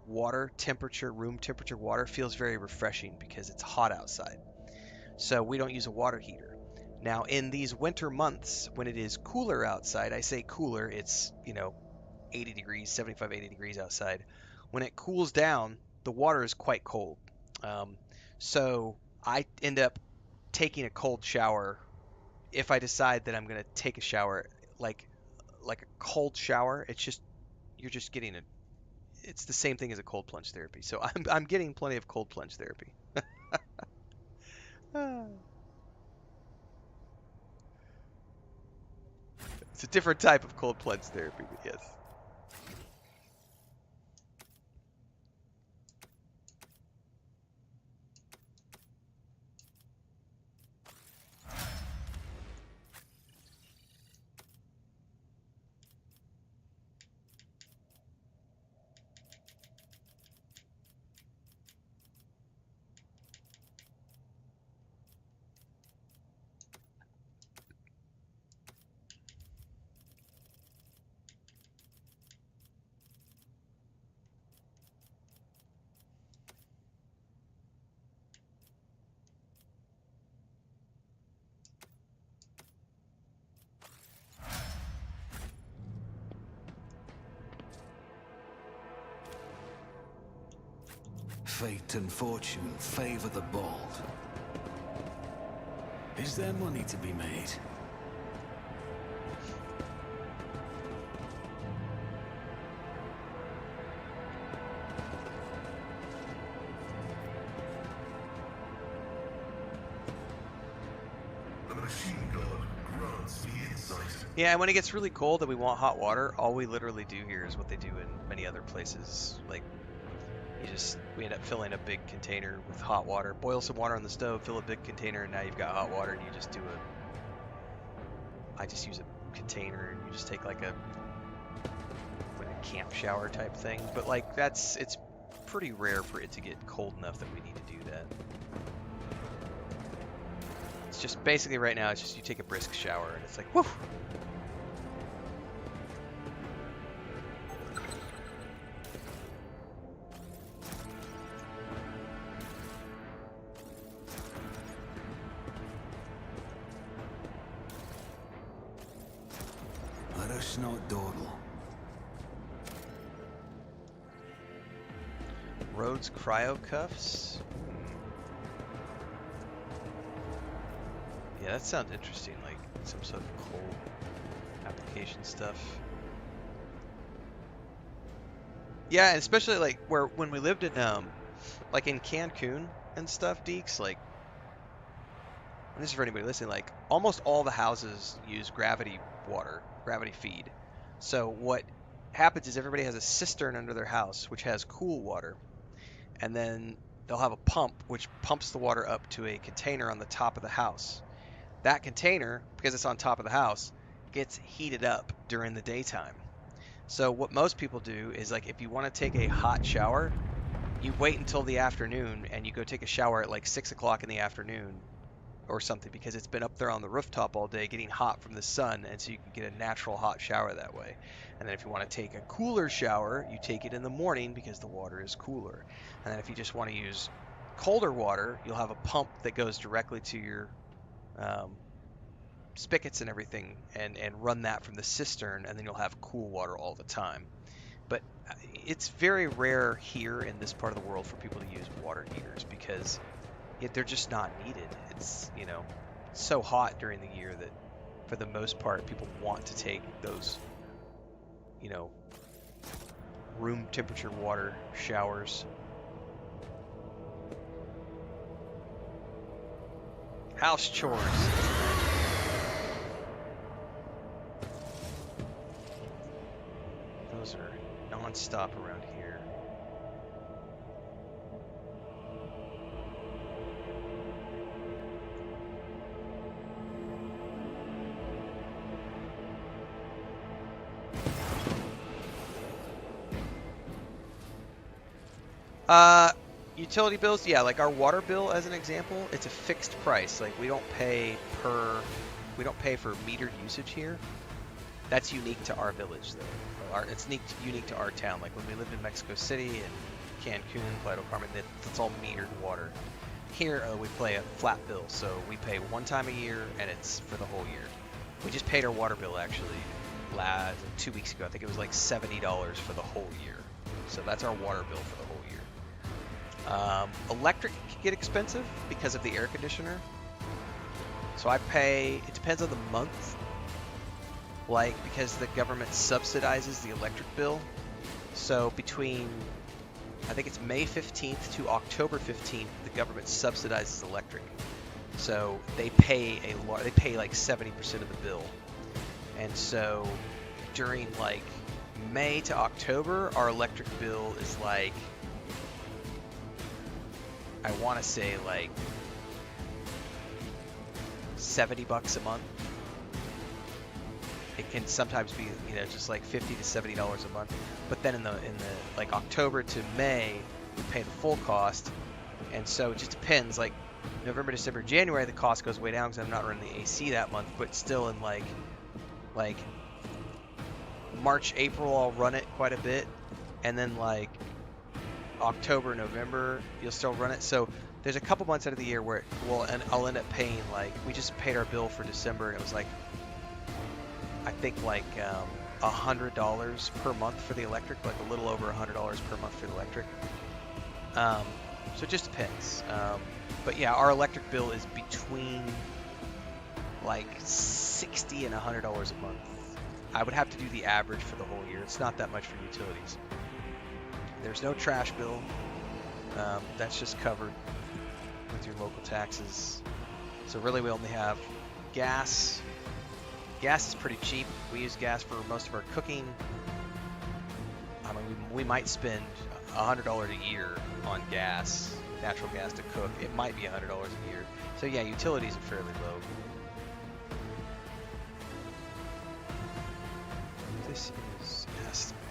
water temperature, room temperature water, feels very refreshing because it's hot outside. So we don't use a water heater. Now, in these winter months, when it is cooler outside, I say cooler, it's, 80 degrees, 75, 80 degrees outside. When it cools down, the water is quite cold. So I end up taking a cold shower if I decide that I'm going to take a shower, like a cold shower. You're just getting it's the same thing as a cold plunge therapy. So I'm getting plenty of cold plunge therapy. It's a different type of cold plunge therapy, but yes. Fate and fortune favor the bold. Is there money to be made? The machine god grants me insight. Yeah, and when it gets really cold and we want hot water, all we literally do here is what they do in many other places. Like, we end up filling a big container with hot water, boil some water on the stove, fill a big container, and now you've got hot water, and you just I just use a container, and you just take like a camp shower type thing. But like, it's pretty rare for it to get cold enough that we need to do that. It's just basically right now, it's just you take a brisk shower, and it's like, whoo! Let us not dawdle. Rhodes cryo cuffs. Yeah, that sounds interesting. Like some sort of cold application stuff. Yeah, and especially like when we lived in like in Cancun and stuff, Deeks. Like, and this is for anybody listening. Like, almost all the houses use gravity water, gravity feed. So what happens is everybody has a cistern under their house which has cool water, and then they'll have a pump which pumps the water up to a container on the top of the house. That container, because it's on top of the house, gets heated up during the daytime. So what most people do is, like, if you want to take a hot shower, you wait until the afternoon and you go take a shower at like 6 o'clock in the afternoon or something, because it's been up there on the rooftop all day getting hot from the sun, and so you can get a natural hot shower that way. And then if you want to take a cooler shower, you take it in the morning because the water is cooler. And then if you just want to use colder water, you'll have a pump that goes directly to your spigots and everything, and run that from the cistern, and then you'll have cool water all the time. But it's very rare here in this part of the world for people to use water heaters because they're just not needed. It's, so hot during the year that for the most part people want to take those, room temperature water showers. House chores. Those are non-stop around here. Utility bills, yeah, like our water bill as an example, it's a fixed price. Like, we don't pay for metered usage here. That's unique to our village, though. It's unique to our town. Like when we lived in Mexico City and Cancun, Playa del Carmen, that's all metered water. Here we pay a flat bill, so we pay one time a year, and it's for the whole year. We just paid our water bill actually 2 weeks ago. I think it was like $70 for the whole year. So that's our water bill for the whole year. Electric can get expensive because of the air conditioner. So I pay, it depends on the month, like because the government subsidizes the electric bill. So between, I think it's May 15th to October 15th, the government subsidizes electric. So they pay like 70% of the bill. And so during like May to October, our electric bill is like, I want to say like $70 a month. It can sometimes be, you know, just like $50 to $70 a month. But then in the like October to May, we pay the full cost. And so it just depends. Like November, December, January, the cost goes way down because I'm not running the AC that month. But still in like March, April, I'll run it quite a bit. And then like October, November, you'll still run it. So there's a couple months out of the year where and I'll end up paying, like, we just paid our bill for December, and it was like, I think like $100 per month for the electric, like a little over $100 per month for the electric. So it just depends. But yeah, our electric bill is between like $60 and $100 a month. I would have to do the average for the whole year. It's not that much for utilities. There's no trash bill. That's just covered with your local taxes. So really we only have gas. Gas is pretty cheap. We use gas for most of our cooking. I mean, we might spend $100 a year on gas, natural gas to cook. It might be $100 a year. So yeah, utilities are fairly low. This is estimate.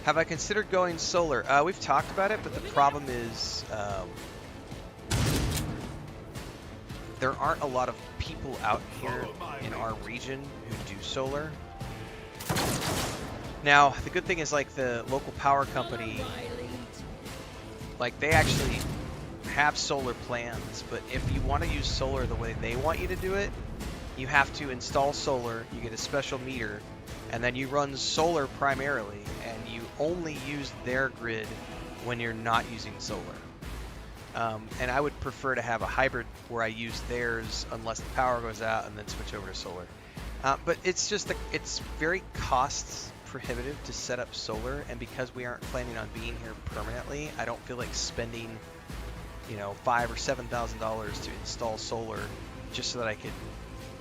Have I considered going solar? We've talked about it, but the problem is there aren't a lot of people out here in our region who do solar. Now, the good thing is, like, the local power company, like, they actually have solar plans, but if you want to use solar the way they want you to do it, you have to install solar, you get a special meter, and then you run solar primarily, and you only use their grid when you're not using solar. And I would prefer to have a hybrid where I use theirs unless the power goes out and then switch over to solar. But it's just, it's very cost prohibitive to set up solar, and because we aren't planning on being here permanently, I don't feel like spending, you know, $5,000 or $7,000 to install solar just so that I could,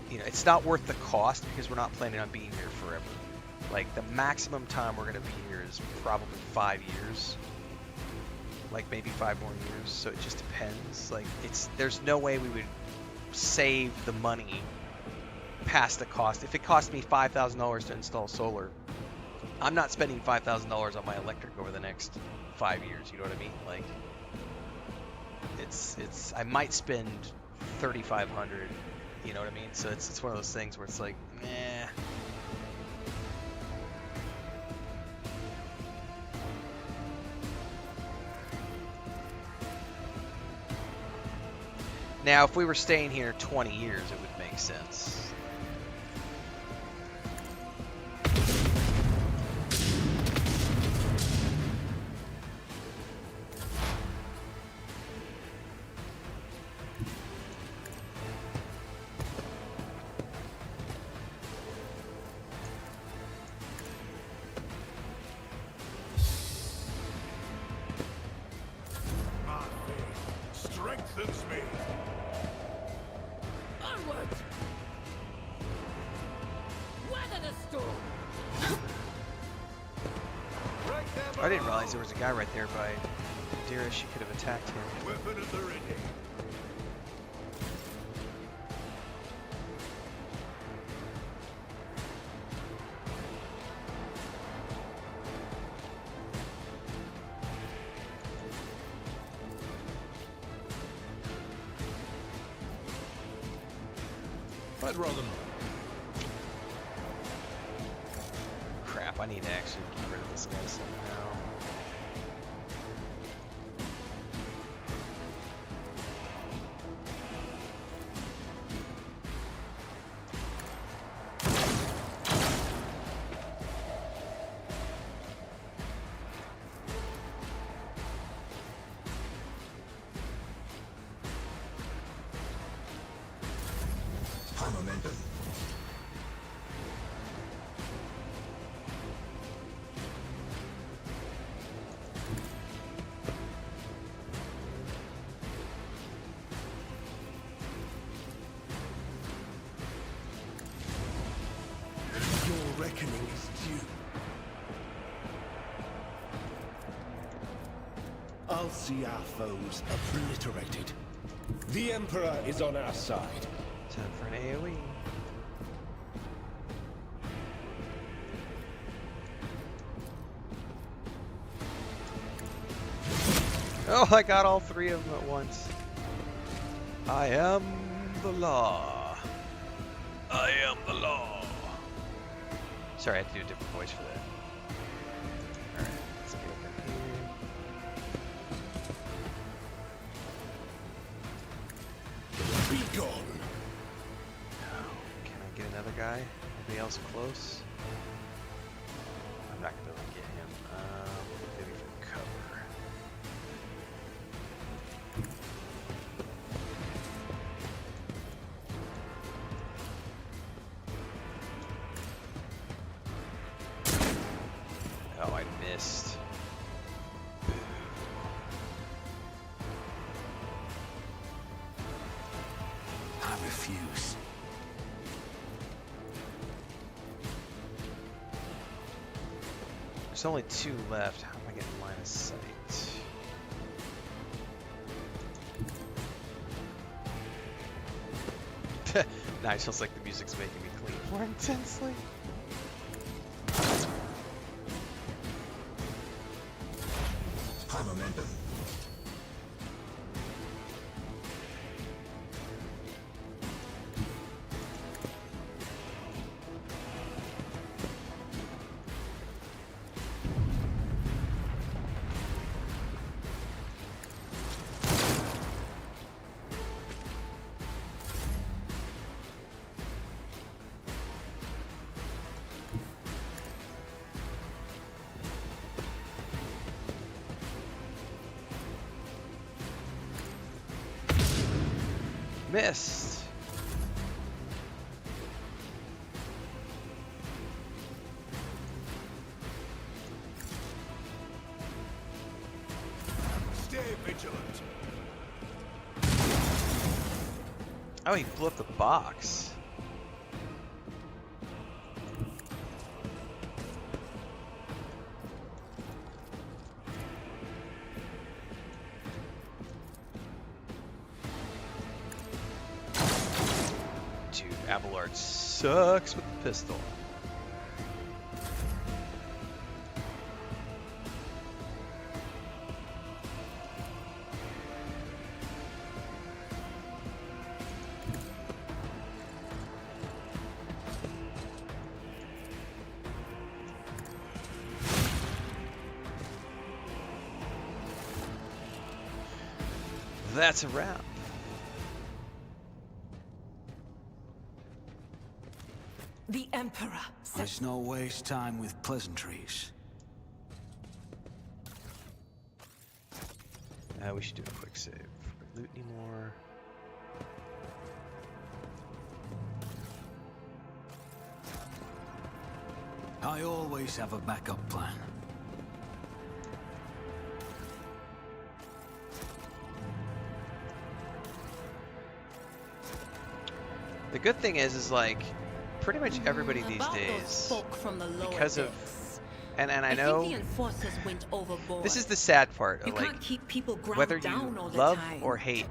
you know, it's not worth the cost because we're not planning on being here forever. Like, the maximum time we're going to be here is probably 5 years. Like, maybe 5 more years. So it just depends. Like, there's no way we would save the money past the cost. If it cost me $5,000 to install solar, I'm not spending $5,000 on my electric over the next 5 years. You know what I mean? Like, I might spend $3,500. You know what I mean? So it's one of those things where it's like, meh. Now, if we were staying here 20 years, it would make sense. I didn't realize there was a guy right there by Dearest. She could have attacked him. Weapon at the ready. I'd rather not. Crap, I need to actually get rid of this guy somehow. High momentum. Your reckoning is due. I'll see our foes obliterated. The Emperor is on our side. Time for an AoE. Oh, I got all three of them at once. I am the law. I am the law. Sorry, I had to do a different voice for that. Alright, let's get up in here. Be gone. Can I get another guy? Anybody else close? I'm not gonna be able to get him. Maybe from cover. Oh, I missed. I refuse. There's only two left. How am I getting line of sight? Nice, feels like the music's making me clean more intensely. High momentum. Missed. Stay vigilant. Oh, he blew up the box. Dude, Abelard sucks with the pistol. That's a wrap. The Emperor said Let's not waste time with pleasantries. We should do a quick save. Loot anymore. I always have a backup plan. The good thing is like, pretty much everybody these About those days, folk from the lower because of decks. And I think know the enforcers went overboard. this is the sad part. You Like, can't keep people ground whether down you all the love time. or hate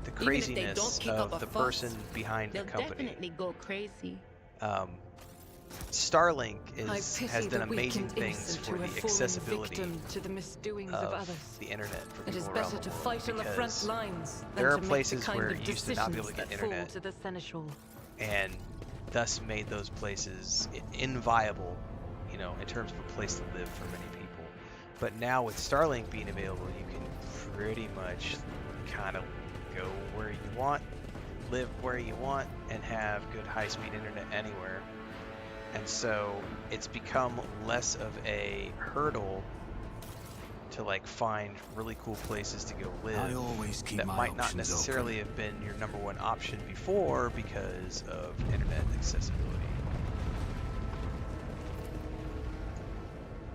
the Even if they don't craziness kick up of a the fuss, person behind the They'll company, definitely go crazy. Starlink I has pity done the weak amazing and things innocent for who the have fallen accessibility victim to the misdoings of of others. the internet for It is people around better the to world, fight on the front because lines than there are to make places the kind where of you used to not be able to decisions get that fall internet, to the seneschal. and thus made those places inviable, you know, in terms of a place to live for many people. But now with Starlink being available, you can pretty much kind of go where you want, live where you want, and have good high-speed internet anywhere. And so it's become less of a hurdle to like find really cool places to go live I always keep that my might not options necessarily have been your #1 option before because of internet accessibility.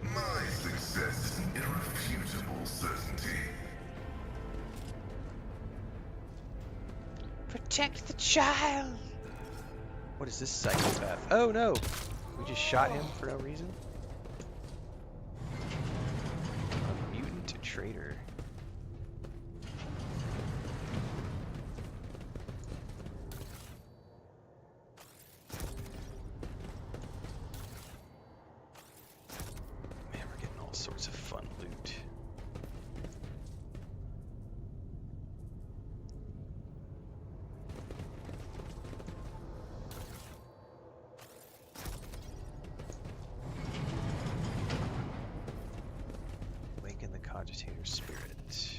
My success is an irrefutable certainty. Protect the child! What is this psychopath? Oh no! We just shot him for no reason? A mutant traitor. Man, we're getting all sorts of fun loot. Awaken the cogitator spirit.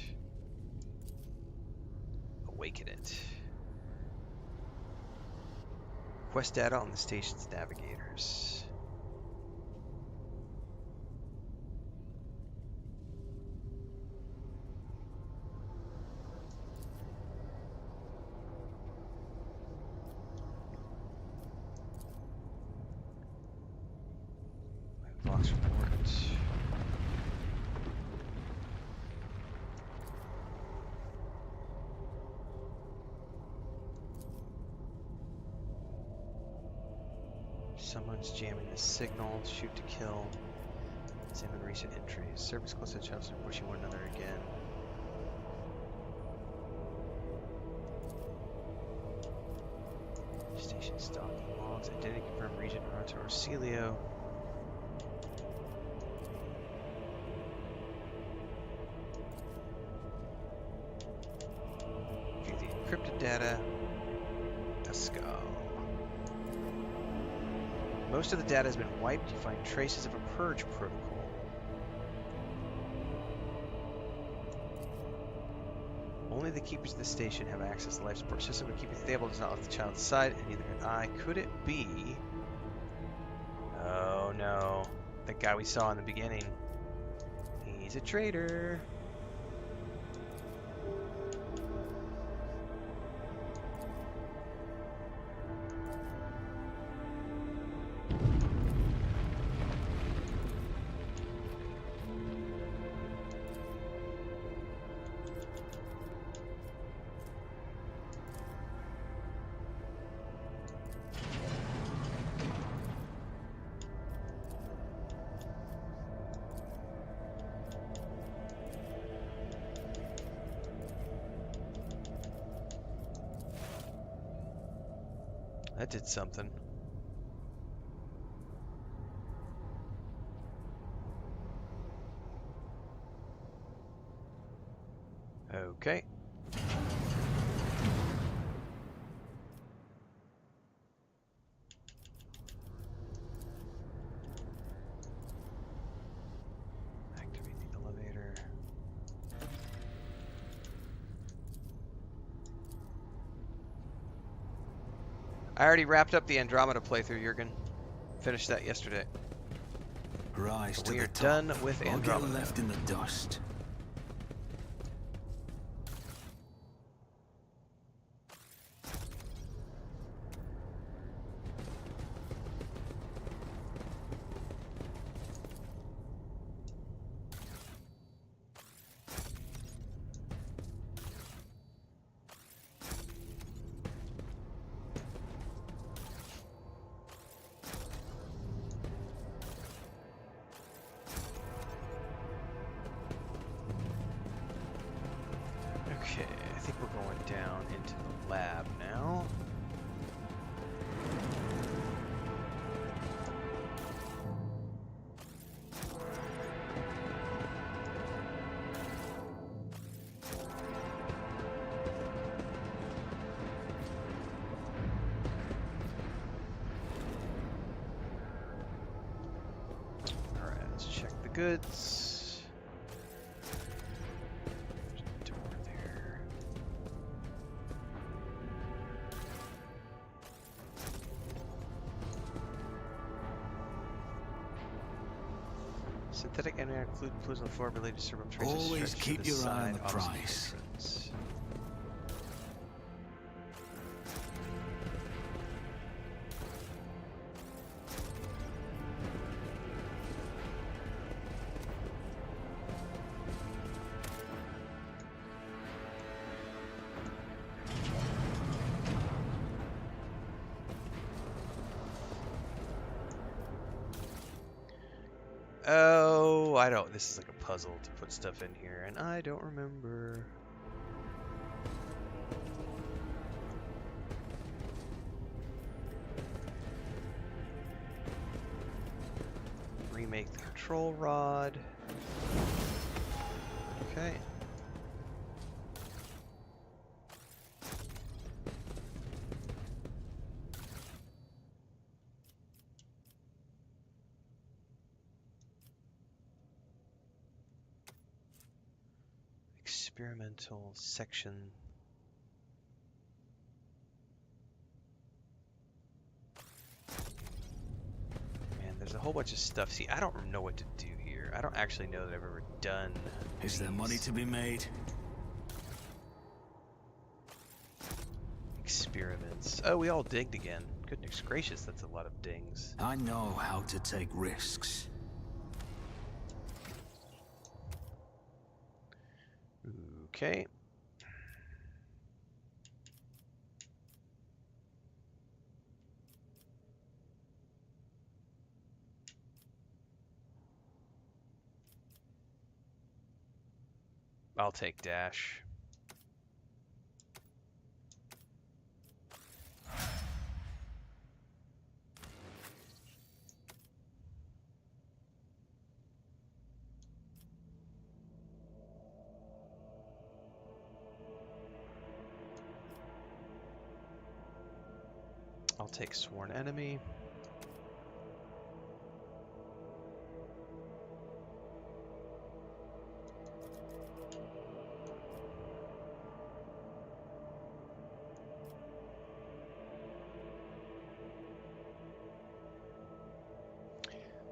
Awaken it. Quest data on the station's navigators. Vox report. Someone's jamming the signal. Shoot to kill. Examine recent entries. Service close to each other, pushing one another again. Station stalking logs. Identity confirmed. Regent Ronto Orsilio. View the encrypted data. Pascal. Most of the data has been wiped. You find traces of a purge protocol. Only the keepers of the station have access to the life support system. But keeping stable does not let the child aside, and neither can I. Could it be? Oh no. The guy we saw in the beginning. He's a traitor. That did something. Okay. Activate the elevator. I already wrapped up the Andromeda playthrough, Jurgen. Finished that yesterday. Rise to We the are top, done with or get Andromeda. left in the dust. Okay, I think we're going down into the lab now. Alright, let's check the goods. There's a door there. Synthetic ammunition include clues on the floor related to several traces. Always stretched to keep the your eye side, on the opposite prize. entrance. Oh, I don't. This is like a puzzle to put stuff in here, and I don't remember. Remake the control rod. Okay. Experimental section. Man, there's a whole bunch of stuff. See, I don't know what to do here. I don't actually know that I've ever done. Is there money to be made? Experiments. Oh, we all dinged again. Goodness gracious, that's a lot of dings. I know how to take risks. Okay. I'll take dash. I'll take sworn enemy.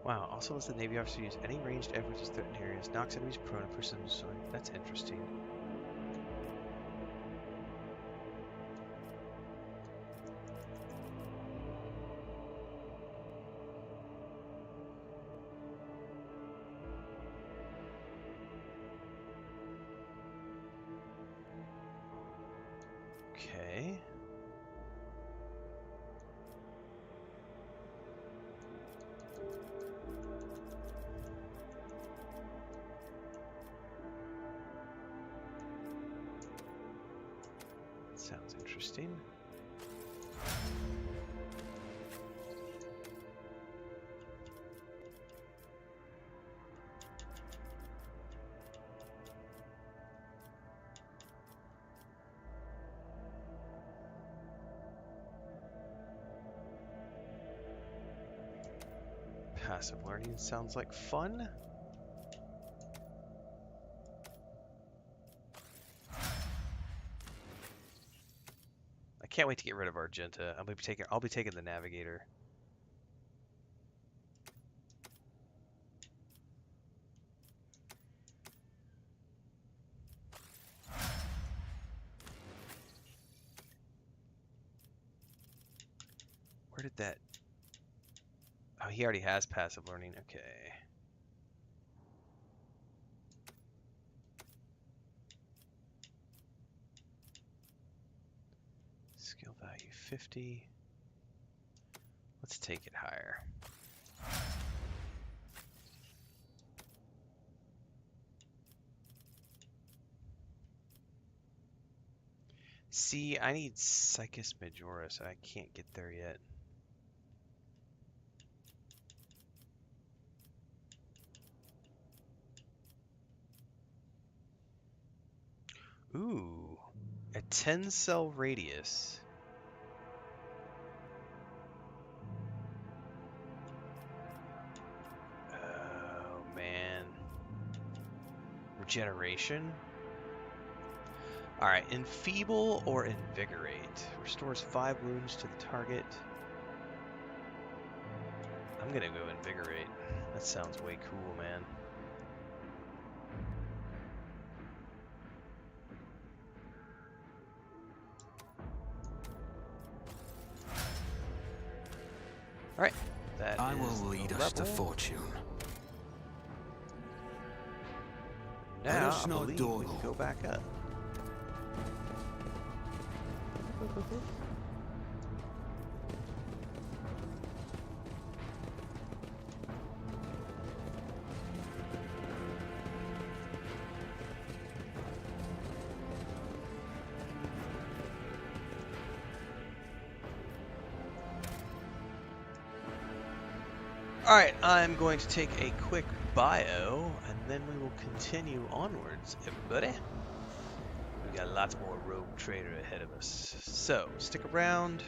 Wow, also lets the Navy officer use any ranged efforts in threatened areas, knocks enemies prone, and pushes them to sword. That's interesting. Okay. Sounds interesting. Passive learning sounds like fun. I can't wait to get rid of Argenta. I'll be taking the Navigator. Where did that... Oh, he already has passive learning. Okay. Skill value 50. Let's take it higher. See, I need Psychus Majoris. I can't get there yet. Ooh, a 10-cell radius. Oh, man. Regeneration? Alright, Enfeeble or Invigorate. Restores 5 wounds to the target. I'm gonna go Invigorate. That sounds way cool, man. Alright, that I is will lead the us to level. fortune. Now, us I not believe we dawdle. can go back up. Alright, I'm going to take a quick bio, and then we will continue onwards, everybody. We got lots more Rogue Trader ahead of us. So, stick around.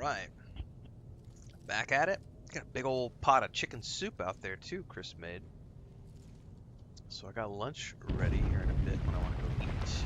Alright. Back at it. Got a big old pot of chicken soup out there too, Chris made. So I got lunch ready here in a bit when I want to go eat.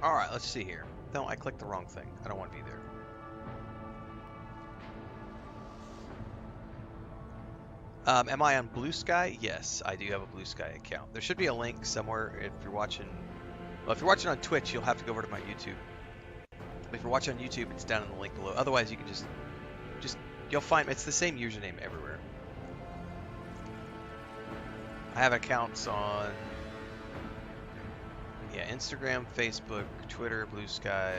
Alright, let's see here. No, I clicked the wrong thing. I don't want to be there. Am I on Blue Sky? Yes, I do have a Blue Sky account. There should be a link somewhere if you're watching... Well, if you're watching on Twitch, you'll have to go over to my YouTube. But if you're watching on YouTube, it's down in the link below. Otherwise, you can just you'll find... It's the same username everywhere. I have accounts on... Yeah, Instagram, Facebook, Twitter, Blue Sky,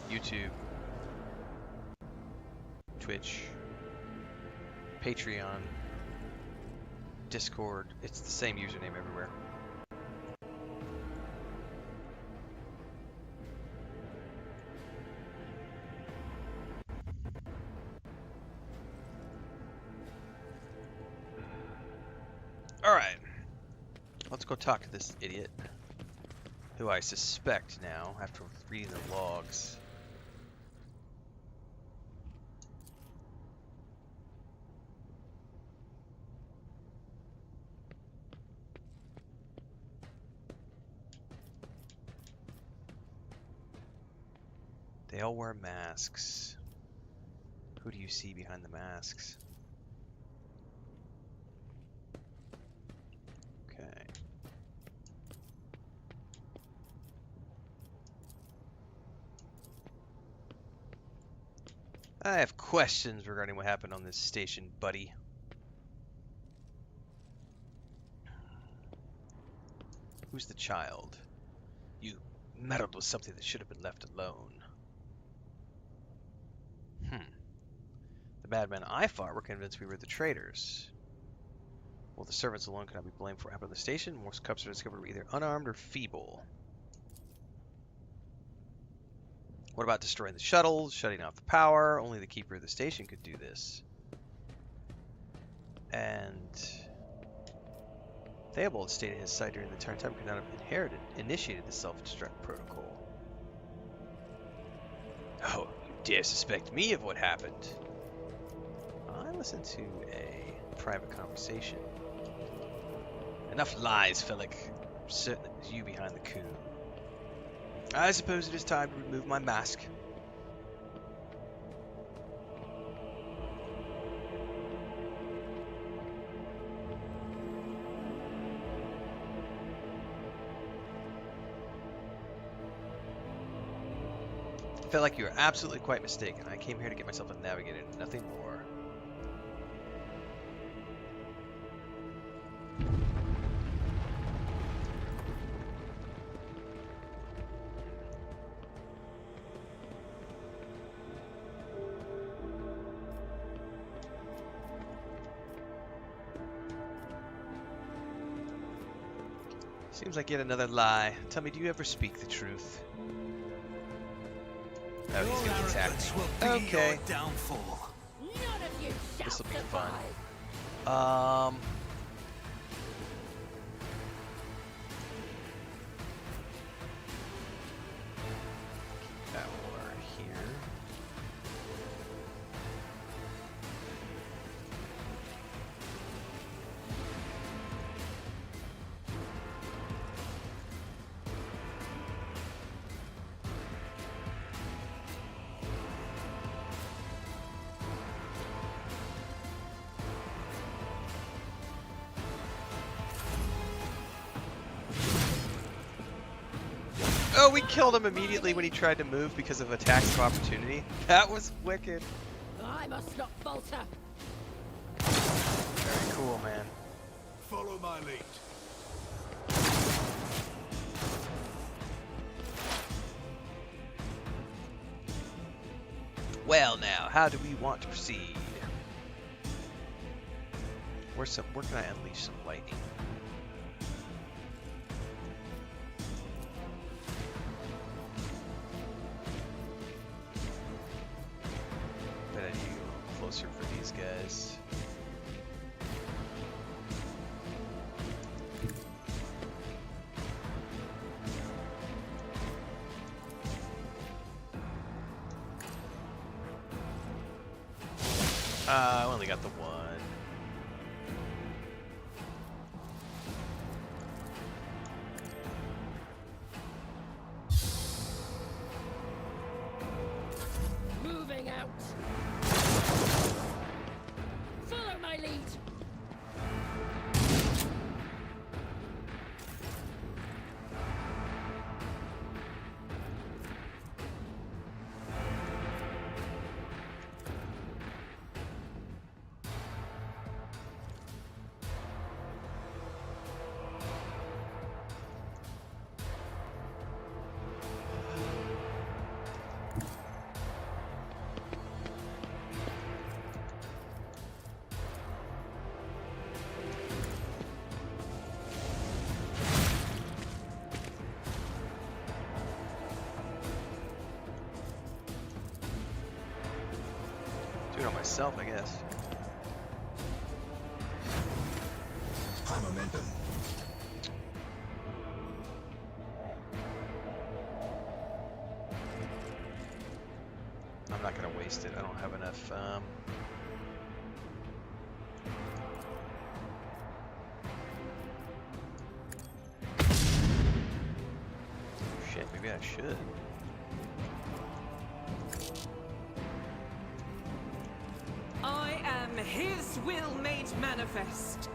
YouTube, Twitch, Patreon, Discord. It's the same username everywhere. Alright. Let's go talk to this idiot, who I suspect now, after reading the logs. They all wear masks. Who do you see behind the masks? Okay. I have questions regarding what happened on this station, buddy. Who's the child? You meddled with something that should have been left alone. The madmen I fought were convinced we were the traitors. Well, the servants alone could not be blamed for what happened on the station. Most cups are discovered were either unarmed or feeble. What about destroying the shuttles, shutting off the power? Only the keeper of the station could do this. And Theobald stayed at his side during the entire time, could not have initiated the self-destruct protocol. Oh, you dare suspect me of what happened? I listened to a private conversation. Enough lies, Felix. I'm certain it was you behind the coup. I suppose it is time to remove my mask. I felt like you were absolutely quite mistaken. I came here to get myself a Navigator, nothing more. Seems like yet another lie. Tell me, do you ever speak the truth? Oh, he's gonna attack me. Okay. This will be fun. That war here. Oh, we killed him immediately when he tried to move because of attacks of opportunity. That was wicked. I must not falter. Very cool, man. Follow my lead. Well, now, how do we want to proceed? Where can I unleash some lightning? Bet I need to go a little closer for these guys. I only got the one. myself, I guess. High momentum. I'm not gonna waste it. I don't have enough. Shit, maybe I should. I am his will made manifest.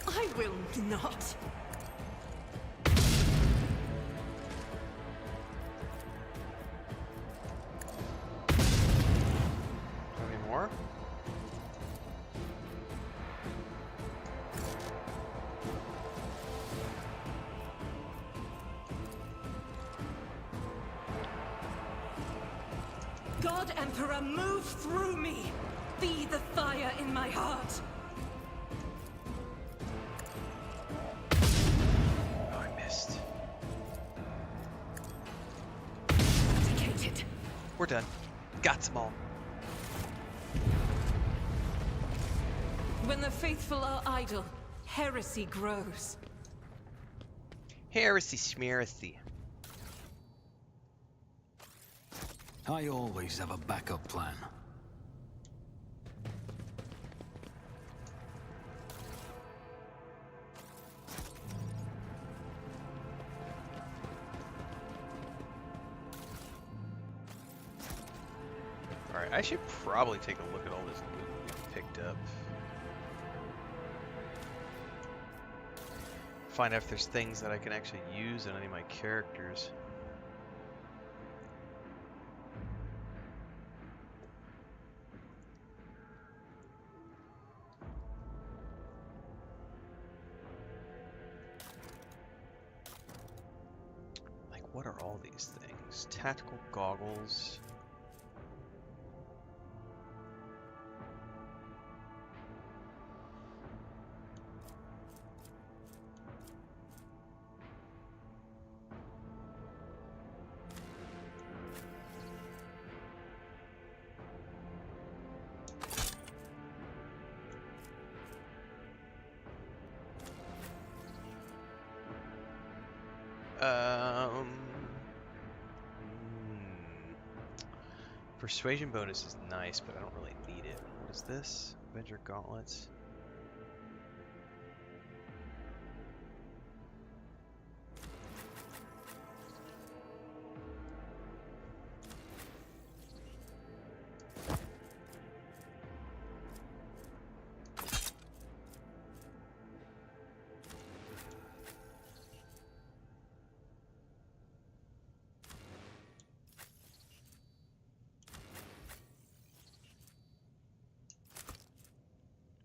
I will not. Any more? God Emperor, move through me. Be the fire in my heart. Oh, I missed. Dedicated. We're done. Got them all. When the faithful are idle, heresy grows. Heresy schmeresy. I always have a backup plan. Alright, I should probably take a look at all this loot we've picked up. Find out if there's things that I can actually use on any of my characters. Like, what are all these things? Tactical goggles. Persuasion bonus is nice, but I don't really need it. What is this? Avenger gauntlets.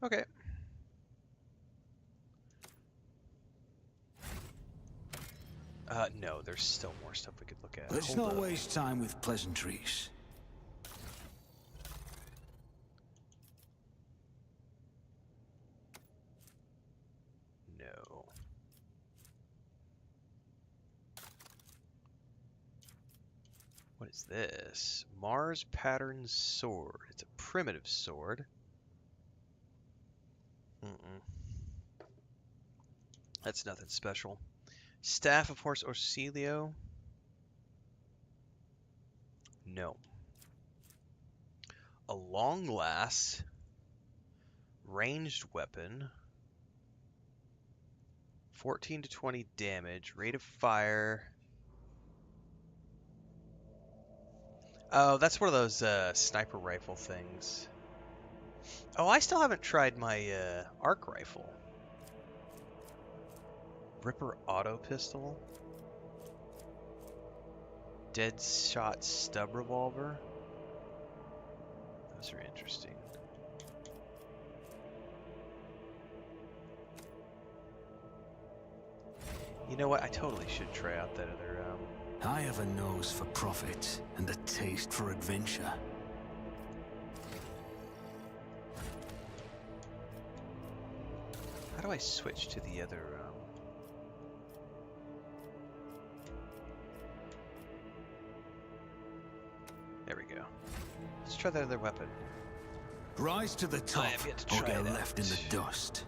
Okay. No, there's still more stuff we could look at. Let's Hold not up. waste time with pleasantries. No. What is this? Mars pattern sword. It's a primitive sword. That's nothing special. Staff of Horse Orsilio? No. A long lass. Ranged weapon. 14 to 20 damage. Rate of fire. Oh, that's one of those sniper rifle things. Oh, I still haven't tried my arc rifle. Ripper auto pistol. Dead shot stub revolver. Those are interesting. You know what? I totally should try out that other. I have a nose for profit and a taste for adventure. How do I switch to the other? There we go. Let's try that other weapon. Rise to the top, have yet to or try get it left in out. the dust.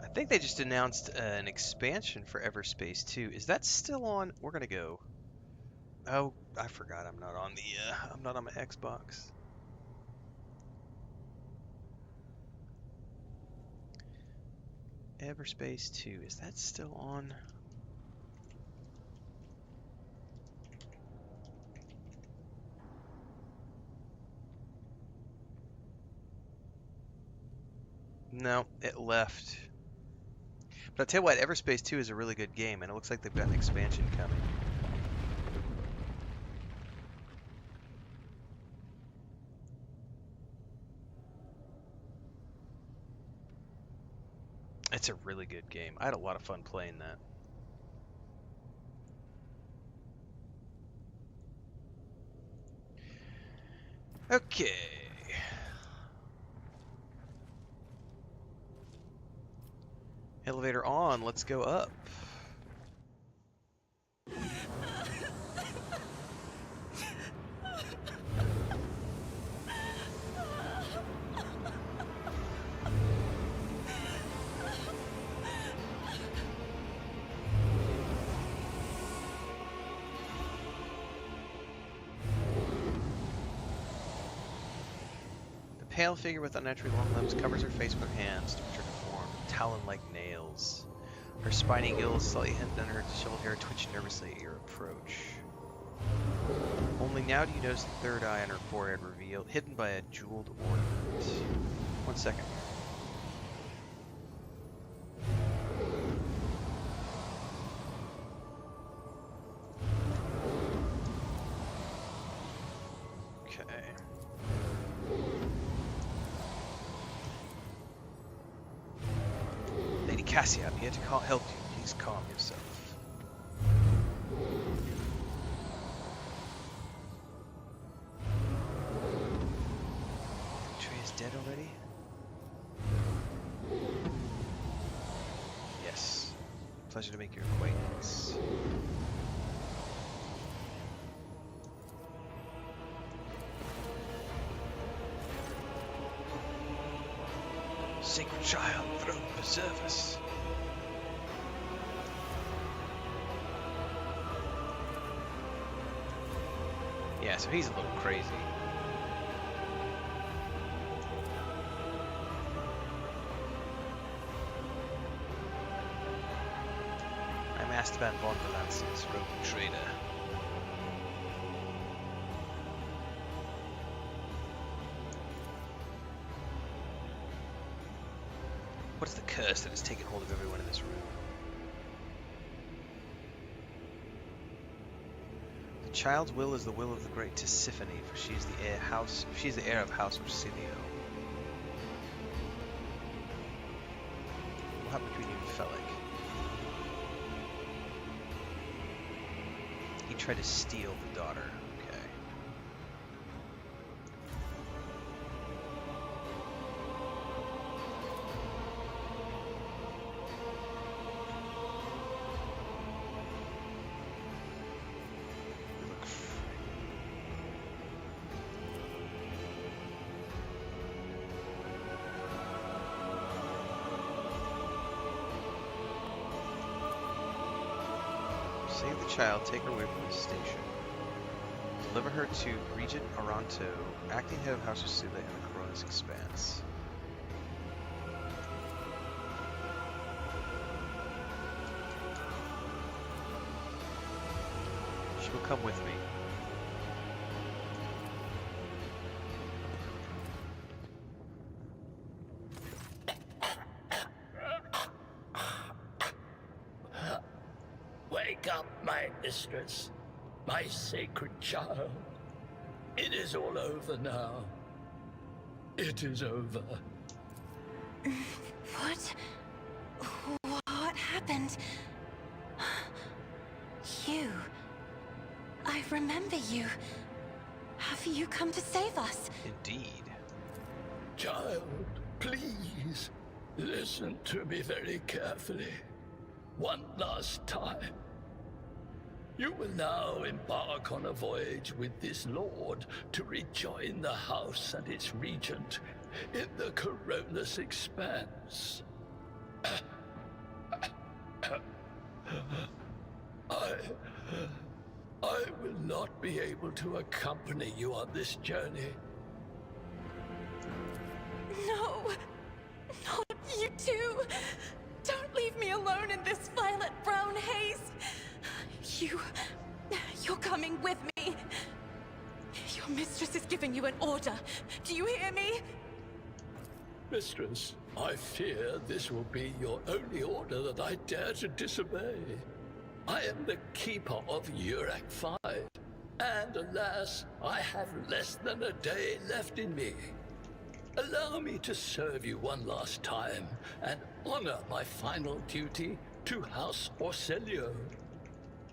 I think they just announced an expansion for Everspace 2. Is that still on? We're gonna go. Oh, I forgot. I'm not on the. I'm not on my Xbox. Everspace 2. Is that still on? No, it left. But I'll tell you what, Everspace 2 is a really good game, and it looks like they've got an expansion coming. It's a really good game. I had a lot of fun playing that. Okay. Elevator on, let's go up. The pale figure with unnaturally long limbs covers her face with her hands, which are deformed, talon-like nails. Her spiny gills slightly hidden under her disheveled hair twitch nervously at your approach. Only now do you notice the third eye on her forehead revealed, hidden by a jeweled ornament. 1 second. Okay. Lady Cassia, I'm here to help you. Please calm yourself. Trey is dead already? Yes. Pleasure to make your acquaintance. Sacred child, throne, preserve us. Yeah, so he's a little crazy. I'm Esteban von Valences, rogue trader. What is the curse that has taken hold of everyone in this room? The child's will is the will of the great Tisiphone, for she is the heir of House Ursilio. What happened between you and Felic? He tried to steal the daughter. Okay. Save the child, take her away from the station. Deliver her to Regent Aranto, acting head of House Ursilio in the Corona's Expanse. She will come with me. Wake up, my mistress, my sacred child. It is all over now. It is over. What? What happened? You. I remember you. Have you come to save us? Indeed. Child, please, listen to me very carefully. One last time. You will now embark on a voyage with this lord to rejoin the house and its regent in the Coronus Expanse. I will not be able to accompany you on this journey. No! Not you too! Don't leave me alone in this violet-brown haze! You're coming with me! Your mistress is giving you an order. Do you hear me? Mistress, I fear this will be your only order that I dare to disobey. I am the keeper of Urac 5, and alas, I have less than a day left in me. Allow me to serve you one last time and honor my final duty to House Orselio.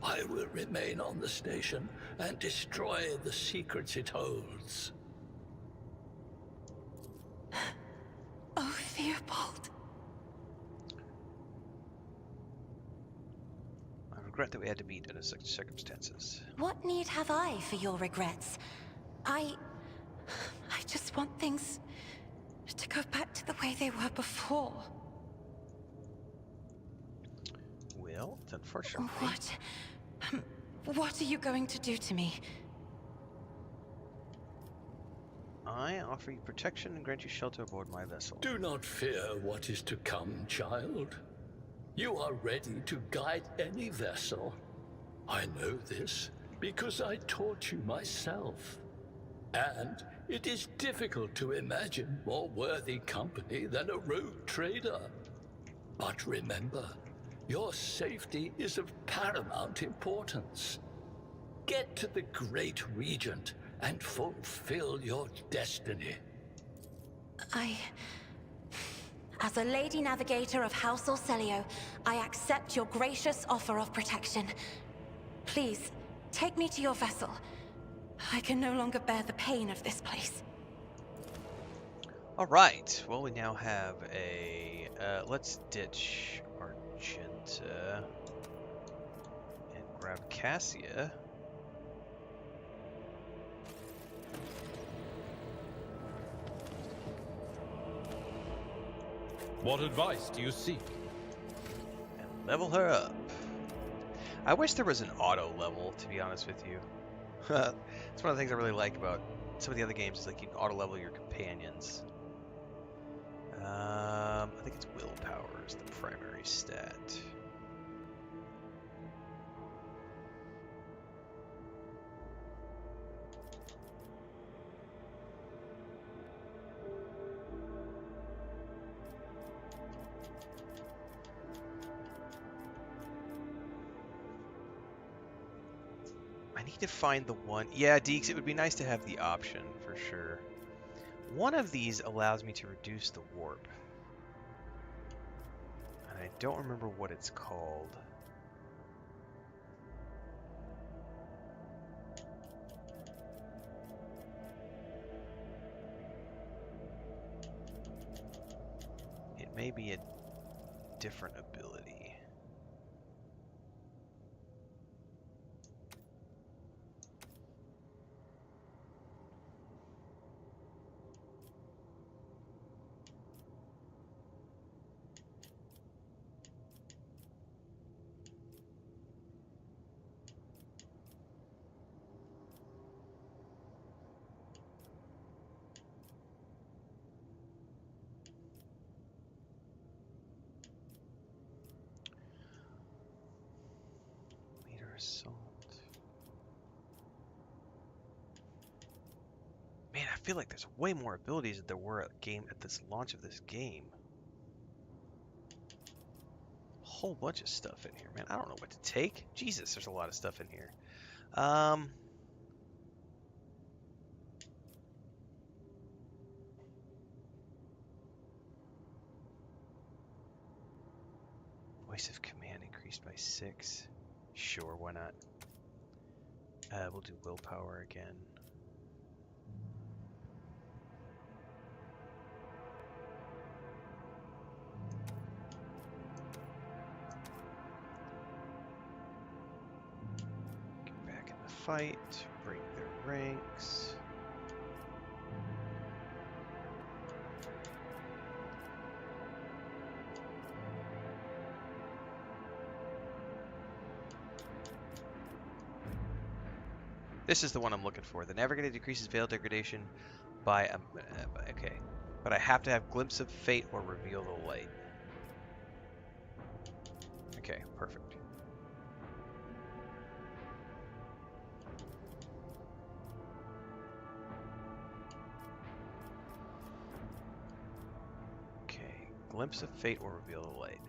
I will remain on the station and destroy the secrets it holds. Oh, Theobald. I regret that we had to meet under such circumstances. What need have I for your regrets? I just want things to go back to the way they were before. Well, unfortunately. What are you going to do to me? I offer you protection and grant you shelter aboard my vessel. Do not fear what is to come, child. You are ready to guide any vessel. I know this because I taught you myself. And it is difficult to imagine more worthy company than a rogue trader. But remember, your safety is of paramount importance. Get to the Great Regent and fulfill your destiny. As a Lady Navigator of House Orselio, I accept your gracious offer of protection. Please, take me to your vessel. I can no longer bear the pain of this place. Alright, well we now have a... let's ditch Argenta and grab Cassia. What advice do you seek? And level her up. I wish there was an auto level, to be honest with you. It's one of the things I really like about some of the other games, is like you can auto level your companions. I think it's willpower is the primary stat. I need to find the one. Yeah, Deeks, it would be nice to have the option for sure. One of these allows me to reduce the warp. And I don't remember what it's called. It may be a different ability. Assault. Man, I feel like there's way more abilities than there were at this launch of this game. whole bunch of stuff in here, man. I don't know what to take. Jesus, there's a lot of stuff in here. Voice of command increased by 6. Sure, why not? We'll do willpower again. Get back in the fight, break their ranks. This is the one I'm looking for. The Navigator decreases veil degradation by okay, but I have to have glimpse of fate or reveal the light. Okay, perfect. Okay, glimpse of fate or reveal the light.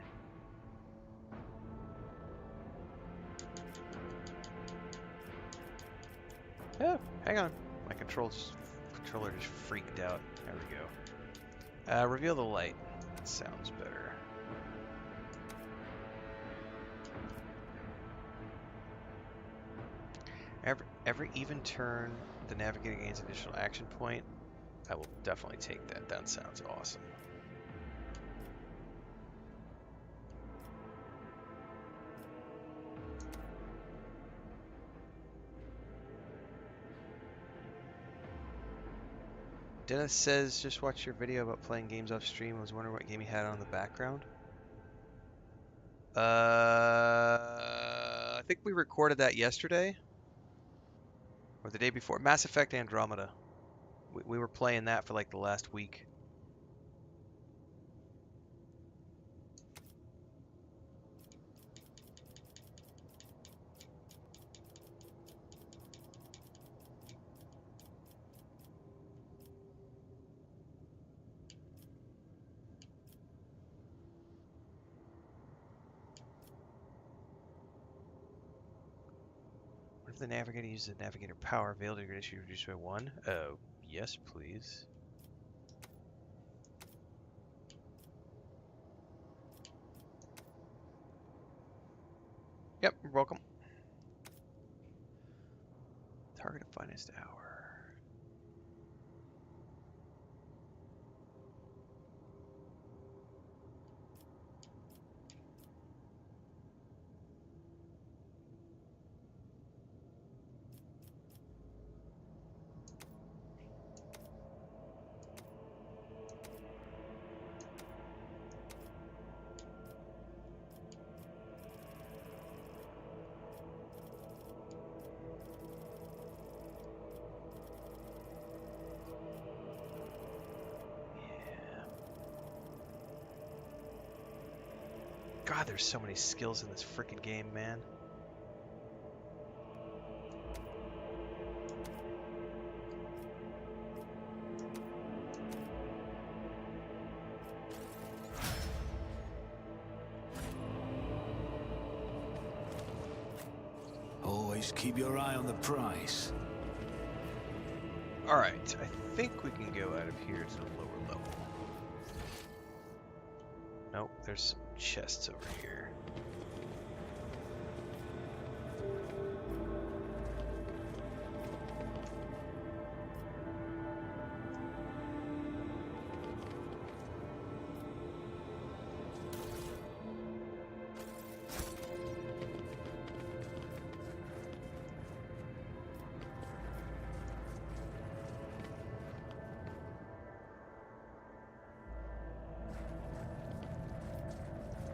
Oh, hang on. My controller just freaked out. There we go. Reveal the light. That sounds better. Every even turn, the Navigator gains additional action point. I will definitely take that. That sounds awesome. Dennis says, just watch your video about playing games off stream. I was wondering what game you had on in the background. I think we recorded that yesterday. Or the day before. Mass Effect Andromeda. We were playing that for like the last week. The Navigator uses the Navigator power. Veil degradation reduced by 1. Oh, yes, please. Yep, you're welcome. Target of finest hour. God, there's so many skills in this freaking game, man. Always keep your eye on the prize. Alright, I think we can go out of here to the lower level. Nope, there's some chests over here.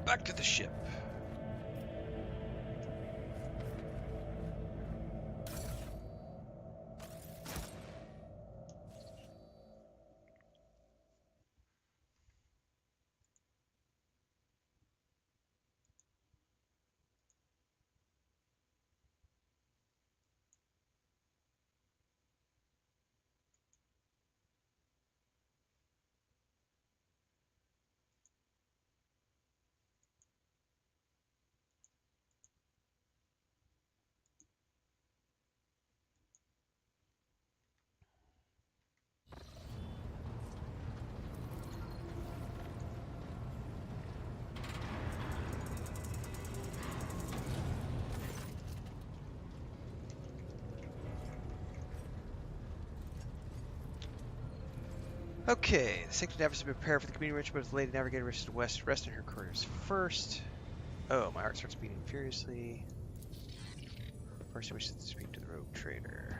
Back to the ship. Okay, the Sacred Navigator has been prepared for the community ritual, but the Lady Navigator wishes to rest in her quarters first. Oh, my heart starts beating furiously. First, I wish to speak to the rogue trader.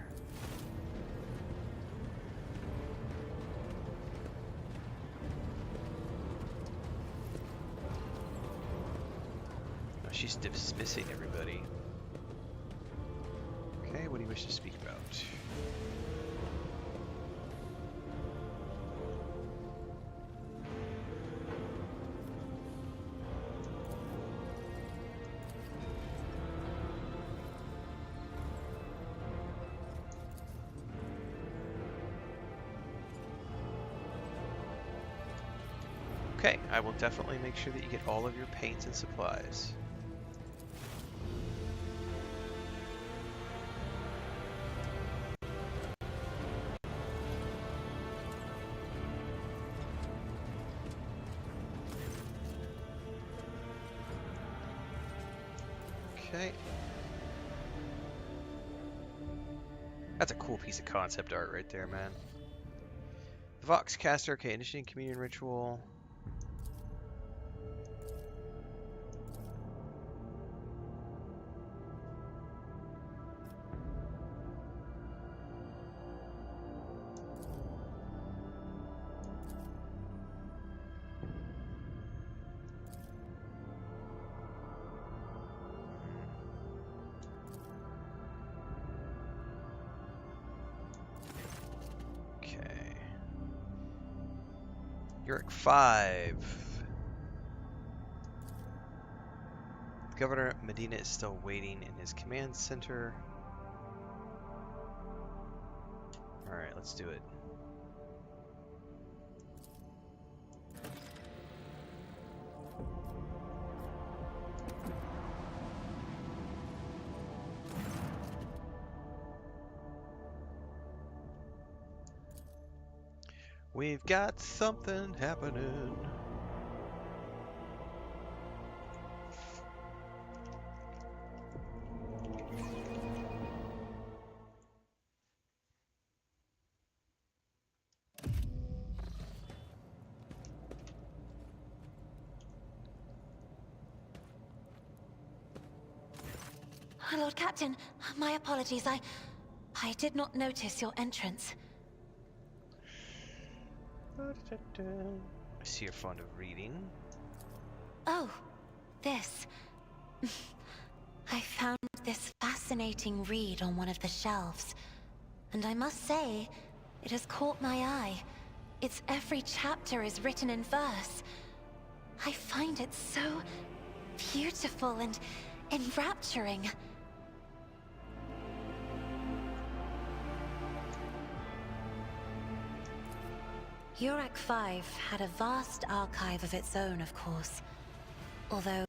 Oh, she's dismissing everybody. Okay, what do you wish to speak about? Okay, I will definitely make sure that you get all of your paints and supplies. Okay. That's a cool piece of concept art right there, man. The Vox Caster, okay, initiating communion ritual. Yorick 5. Governor Medina is still waiting in his command center. Alright, let's do it. We've got something happening. Lord Captain, my apologies. I did not notice your entrance. I see you're fond of reading. Oh, this. I found this fascinating read on one of the shelves, and I must say, it has caught my eye. Its every chapter is written in verse. I find it so beautiful and enrapturing. Yorick 5 had a vast archive of its own, of course. Although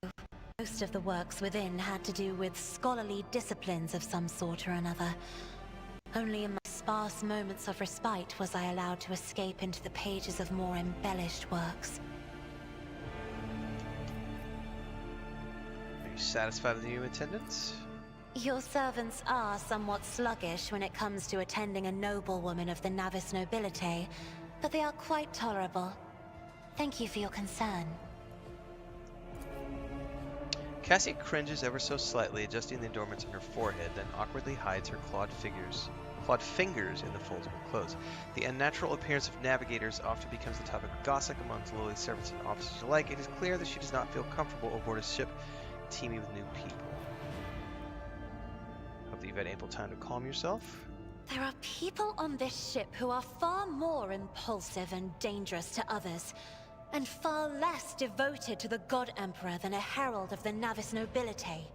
most of the works within had to do with scholarly disciplines of some sort or another. Only in my sparse moments of respite was I allowed to escape into the pages of more embellished works. Are you satisfied with the new attendance? Your servants are somewhat sluggish when it comes to attending a noblewoman of the Navis nobility, but they are quite tolerable. Thank you for your concern. Cassia cringes ever so slightly, adjusting the adornments on her forehead, then awkwardly hides her clawed fingers in the folds of her clothes. The unnatural appearance of navigators often becomes the topic of gossip amongst lowly servants and officers alike. It is clear that she does not feel comfortable aboard a ship teeming with new people. Hope that you've had ample time to calm yourself. There are people on this ship who are far more impulsive and dangerous to others, and far less devoted to the God Emperor than a herald of the Navis nobility.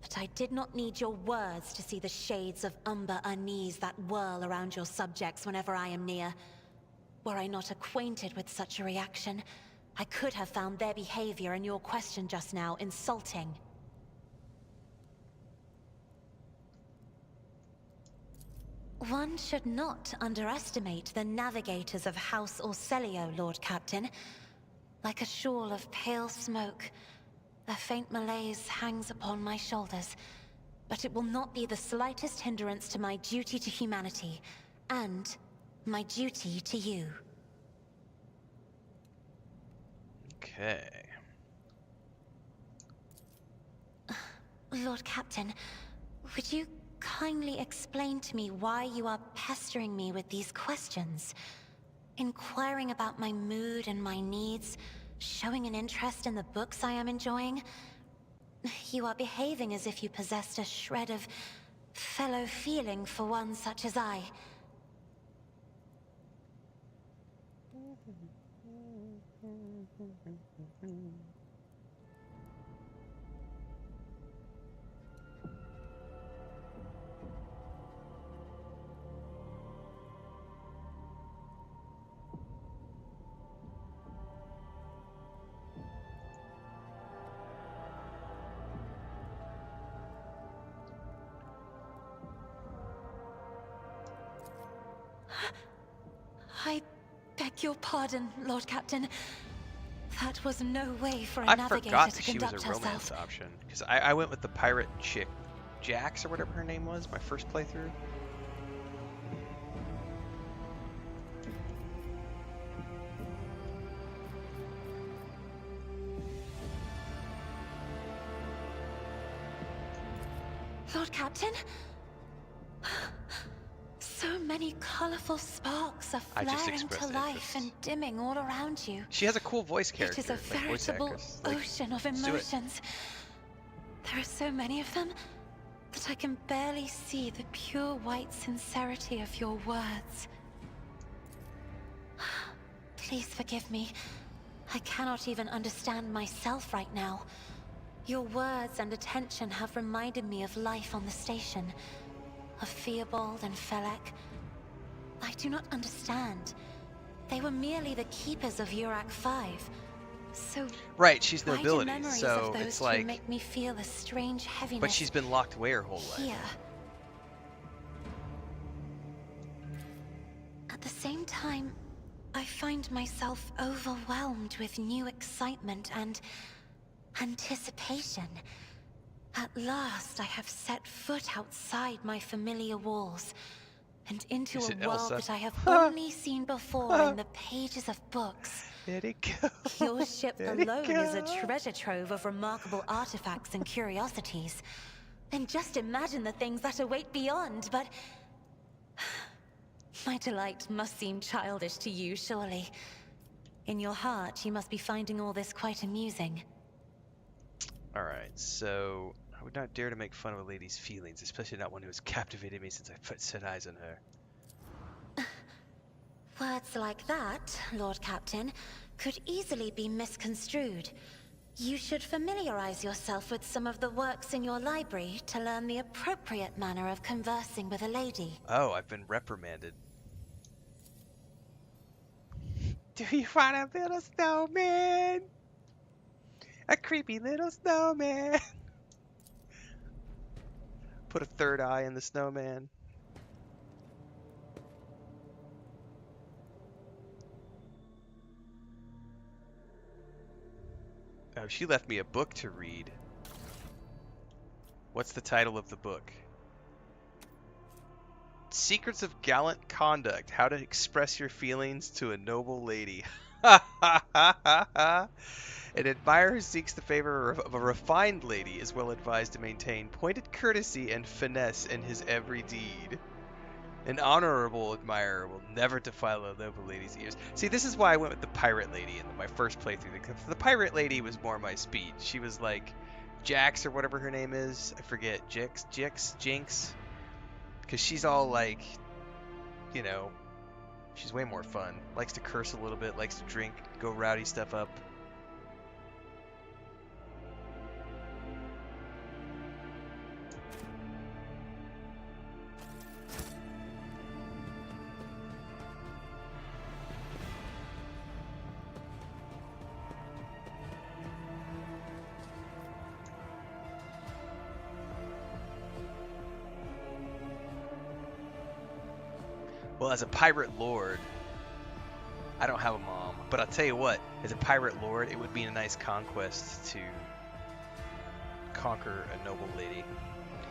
But I did not need your words to see the shades of umber unease that whirl around your subjects whenever I am near. Were I not acquainted with such a reaction, I could have found their behavior in your question just now insulting. One should not underestimate the navigators of House Orselio, Lord Captain. Like a shawl of pale smoke, a faint malaise hangs upon my shoulders, but it will not be the slightest hindrance to my duty to humanity, and my duty to you. Okay. Lord Captain, would you kindly explain to me why you are pestering me with these questions? Inquiring about my mood and my needs, showing an interest in the books I am enjoying. You are behaving as if you possessed a shred of fellow feeling for one such as I. I beg your pardon, Lord Captain. That was no way for a I navigator forgot to that she was conduct a romance herself. option, because I went with the pirate chick, Jax or whatever her name was, my first playthrough. Lord Captain? So many colorful sparks are I just flaring to expressed life interest. and dimming all around you. She has a cool voice character. It is a like voice veritable actress. Like, ocean of let's do it. emotions. There are so many of them that I can barely see the pure white sincerity of your words. Please forgive me. I cannot even understand myself right now. Your words and attention have reminded me of life on the station, of Theobald and Felek. I do not understand. They were merely the keepers of Urak 5. So right, she's why do nobility, memories so of those it's two like. make me feel a strange heaviness? But she's been locked away her whole life. Here. At the same time, I find myself overwhelmed with new excitement and anticipation. At last, I have set foot outside my familiar walls and into Is a it world Elsa? that I have only seen before in the pages of books. Let it go. Your ship Let it alone is a go. treasure trove of remarkable artifacts and curiosities. And just imagine the things that await beyond, but... My delight must seem childish to you, surely. In your heart, you must be finding all this quite amusing. Alright, so I would not dare to make fun of a lady's feelings, especially not one who has captivated me since I set eyes on her. Words like that, Lord Captain, could easily be misconstrued. You should familiarize yourself with some of the works in your library to learn the appropriate manner of conversing with a lady. Oh, I've been reprimanded. Do you want to build a snowman? A creepy little snowman. Put a third eye in the snowman. Oh, she left me a book to read. What's the title of the book? Secrets of Gallant Conduct. How to Express Your Feelings to a Noble Lady. An admirer who seeks the favor of a refined lady is well advised to maintain pointed courtesy and finesse in his every deed. An honorable admirer will never defile a noble lady's ears. See, this is why I went with the pirate lady in my first playthrough. Because the pirate lady was more my speed. She was like Jax or whatever her name is. I forget. Jinx. Because she's all like, you know, she's way more fun. Likes to curse a little bit, likes to drink, go rowdy stuff up. Well, as a pirate lord, I don't have a mom, but I'll tell you what, as a pirate lord, it would be a nice conquest to conquer a noble lady.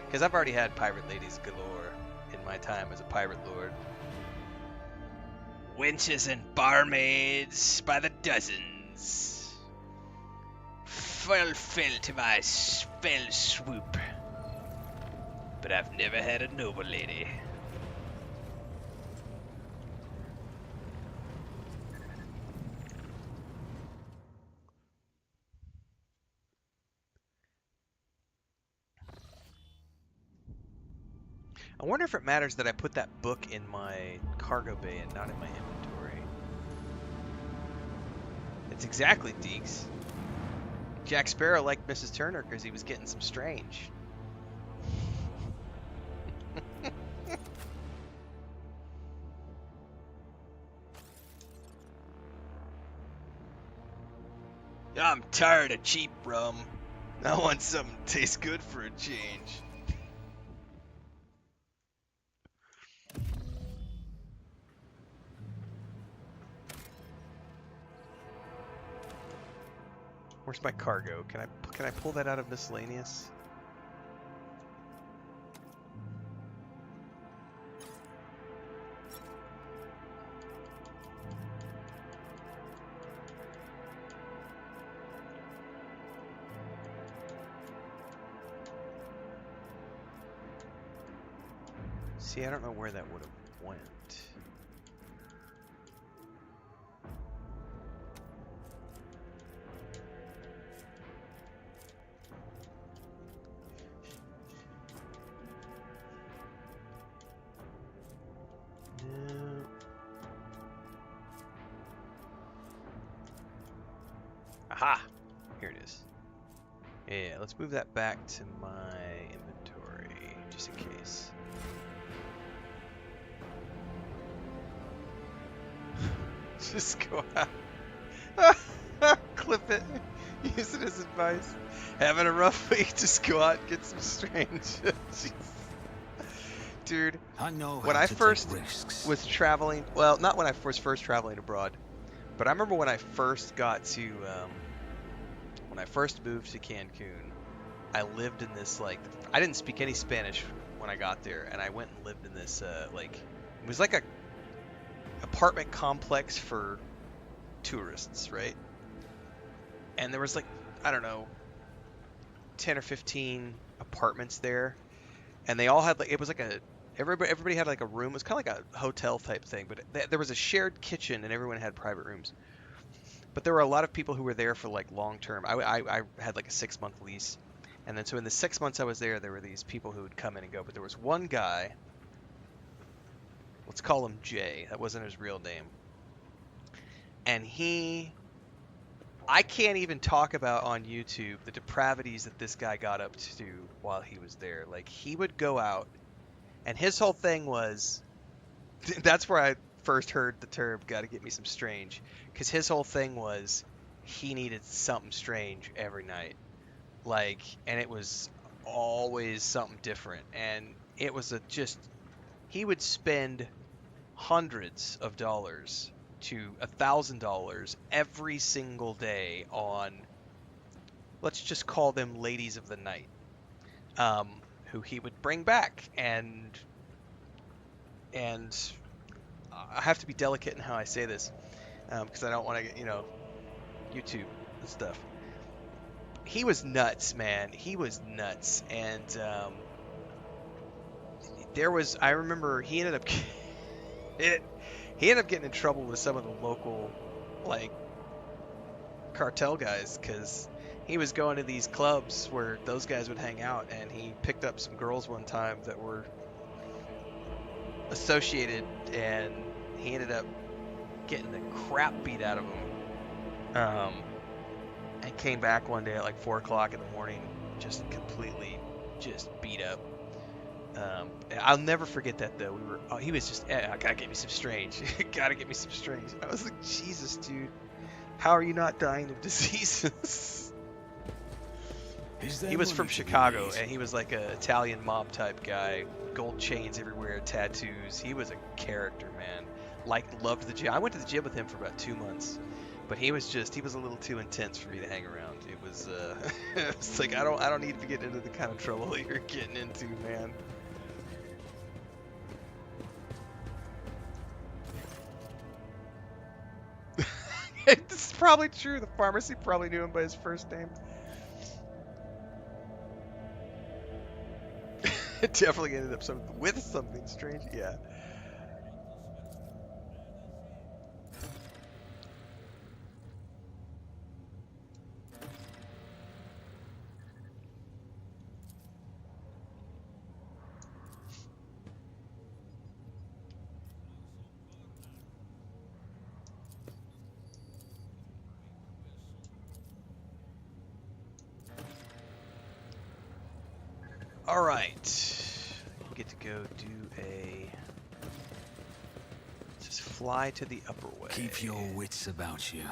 Because I've already had pirate ladies galore in my time as a pirate lord. Wenches and barmaids by the dozens. Fell to my spell swoop. But I've never had a noble lady. I wonder if it matters that I put that book in my cargo bay and not in my inventory. It's exactly Deeks. Jack Sparrow liked Mrs. Turner because he was getting some strange. I'm tired of cheap rum. I want something that tastes good for a change. Where's my cargo? Can I pull that out of miscellaneous? See, I don't know where that would have went. Aha! Here it is. Yeah, let's move that back to my inventory, just in case. Just go out. Clip it. Use it as advice. Having a rough week, just go out and get some strange. Jeez. Dude, I know when I first was traveling, well, not when I was first traveling abroad, but I remember when I first got to, when I first moved to Cancun, I lived in this, like, I didn't speak any Spanish when I got there, and I went and lived in this, like, it was like a apartment complex for tourists, right? And there was like, I don't know, 10 or 15 apartments there, and they all had like, it was like a, everybody had like a room. It was kind of like a hotel type thing, but there was a shared kitchen and everyone had private rooms. But there were a lot of people who were there for like long term. I had like a 6-month lease, and then so in the 6 months I was there were these people who would come in and go. But there was one guy, let's call him Jay. That wasn't his real name. And I can't even talk about on YouTube the depravities that this guy got up to while he was there. Like, he would go out, and his whole thing was, that's where I first heard the term, gotta get me some strange. Because his whole thing was, he needed something strange every night. Like, and it was always something different. And it was he would spend hundreds of dollars to $1,000 every single day on, let's just call them ladies of the night, who he would bring back, and I have to be delicate in how I say this, because I don't want to get, YouTube and stuff. He was nuts, man. He was nuts, and I remember he ended up he ended up getting in trouble with some of the local, like, cartel guys, because he was going to these clubs where those guys would hang out, and he picked up some girls one time that were associated, and he ended up getting the crap beat out of him. And came back one day at like 4 o'clock in the morning, just completely beat up. I'll never forget that though. He was just, I gotta get me some strange. Gotta get me some strange. I was like, Jesus, dude, how are you not dying of diseases? He was from Chicago, and he was like an Italian mob type guy. Gold chains everywhere, tattoos. He was a character, man. Loved the gym. I went to the gym with him for about 2 months, but he was a little too intense for me to hang around. It was, it's like, I don't need to get into the kind of trouble that you're getting into, man. probably true. The pharmacy probably knew him by his first name. It definitely ended up with something strange. Yeah. All right. We get to go do a... Just fly to the upper way. Keep your wits about you.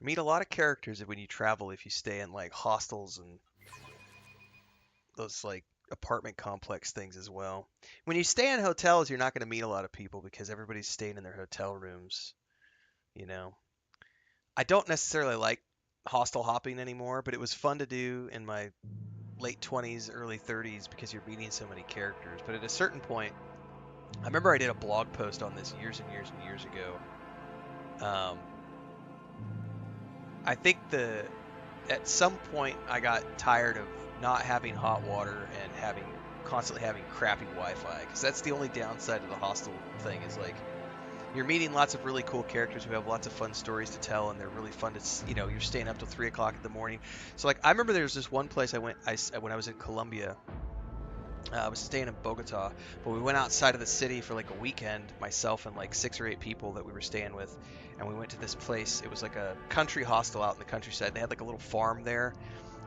Meet a lot of characters when you travel if you stay in like hostels and those like apartment complex things as well. When you stay in hotels, you're not going to meet a lot of people because everybody's staying in their hotel rooms, you know. I don't necessarily like hostel hopping anymore, but it was fun to do in my late 20s, early 30s because you're meeting so many characters. But at a certain point, I remember I did a blog post on this years and years and years ago. I think at some point I got tired of not having hot water and constantly having crappy Wi-Fi, because that's the only downside of the hostel thing is like you're meeting lots of really cool characters who have lots of fun stories to tell, and they're really fun to, you know, you're staying up till 3 o'clock in the morning. So like I remember there was this one place I went when I was in Colombia. I was staying in Bogota, but we went outside of the city for like a weekend, myself and like 6 or 8 people that we were staying with, and we went to this place. It was like a country hostel out in the countryside. They had like a little farm there,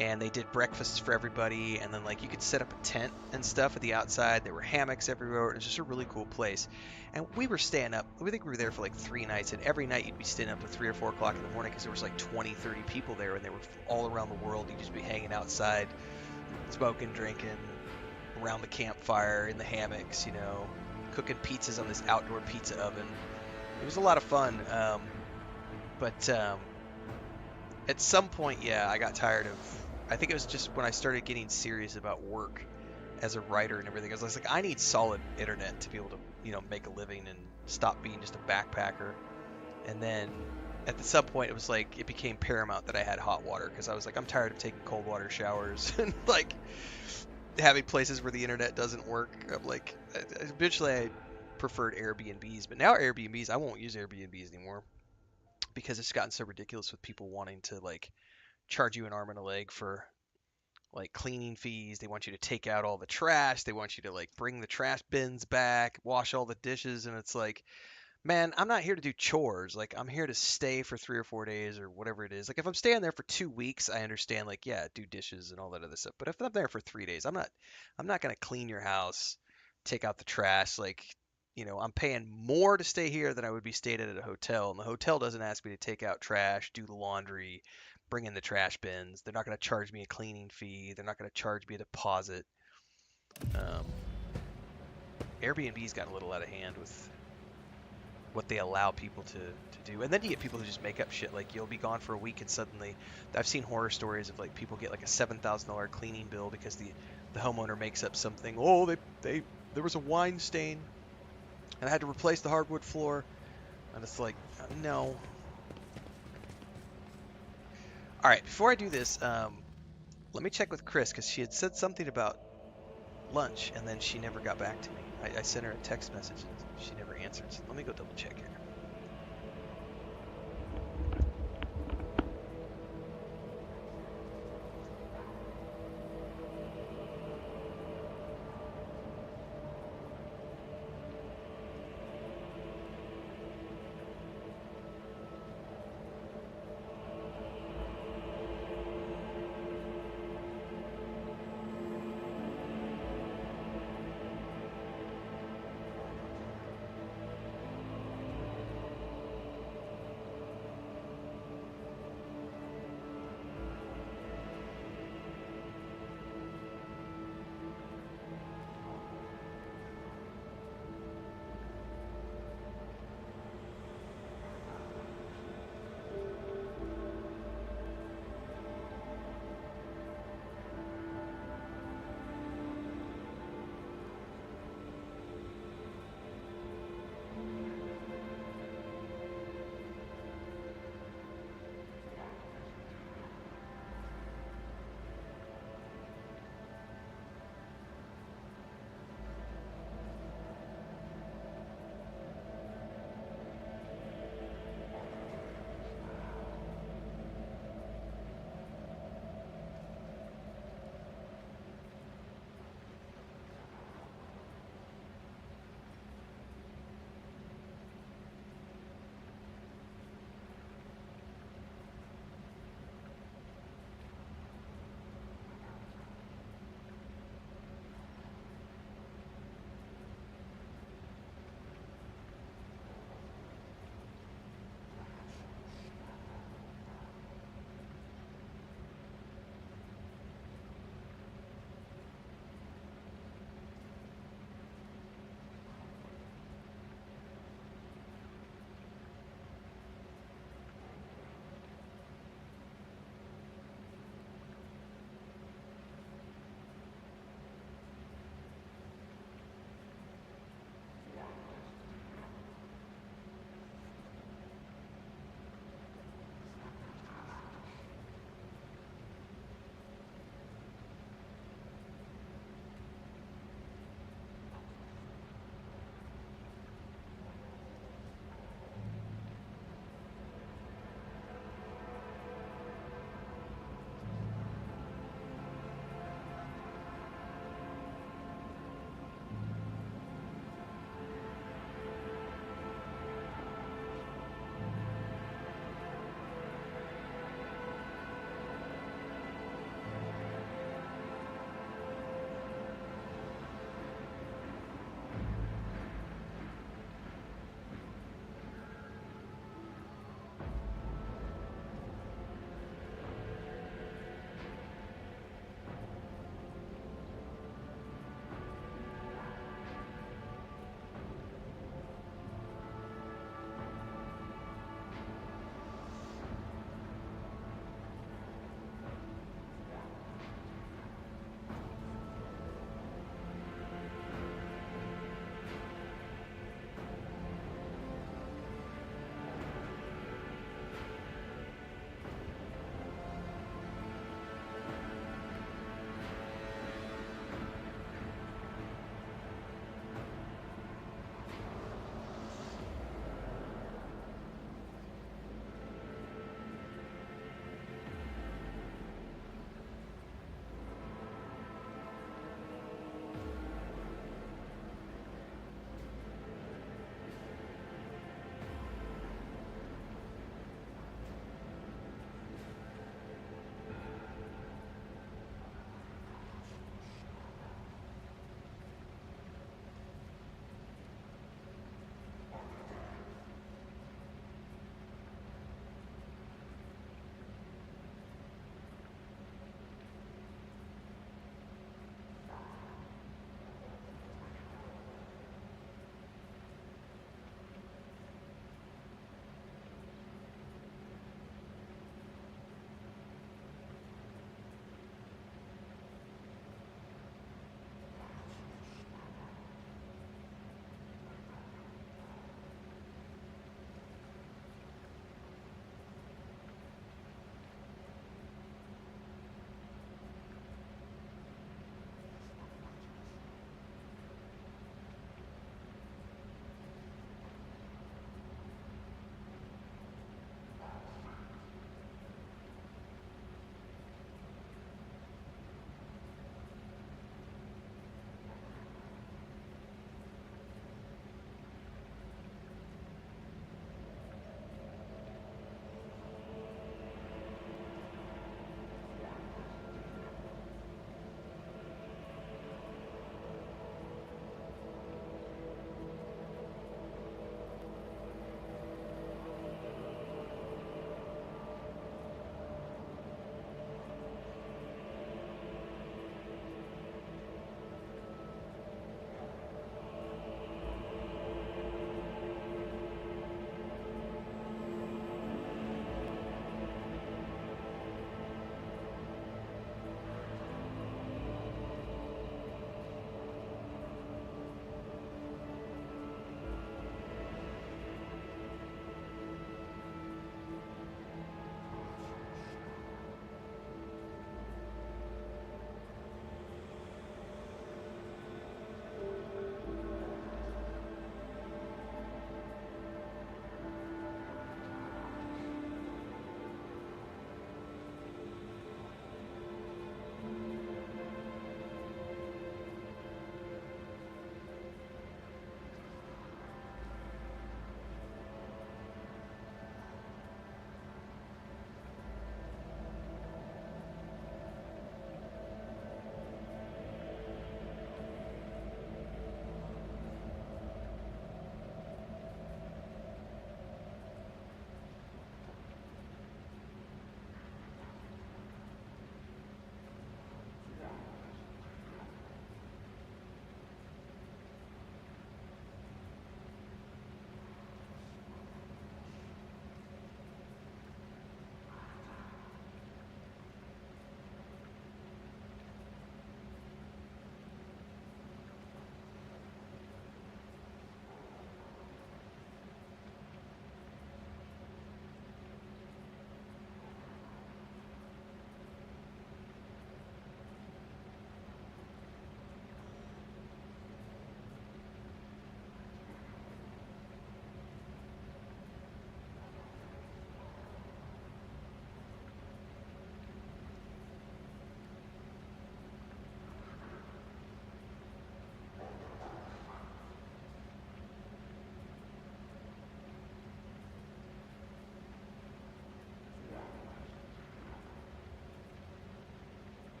and they did breakfasts for everybody, and then like you could set up a tent and stuff at the outside. There were hammocks everywhere. It was just a really cool place. And we were staying up, I think we were there for like 3 nights, and every night you'd be staying up to 3 or 4 o'clock in the morning because there was like 20, 30 people there, and they were all around the world. You'd just be hanging outside, smoking, drinking, around the campfire, in the hammocks, you know, cooking pizzas on this outdoor pizza oven. It was a lot of fun, but at some point, yeah, I got tired of, I think it was just when I started getting serious about work as a writer and everything. I was like, I need solid internet to be able to, you know, make a living and stop being just a backpacker. And then at some point, it was like, it became paramount that I had hot water, because I was like, I'm tired of taking cold water showers and like having places where the internet doesn't work. I'm like, eventually I preferred Airbnbs, but now Airbnbs, I won't use Airbnbs anymore because it's gotten so ridiculous with people wanting to like charge you an arm and a leg for like cleaning fees. They want you to take out all the trash. They want you to like bring the trash bins back, wash all the dishes, and it's like, man, I'm not here to do chores. Like, I'm here to stay for 3 or 4 days or whatever it is. Like, if I'm staying there for 2 weeks, I understand, like, yeah, do dishes and all that other stuff. But if I'm there for 3 days, I'm not going to clean your house, take out the trash. Like, you know, I'm paying more to stay here than I would be staying at a hotel. And the hotel doesn't ask me to take out trash, do the laundry, bring in the trash bins. They're not going to charge me a cleaning fee. They're not going to charge me a deposit. Airbnb's got a little out of hand with what they allow people to do. And then you get people who just make up shit. Like, you'll be gone for a week and suddenly, I've seen horror stories of like people get like a $7,000 cleaning bill because the homeowner makes up something. Oh, there was a wine stain and I had to replace the hardwood floor. And it's like, no. All right, before I do this, let me check with Chris, because she had said something about lunch and then she never got back to me. I sent her a text message and she never answered. So let me go double check here.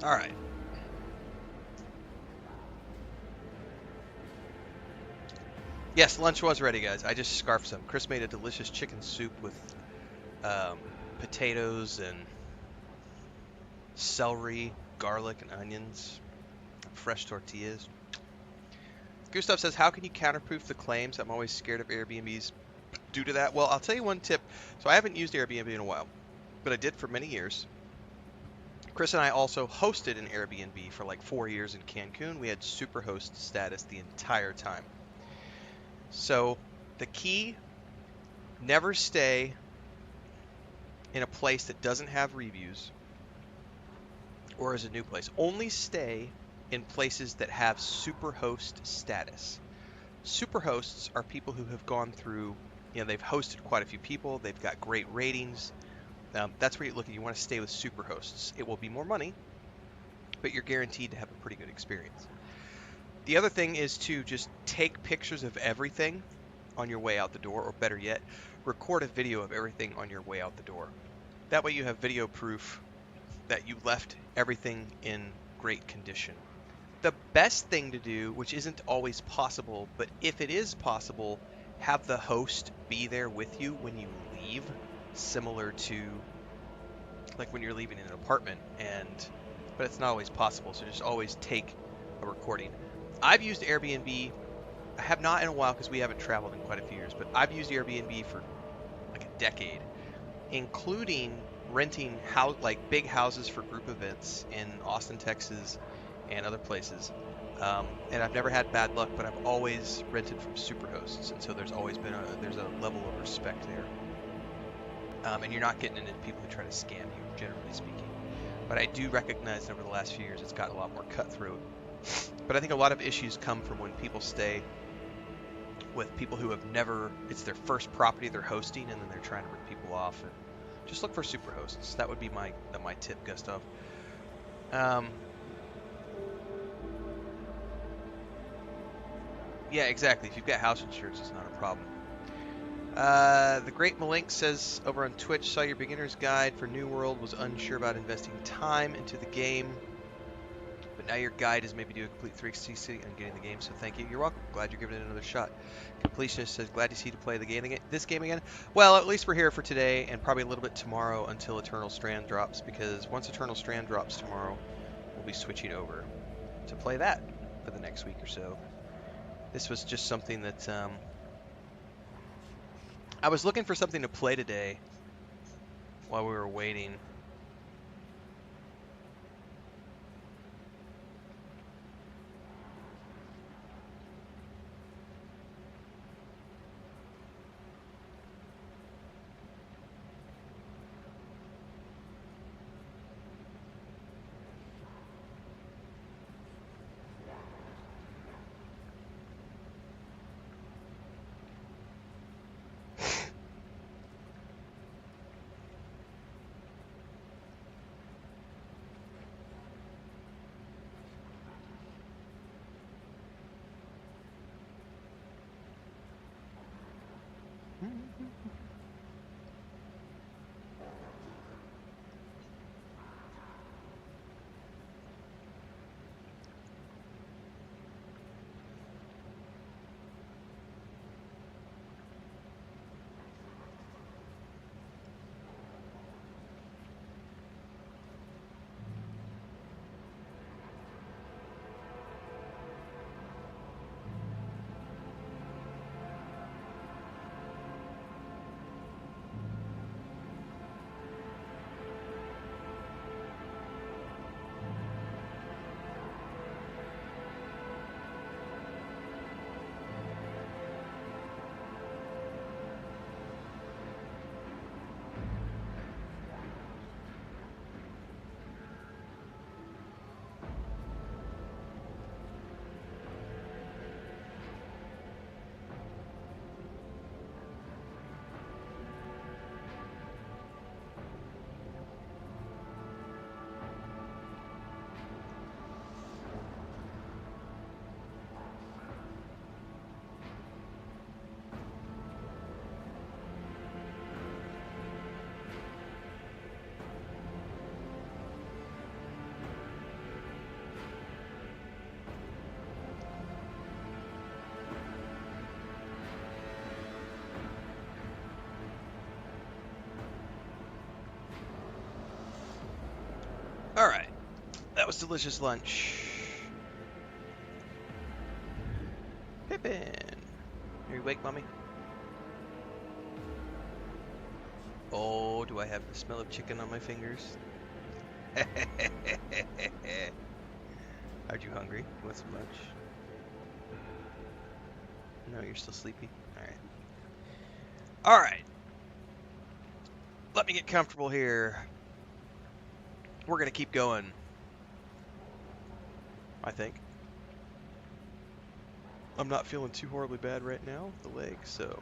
All right. Yes, lunch was ready, guys. I just scarfed some. Chris made a delicious chicken soup with potatoes and celery, garlic, and onions. Fresh tortillas. Gustav says, how can you counterproof the claims? I'm always scared of Airbnbs due to that. Well, I'll tell you one tip. So I haven't used Airbnb in a while, but I did for many years. Chris and I also hosted an Airbnb for like 4 years in Cancun. We had superhost status the entire time. So the key, never stay in a place that doesn't have reviews or is a new place. Only stay in places that have superhost status. Superhosts are people who have gone through, they've hosted quite a few people. They've got great ratings. That's where you look at. You want to stay with superhosts. It will be more money, but you're guaranteed to have a pretty good experience. The other thing is to just take pictures of everything on your way out the door, or better yet, record a video of everything on your way out the door. That way you have video proof that you left everything in great condition. The best thing to do, which isn't always possible, but if it is possible, have the host be there with you when you leave, similar to like when you're leaving an apartment, but it's not always possible, so just always take a recording. I've used Airbnb. I have not in a while because we haven't traveled in quite a few years, but I've used Airbnb for like a decade, including renting big houses for group events in Austin, Texas, and other places. And I've never had bad luck, but I've always rented from superhosts, and so there's always been there's a level of respect there. And you're not getting into people who try to scam you, generally speaking. But I do recognize that over the last few years it's gotten a lot more cutthroat. But I think a lot of issues come from when people stay with people who have never, it's their first property they're hosting, and then they're trying to rip people off. And just look for superhosts. That would be my tip, Gustav. Yeah, exactly. If you've got house insurance, it's not a problem. The Great Malink says over on Twitch, saw your beginner's guide for New World, was unsure about investing time into the game. But now your guide is maybe do a complete 360 on getting the game, so thank you. You're welcome. Glad you're giving it another shot. Completionist says, glad to see you to play this game again. Well, at least we're here for today, and probably a little bit tomorrow until Eternal Strand drops, because once Eternal Strand drops tomorrow, we'll be switching over to play that for the next week or so. This was just something that I was looking for something to play today while we were waiting. Alright. That was delicious lunch. Pippin! Are you awake, Mommy? Oh, do I have the smell of chicken on my fingers? Aren't you hungry? You want some lunch? No, you're still sleepy? Alright. Alright. Let me get comfortable here. We're gonna keep going. I think. I'm not feeling too horribly bad right now, the leg, so...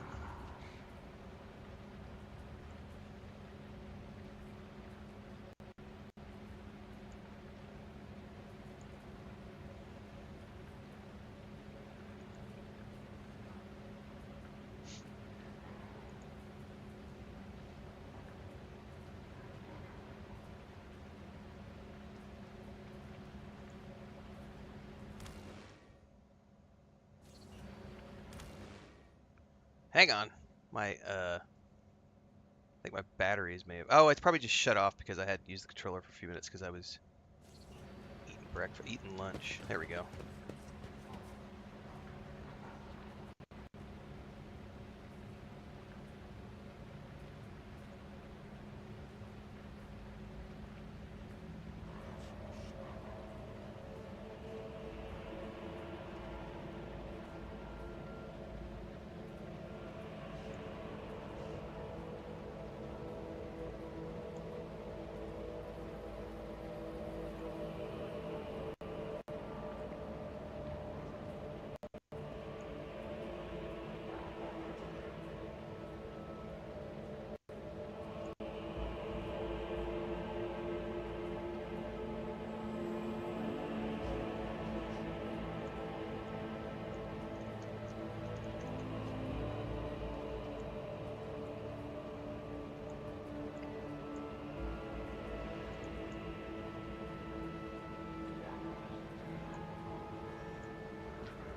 Hang on. I think my batteries may have... Oh, it's probably just shut off because I had used the controller for a few minutes because I was eating lunch. There we go.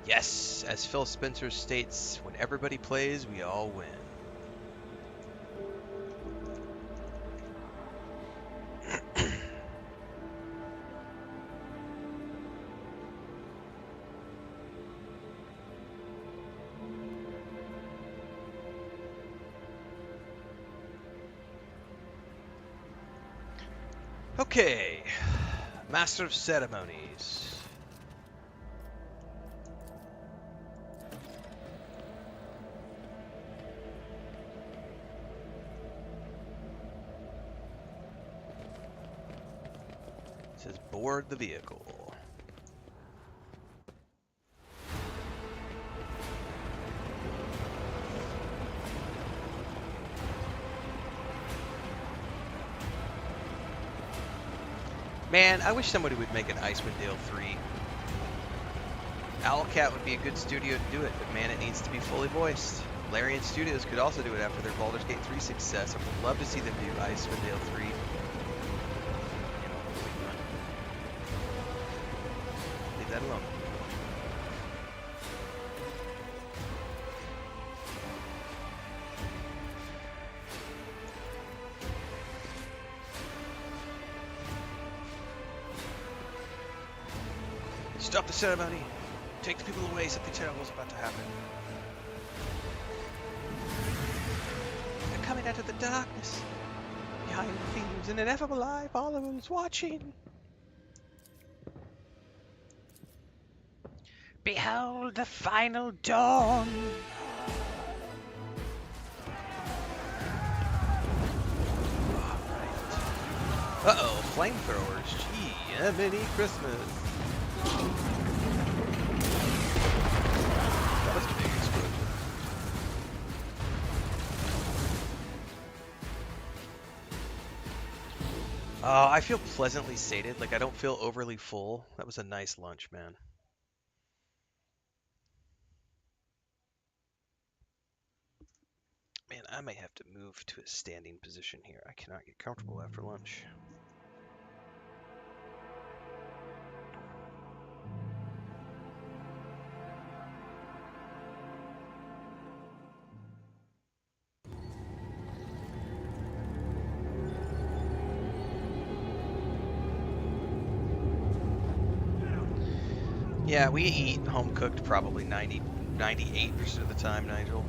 Yes, as Phil Spencer states, when everybody plays, we all win. Okay, Master of Ceremonies. It says board the vehicle. Man, I wish somebody would make an Icewind Dale 3. Owlcat would be a good studio to do it, but man, it needs to be fully voiced. Larian Studios could also do it after their Baldur's Gate 3 success. I would love to see them do Icewind Dale 3. Leave that alone. Stop the ceremony. Take the people away. Something terrible is about to happen. They're coming out of the darkness. Behind the thieves, an ineffable eye follows, watching. Behold the final dawn. Uh-oh, flamethrowers. Gee, a mini Christmas. That was a big explosion. I feel pleasantly sated. Like, I don't feel overly full. That was a nice lunch, man. Man, I may have to move to a standing position here. I cannot get comfortable after lunch. Yeah, we eat home cooked probably 98% of the time, Nigel.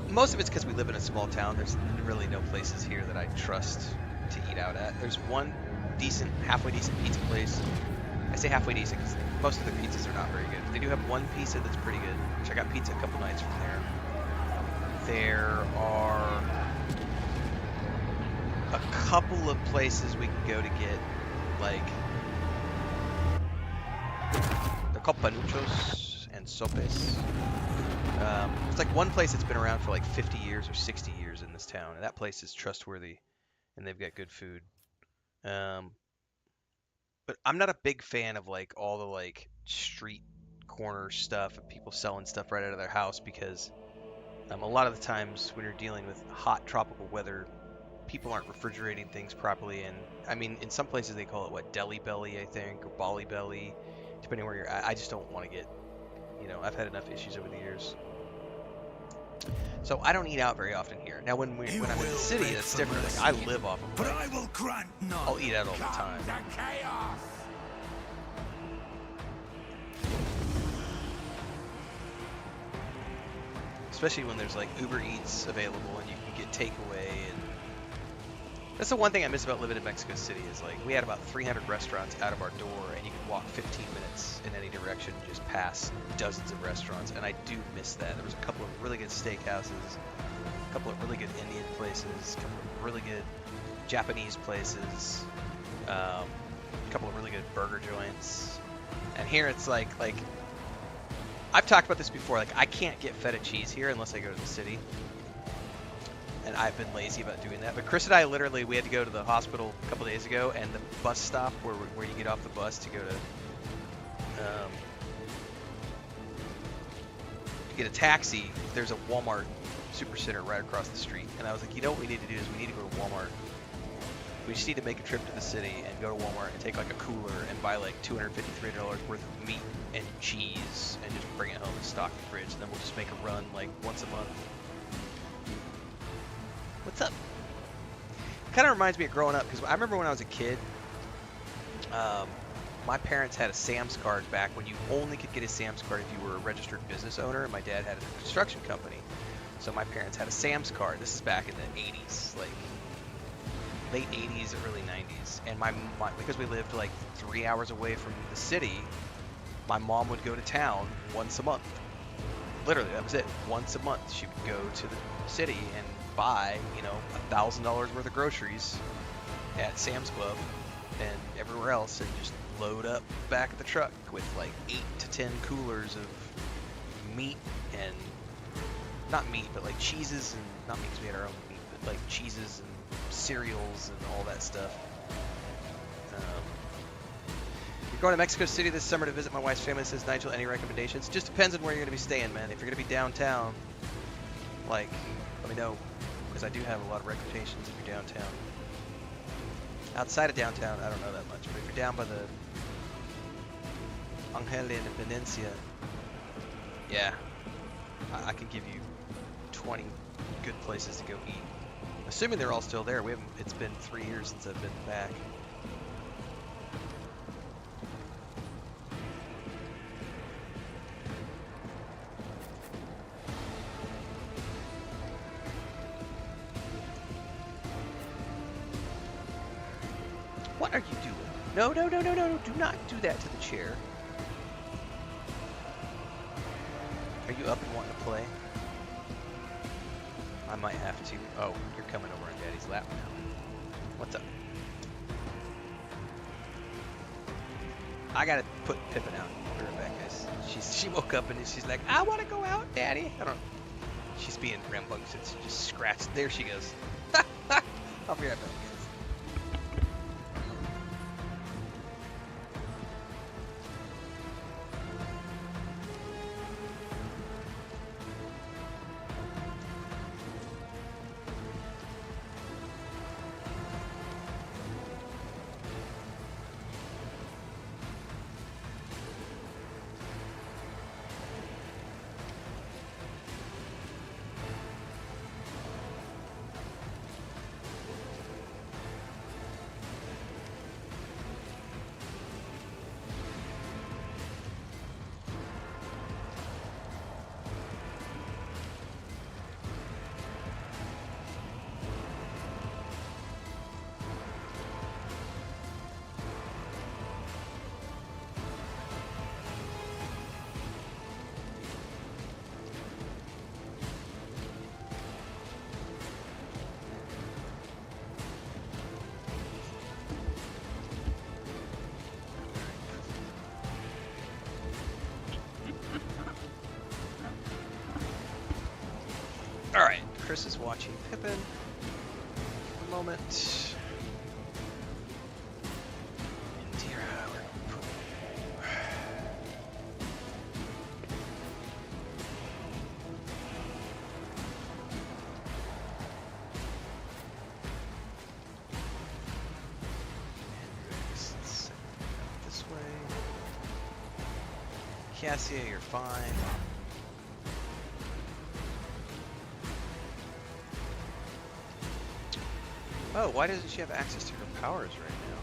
Most of it's because we live in a small town. There's really no places here that I trust to eat out at. There's one decent, halfway decent pizza place. I say halfway decent because most of their pizzas are not very good. They do have one pizza that's pretty good, which I got pizza a couple nights from there. There are a couple of places we can go to get, like, they're called panuchos and sopes. It's like one place that's been around for like 50 years or 60 years in this town, and that place is trustworthy, and they've got good food. But I'm not a big fan of like all the like street corner stuff and people selling stuff right out of their house because a lot of the times when you're dealing with hot tropical weather, people aren't refrigerating things properly. And I mean, in some places they call it what, deli belly, I think, or bali belly, depending where you're at. I just don't want to get, I've had enough issues over the years. So I don't eat out very often here. Now when I'm in the city, that's different. Like, I live off of, like, I will grant none. I'll eat out all the time. Especially when there's like Uber Eats available and you can get takeaway. And that's the one thing I miss about living in Mexico City is like we had about 300 restaurants out of our door, and you could walk 15 minutes in any direction, just past dozens of restaurants, and I do miss that. There was a couple of really good steakhouses, a couple of really good Indian places, a couple of really good Japanese places, a couple of really good burger joints, and here it's like I've talked about this before, like I can't get feta cheese here unless I go to the city. And I've been lazy about doing that. But Chris and I literally, we had to go to the hospital a couple days ago, and the bus stop where you get off the bus to go to get a taxi, there's a Walmart Supercenter right across the street. And I was like, you know what we need to do is we need to go to Walmart. We just need to make a trip to the city and go to Walmart and take like a cooler and buy like $250, $300 worth of meat and cheese and just bring it home and stock the fridge. And then we'll just make a run like once a month. What's up? Kind of reminds me of growing up, because I remember when I was a kid, my parents had a Sam's card back when you only could get a Sam's card if you were a registered business owner, and my dad had a construction company. So my parents had a Sam's card. This is back in the 80s, like late 80s, early 90s. And my because we lived like 3 hours away from the city, my mom would go to town once a month. Literally, that was it. Once a month, she would go to the city and buy, $1,000 worth of groceries at Sam's Club and everywhere else, and just load up back of the truck with like 8 to 10 coolers of meat, and not meat, but like cheeses, and not meat because we had our own meat, but like cheeses and cereals and all that stuff. You're going to Mexico City this summer to visit my wife's family, says Nigel. Any recommendations? Just depends on where you're going to be staying, man. If you're going to be downtown, like, let me know, because I do have a lot of recommendations if you're downtown. Outside of downtown, I don't know that much, but if you're down by the Angel Independencia, yeah, I can give you 20 good places to go eat. Assuming they're all still there. It's been 3 years since I've been back. What are you doing? No, no, no, no, no, do not do that to the chair. Are you up and wanting to play? I might have to. Oh, you're coming over on Daddy's lap now. What's up? I gotta put Pippin out. Put her back, guys. She woke up and she's like, I want to go out, Daddy. I don't know. She's being rambunctious. Just scratched. There she goes. I'll be right back. Chris is watching Pippin for a moment. Indira, Heinrix, let's send it this way. Cassia, you're fine. Oh, why doesn't she have access to her powers right now?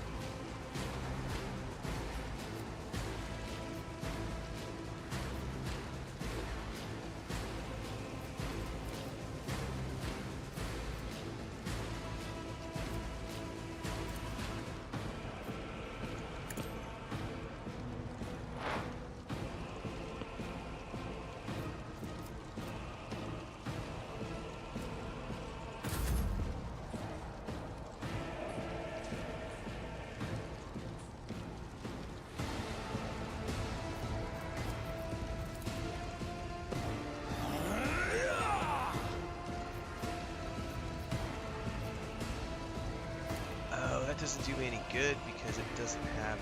That doesn't do me any good because it doesn't have a,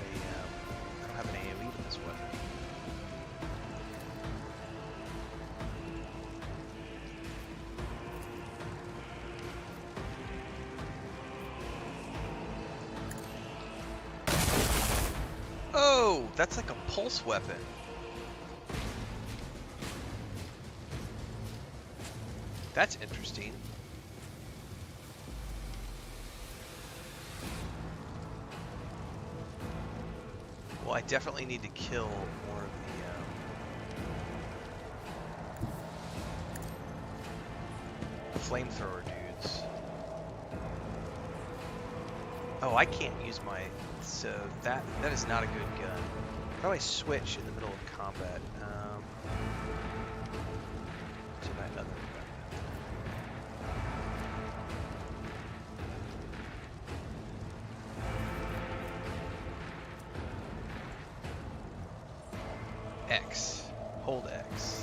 I don't have an AoE with this weapon. Oh, that's like a pulse weapon. That's interesting. Well, I definitely need to kill more of the flamethrower dudes. Oh, I can't use my... So that is not a good gun. How do I switch in the middle of combat? To my other gun. X. Hold X.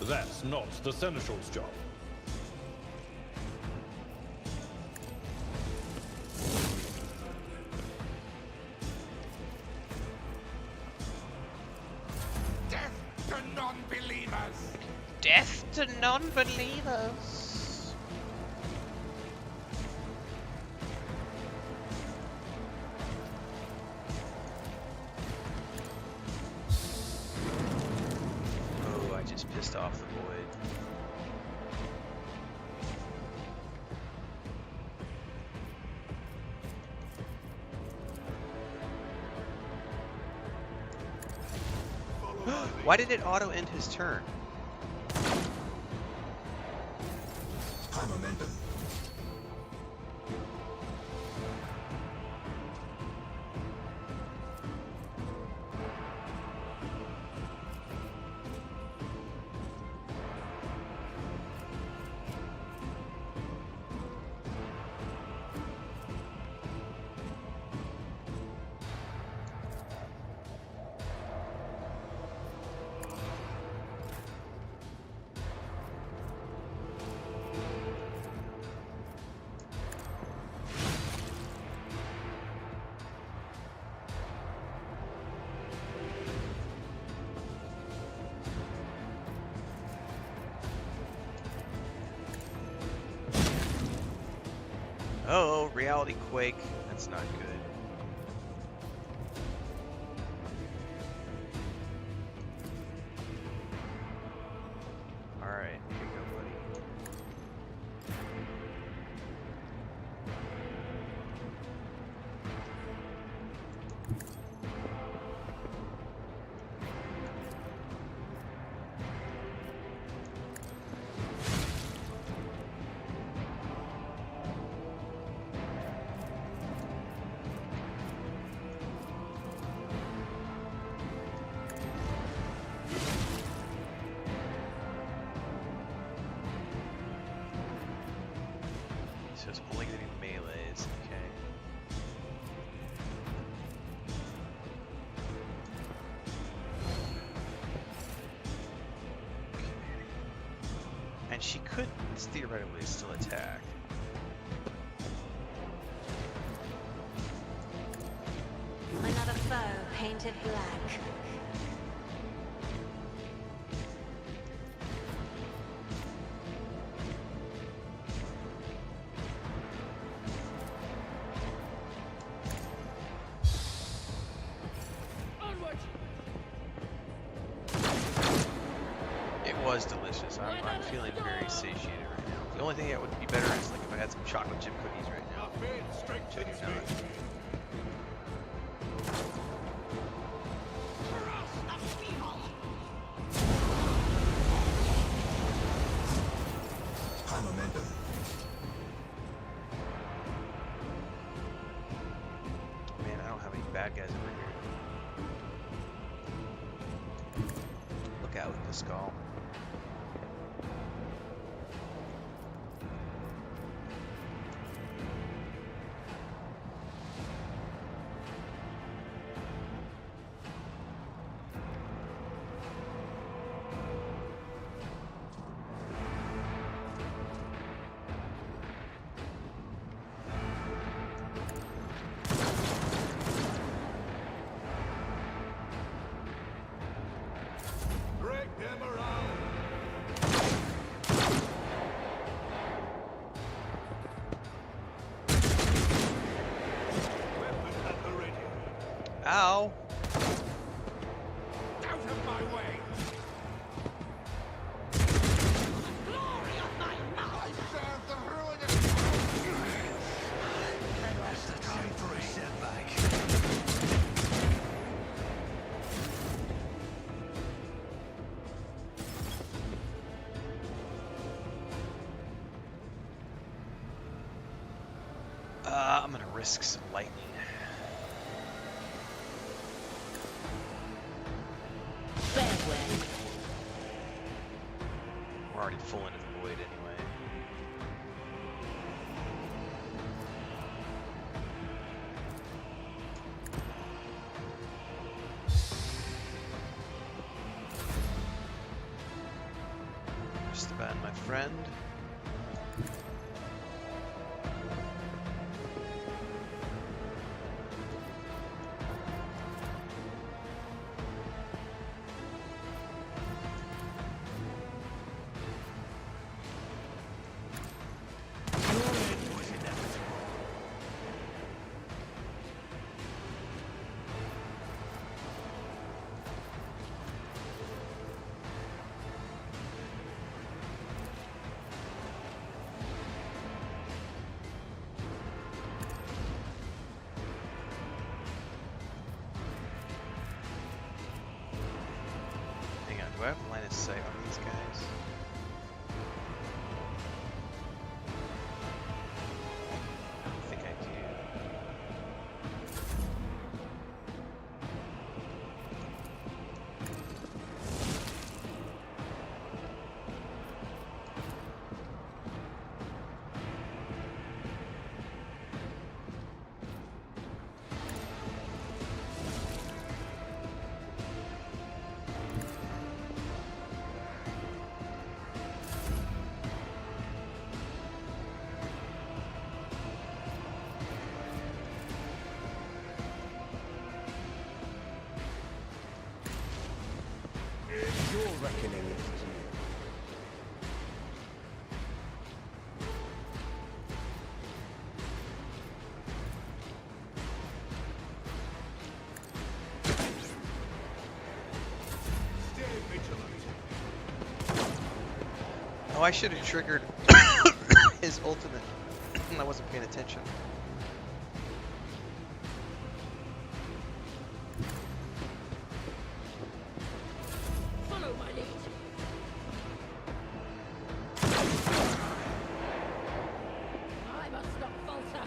That's not the Seneschal's job. Death to non-believers! Death to non-believers! Oh, I just pissed off the void. Why did it auto end his turn? High momentum. Oh, reality quake. That's not good. Alright, here you go, buddy. And she could theoretically still attack. Another foe painted black. It was delicious. I'm feeling very satiated right now. The only thing that would be better is like if I had some chocolate chip cookies right now. Which I do not. High momentum. Man, I don't have any bad guys over here. Look out with the skull. Ow! Out of my way! Glory of my mouth! I serve the ruin of... That's the time for a setback. I'm gonna risk some lightning. We're already full into the void anyway. Just about my friend. Do I have line of sight on these guys? I think I do. Your reckoning is due. Oh, I should have triggered his ultimate. I wasn't paying attention. Follow my lead. I must not falter.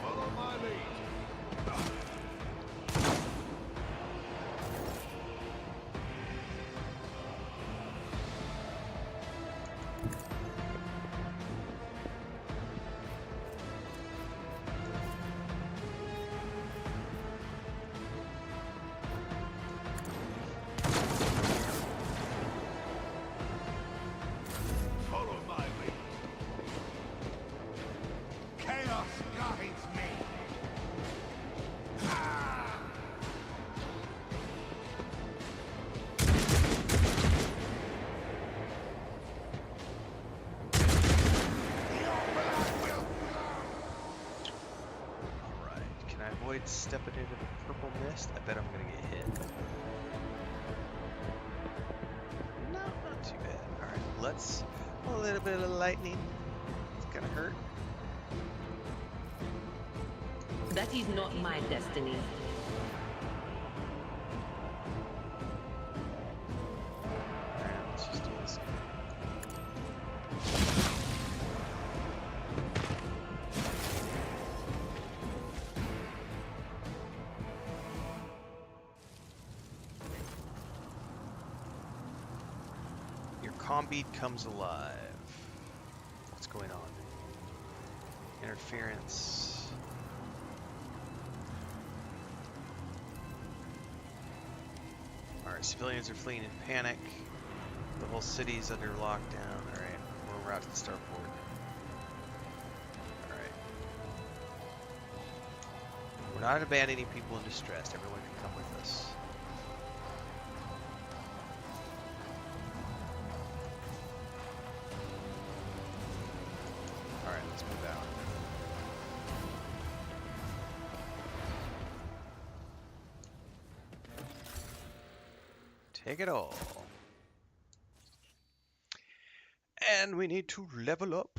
Follow my lead. avoid stepping into the purple mist. I bet I'm gonna get hit. No, not too bad. Alright, let's... A little bit of lightning. It's gonna hurt. That is not my destiny. Alright, let's just do this. Your combeat comes alive. What's going on? Interference. Alright, civilians are fleeing in panic. The whole city's under lockdown. Alright, we're en route to the starport. Alright. We're not abandoning people in distress. Everyone can come with us. Alright, let's move out. Take it all. And we need to level up.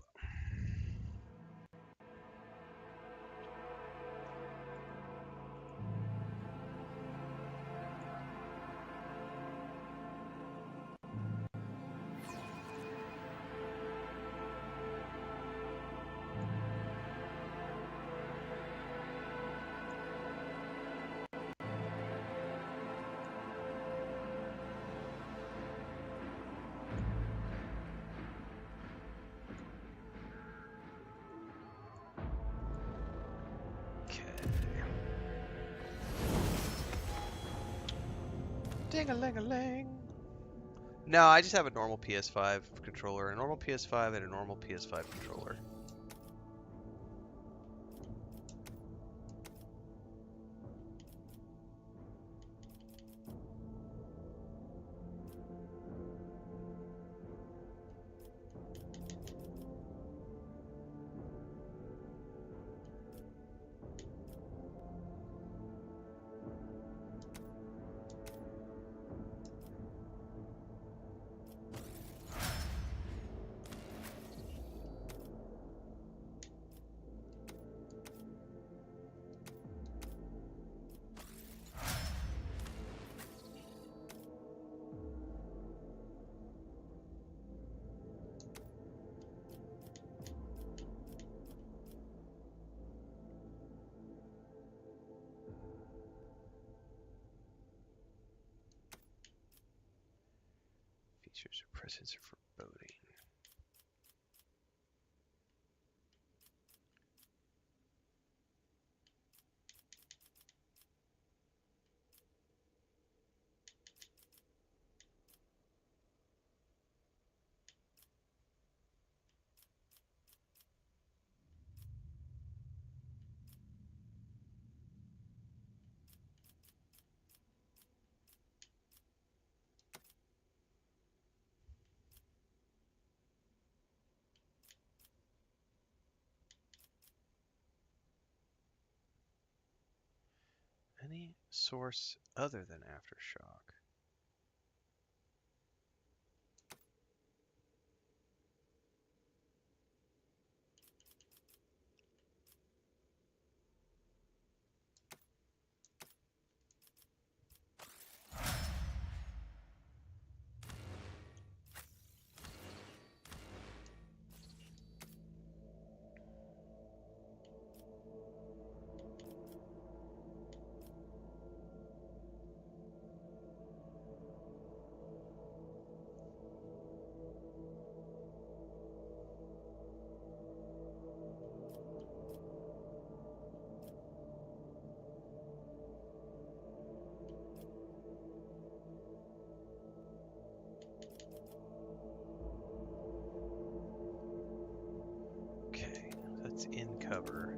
Ding-a-ling-a-ling. No, I just have a normal PS5 controller, a normal PS5, and a normal PS5 controller. Features or presence or foreboding. Any source other than Aftershock? In cover.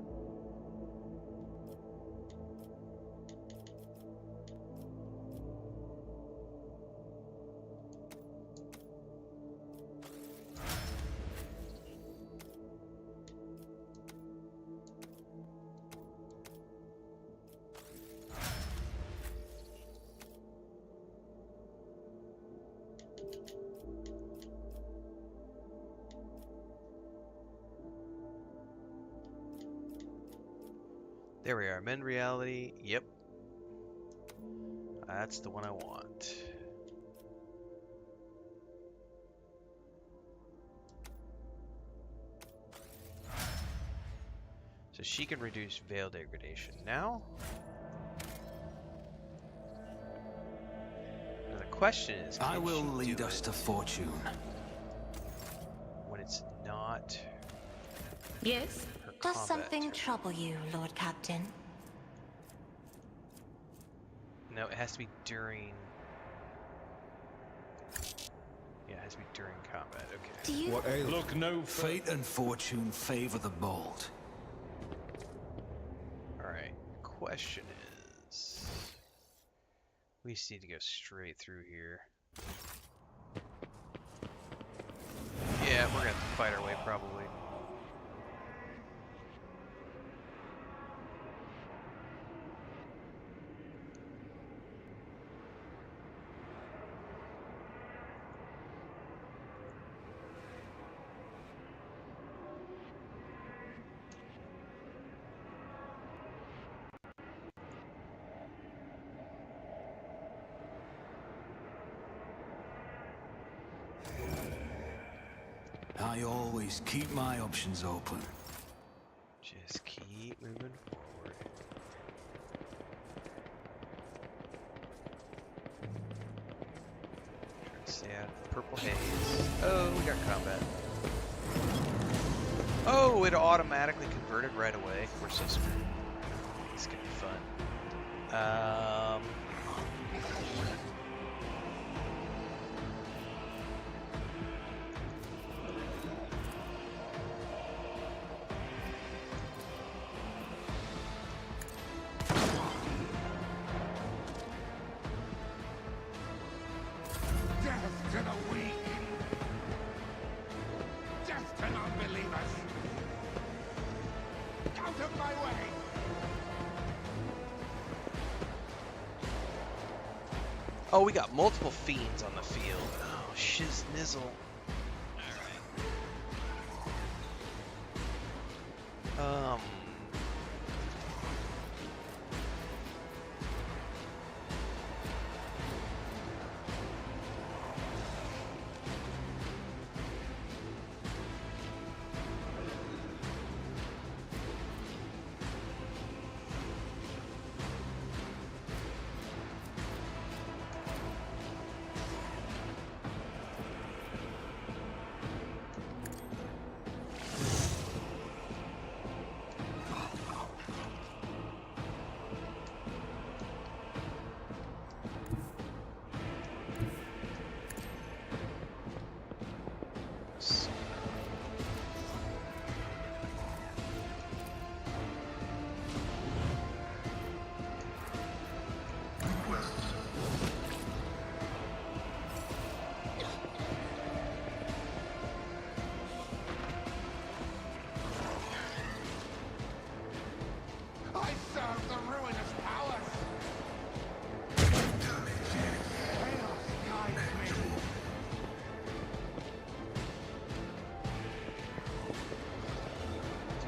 There we are. Amend reality. Yep. That's the one I want. So she can reduce veil degradation. Now the question is, I will lead us to fortune. When it's not. Yes? Does something trouble you, Lord Captain? No, it has to be during. Yeah, it has to be during combat. Okay. Do you look no fate and fortune favor the bold? All right. Question is, we just need to go straight through here. Yeah, we're gonna have to fight our way probably. I always keep my options open. Just keep moving forward. Try to stay out of the purple haze. Oh, we got combat. Oh, it automatically converted right away. We're so screwed. This could be fun. Oh, we got multiple fiends on the field. Oh, shiznizzle. Alright.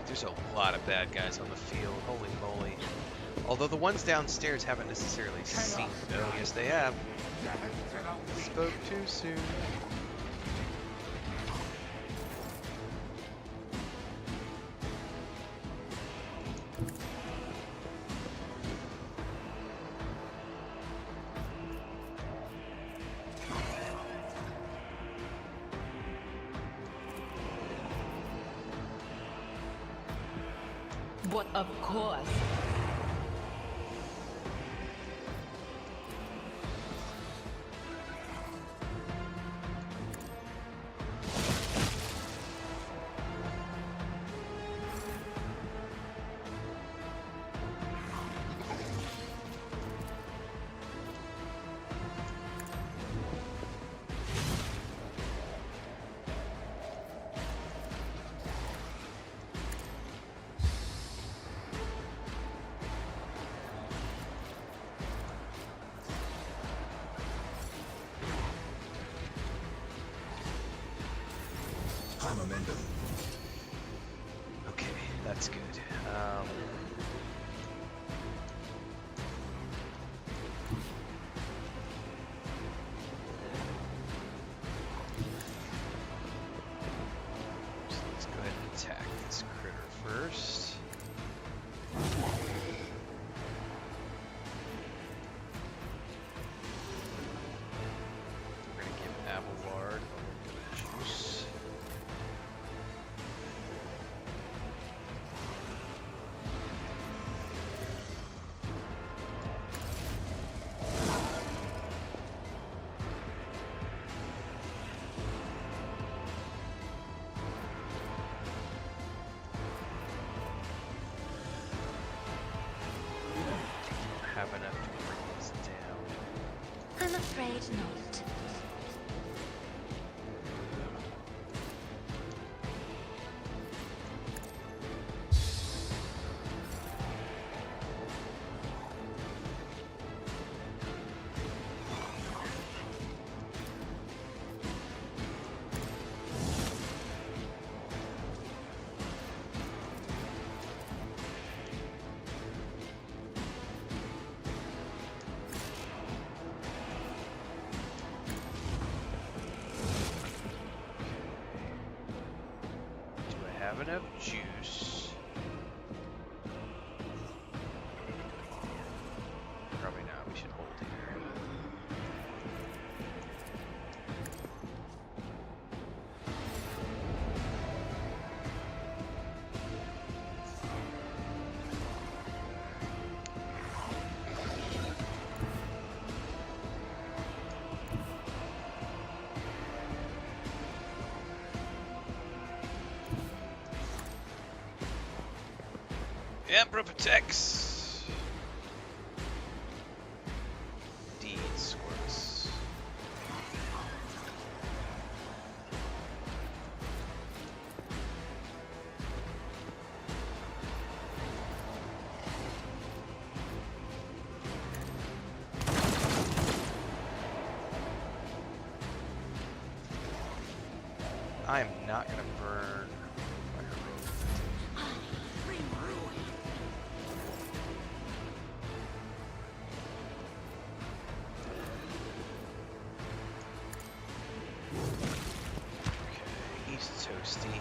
There's a lot of bad guys on the field. Holy moly. Although the ones downstairs haven't necessarily seen. Oh, yes, they have. Spoke too soon. But of course. Okay, that's good. We're gonna give Abelard a little bit of juice. Have enough to bring this down. I'm afraid not. Have enough juice. Probably not. We should hold here. Emperor protects. Deed squirts. I am not going to burn my heroic. He's toasty.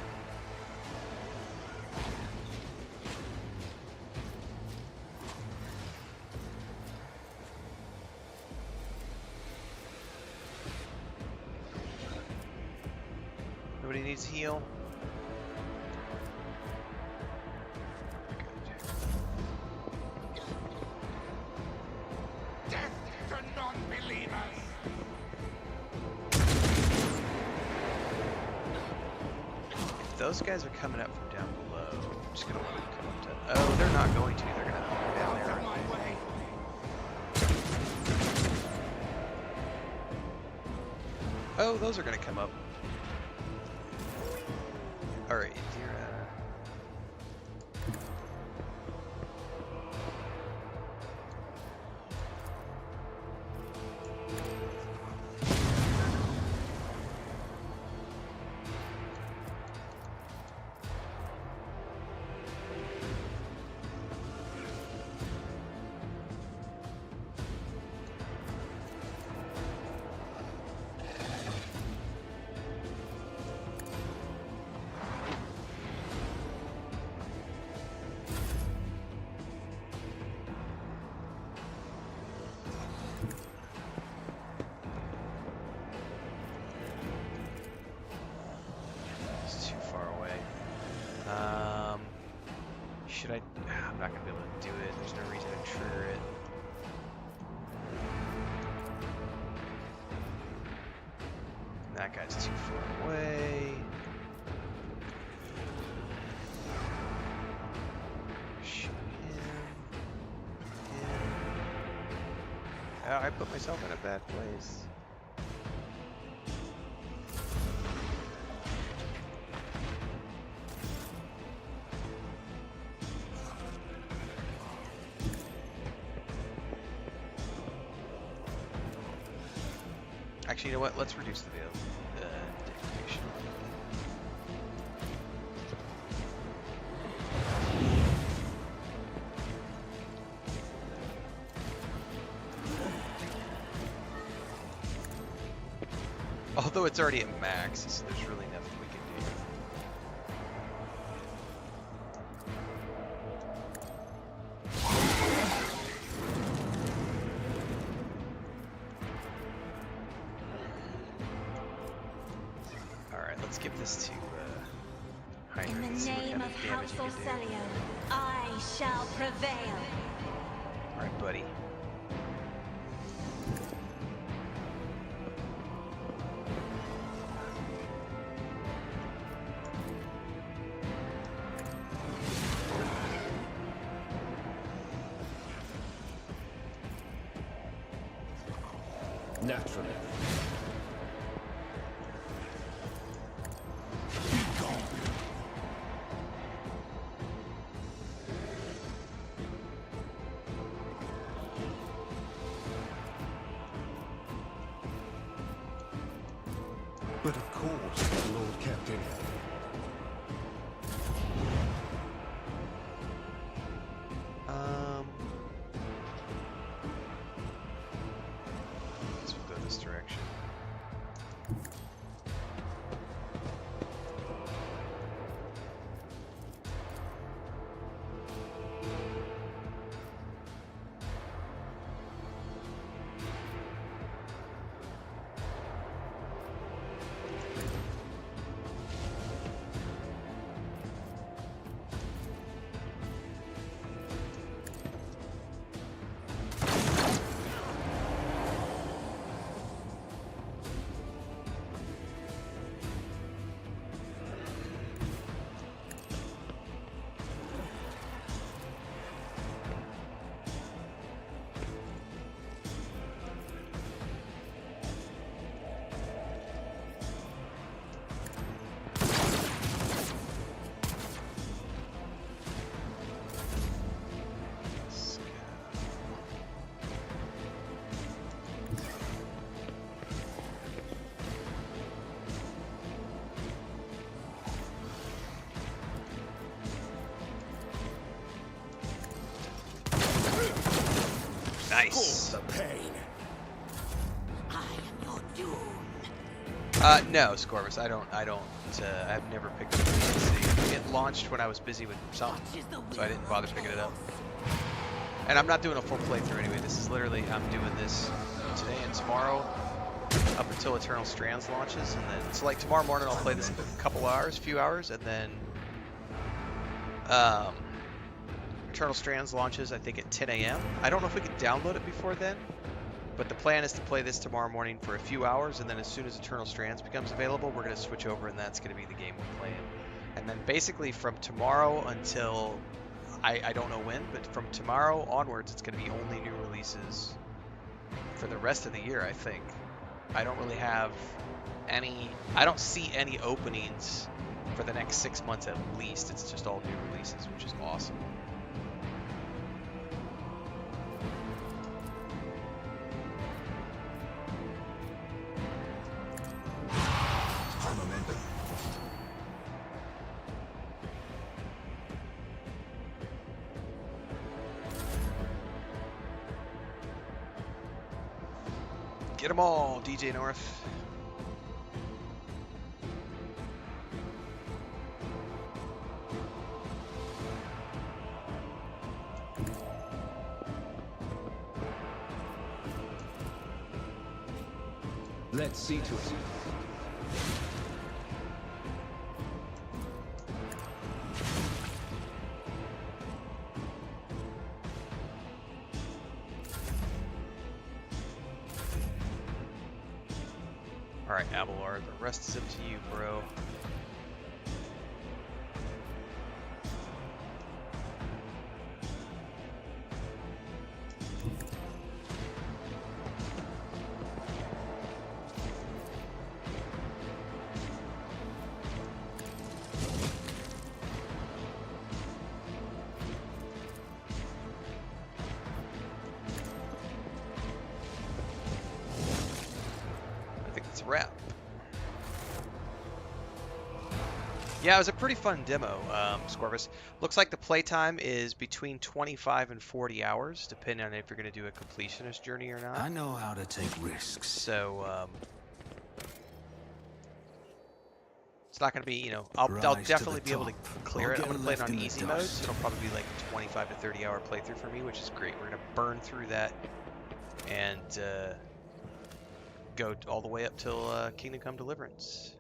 Nobody needs heal. Death to non-believers! If those guys are coming up from down below, I'm just gonna let them come up to. Oh, they're not going to. They're gonna come down there. Oh, those are gonna come up. All right, Indira. Should I? I'm not gonna be able to do it. There's no reason to trigger it. That guy's too far away. Shoot him. Oh, I put myself in a bad place. Actually, you know what? Let's reduce the degradation. Although it's already at max, so there's really nothing we can do. this to Heinrix. In the and see what name kind of damage House we can do. Celio, I shall prevail. Alright, buddy. Naturally. But of course, Lord Captain. Let's go this direction. Nice. The pain. I am your doom. No, Scorvus, I've never picked up the PC. It launched when I was busy with something, so I didn't bother picking it up. And I'm not doing a full playthrough anyway. This is literally, I'm doing this today and tomorrow up until Eternal Strands launches, and then, so like tomorrow morning I'll play this in a few hours, and then, Eternal Strands launches, I think, at 10 a.m. I don't know if we can download it before then, but the plan is to play this tomorrow morning for a few hours, and then as soon as Eternal Strands becomes available, we're going to switch over, and that's going to be the game we're playing. And then basically from tomorrow until, I don't know when, but from tomorrow onwards, it's going to be only new releases for the rest of the year, I think. I don't really have any, I don't see any openings for the next 6 months at least. It's just all new releases, which is awesome. Get them all, DJ North. Let's see to it. Alright, Abelard, the rest is up to you, bro. Wrap. Yeah, it was a pretty fun demo, Scorvus. Looks like the playtime is between 25 and 40 hours, depending on if you're going to do a completionist journey or not. I know how to take risks. So, it's not going to be, you know, I'll definitely be able to clear it. I'm going to play it on easy mode, so it'll probably be like a 25 to 30 hour playthrough for me, which is great. We're going to burn through that and go all the way up till Kingdom Come Deliverance.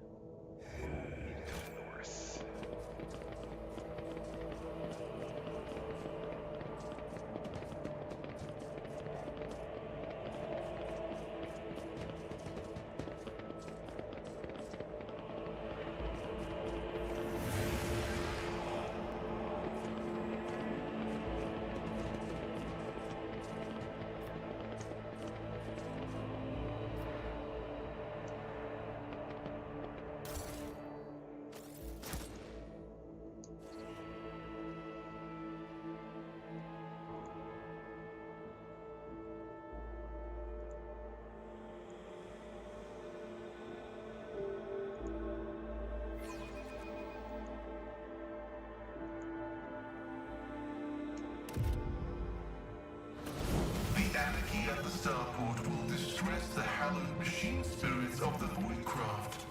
starport will distress the hallowed machine spirits of the Voidcraft,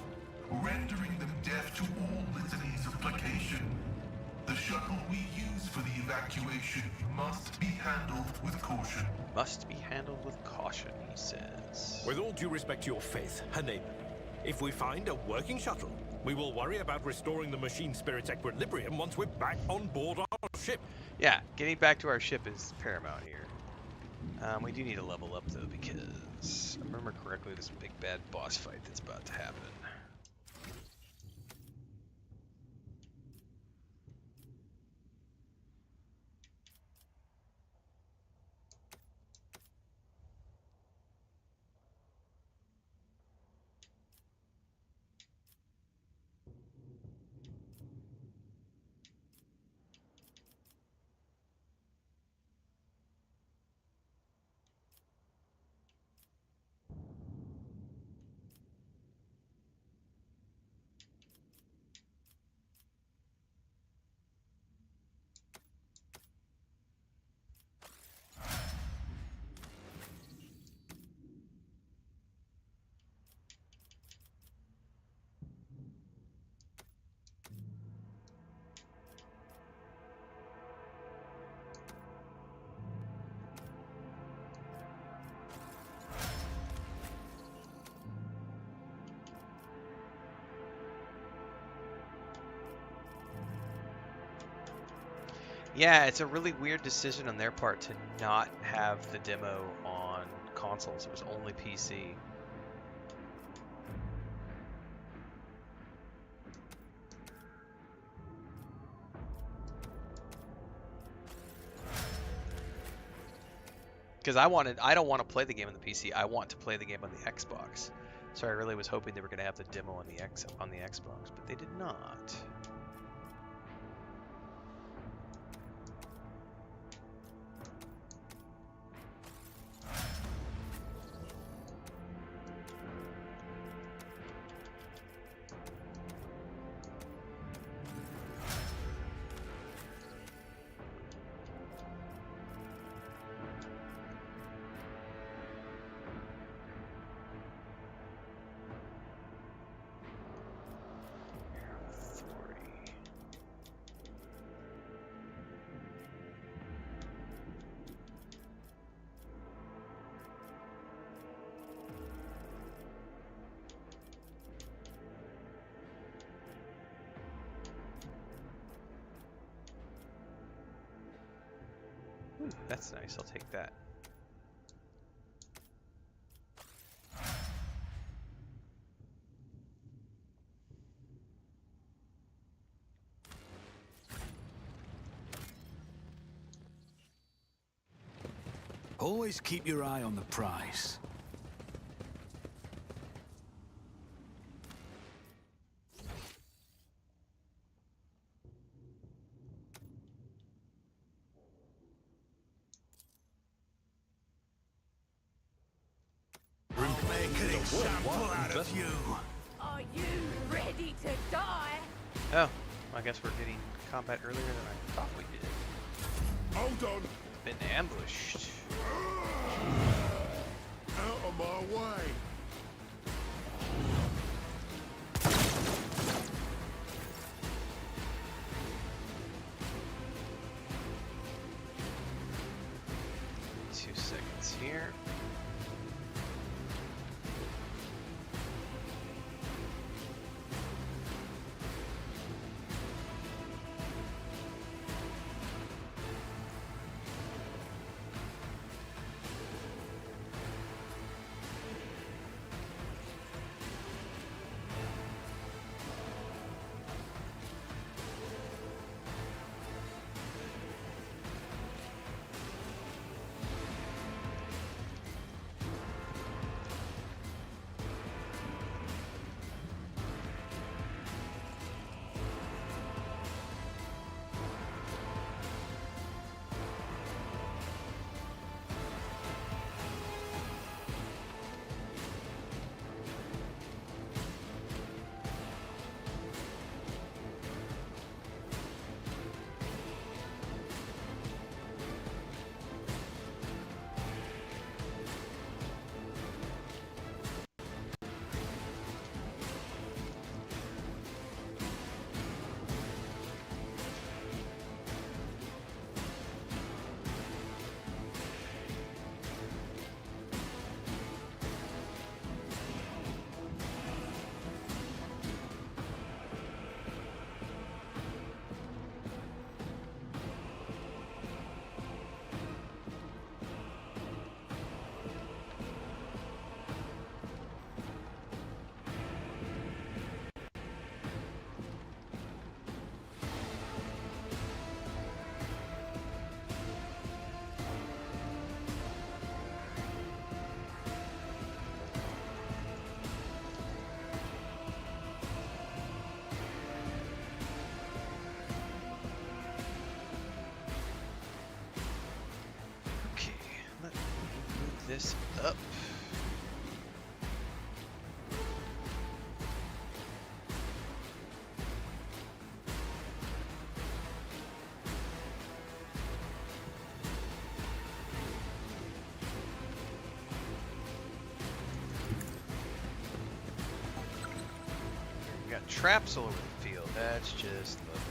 rendering them deaf to all litanies of placation. The shuttle we use for the evacuation must be handled with caution. Must be handled with caution, he says. With all due respect to your faith, Heinrix, if we find a working shuttle, we will worry about restoring the machine spirit's equilibrium once we're back on board our ship. Yeah, getting back to our ship is paramount here. We do need to level up though, because if I remember correctly, there's a big bad boss fight that's about to happen. Yeah, it's a really weird decision on their part to not have the demo on consoles. It was only PC. Because I don't want to play the game on the PC. I want to play the game on the Xbox. So I really was hoping they were going to have the demo on the Xbox, but they did not. Ooh, that's nice. I'll take that. Always keep your eye on the prize. I'll make an example out of you. Are you ready to die? Oh, I guess we're getting combat earlier than I thought we did. Hold on. Been ambushed. Out of my way. Two seconds here. this up. We got traps all over the field. That's just lovely.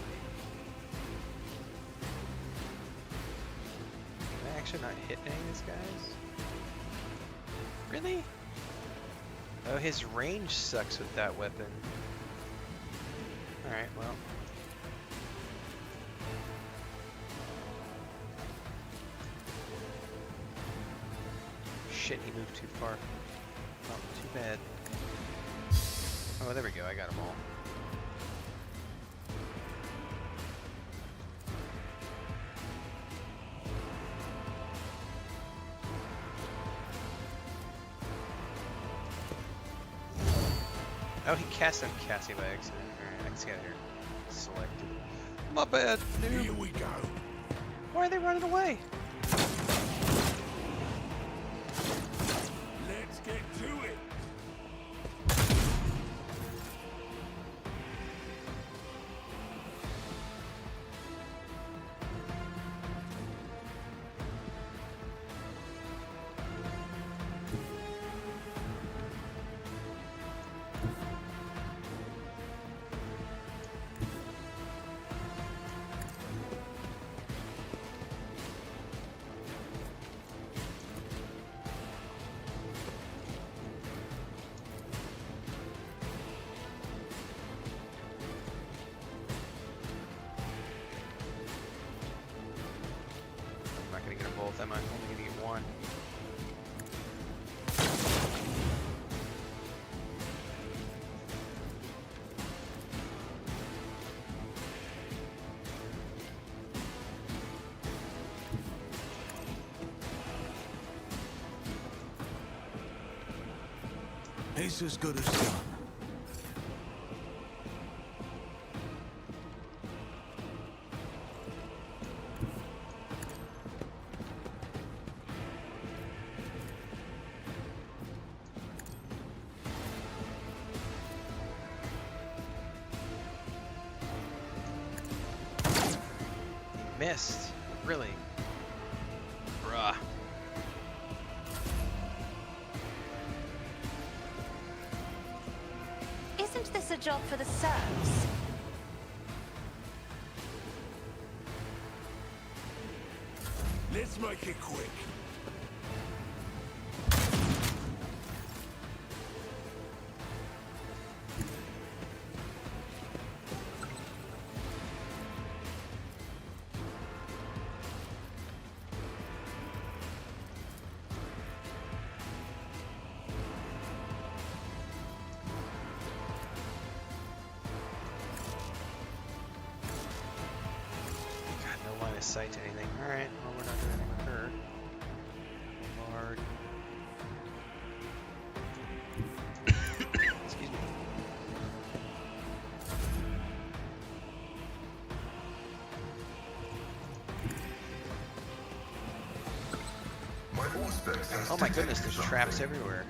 Can I actually not hit any of these guys? Really? Oh, his range sucks with that weapon. Alright, well. Shit, he moved too far. Oh, too bad. Oh, there we go, I got them all. Oh, he cast on Cassia by accident. Alright, I just got here. Selected. My bad, noob. Here we go. Why are they running away? Let's get to it. Am I only gonna get one? It's as good as done. Missed. Really? Bruh. Isn't this a job for the serfs? Let's make it quick. Sight to anything. Alright, well, we're not doing anything with her. Lord. Excuse me. Oh my goodness, there's traps everywhere.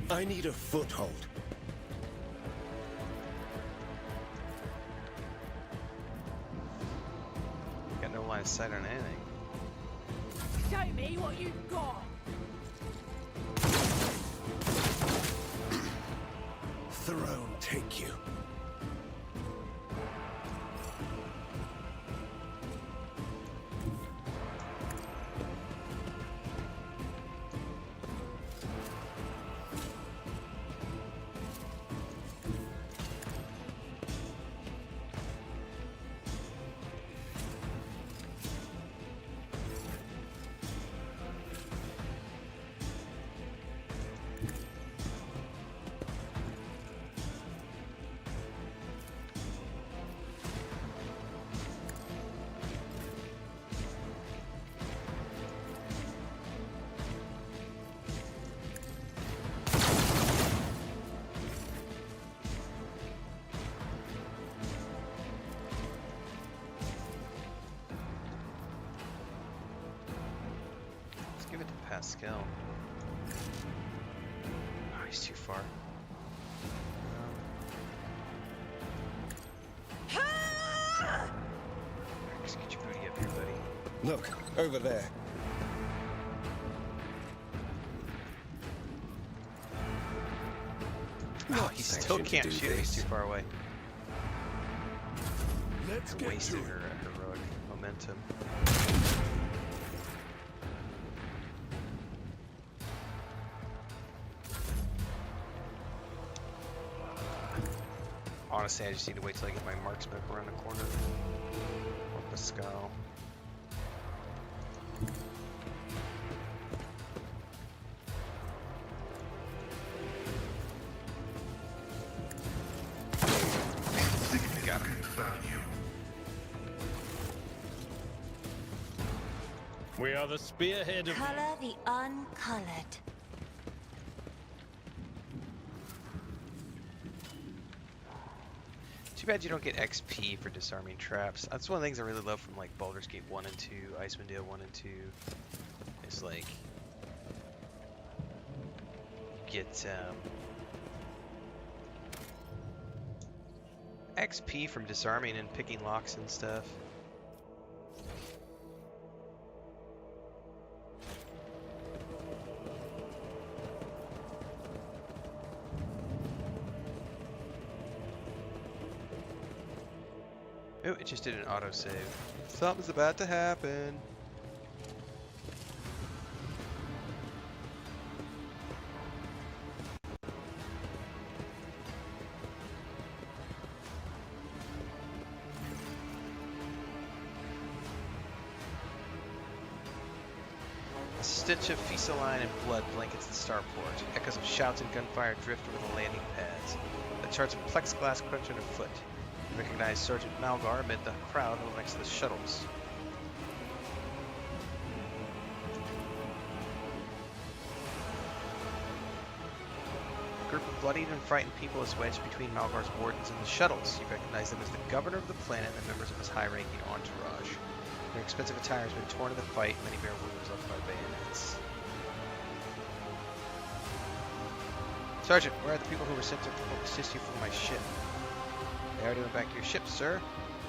I need a foothold. Got no line of sight on anything. Show me what you've got. Throne take you. Pascal. Oh, he's too far. Just get your booty up here, buddy. Look, over there. Oh, he still can't shoot. He's too far away. Let's get Wasted to it. her heroic momentum. Honestly, I just need to wait till I get my marksman around the corner. Or Pascal. Got him. We are the spearhead of... Color the uncolored. Too bad you don't get XP for disarming traps. That's one of the things I really love from like Baldur's Gate 1 and 2, Icewind Dale 1 and 2. Is like get XP from disarming and picking locks and stuff. Oh, it just did an autosave. Something's about to happen. A stench of fesaline and blood blankets the starport. Echoes of shouts and gunfire drift over the landing pads. The charts of plexiglass crunch underfoot. You recognize Sergeant Malgar amid the crowd huddled next to the shuttles. A group of bloodied and frightened people is wedged between Malgar's wardens and the shuttles. You recognize them as the governor of the planet and members of his high-ranking entourage. Their expensive attire has been torn in the fight, many bear wounds left by bayonets. Sergeant, where are the people who were sent to assist you from my ship? They already went back to your ship, sir.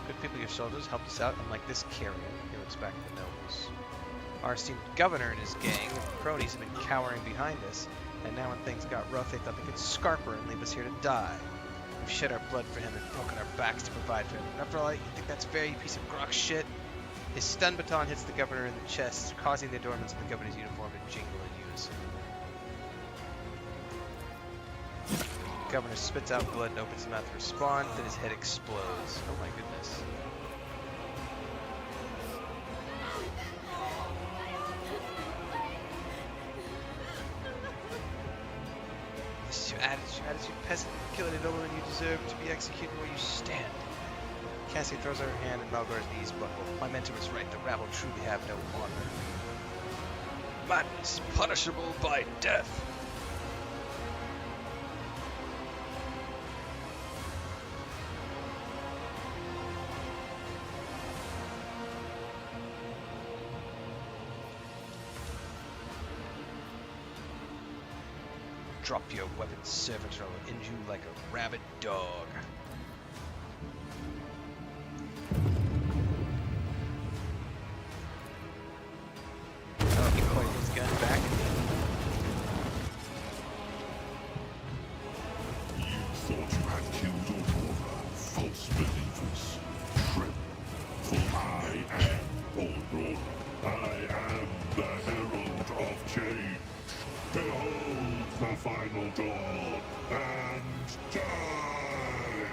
Good people, your soldiers helped us out, unlike this carrion. He looks back at the nobles. Our esteemed governor and his gang of cronies have been cowering behind us, and now when things got rough, they thought they could scarper and leave us here to die. We've shed our blood for him and broken our backs to provide for him. And after all, you think that's fair, you piece of grok shit? His stun baton hits the governor in the chest, causing the adornments of the governor's uniform to jingle in unison. The governor spits out blood and opens his mouth to respond, then his head explodes. Oh my goodness. This is your attitude, peasant. Kill any nobleman, you deserve to be executed where you stand. Cassia throws out her hand and Malgar's knees buckle. My mentor was right, the rabble truly have no honor. Madness, punishable by death. Drop your weapon, servant, or I'll end you like a rabid dog. Oh, he pointed his gun back at me. You thought you had killed Aurora, false believers. Trip. For I am Aurora. I am the herald of change. Behold the final dawn, and die!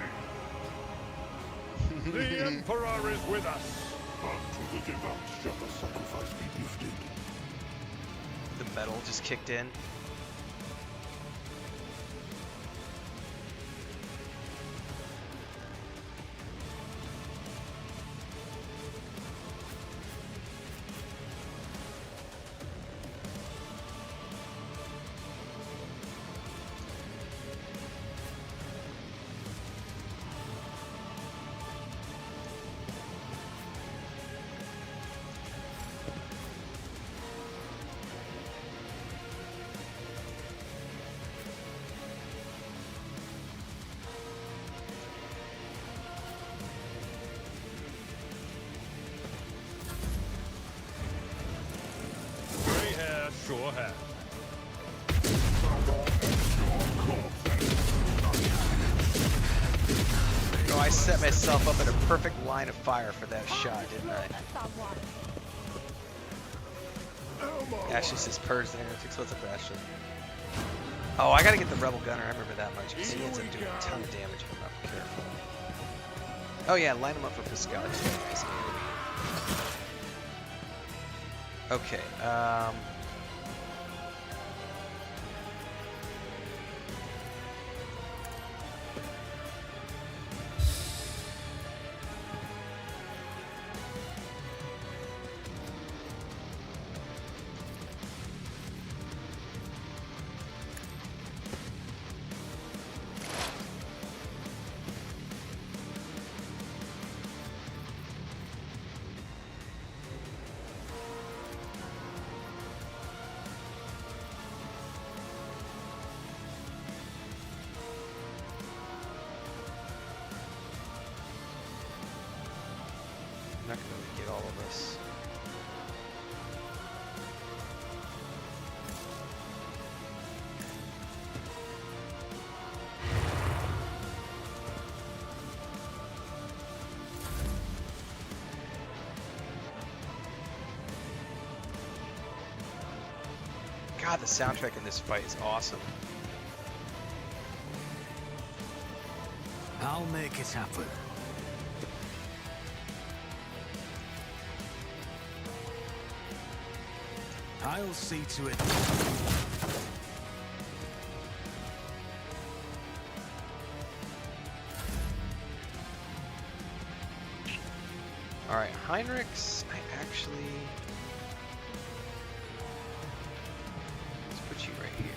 The Emperor is with us! Unto the devout shall the sacrifice be lifted. The metal just kicked in. I set myself up in a perfect line of fire for that shot, didn't I? Ashley says purge the heretics. What's up, Ashley? Oh, I gotta get the rebel gunner. I remember that much because he ends up doing a ton of damage if I'm not careful. Oh yeah, line him up for Pascal. Okay. I'm not going to get all of this. God, the soundtrack in this fight is awesome. I'll make it happen. I'll see to it. Alright, Heinrix, I actually... Let's put you right here.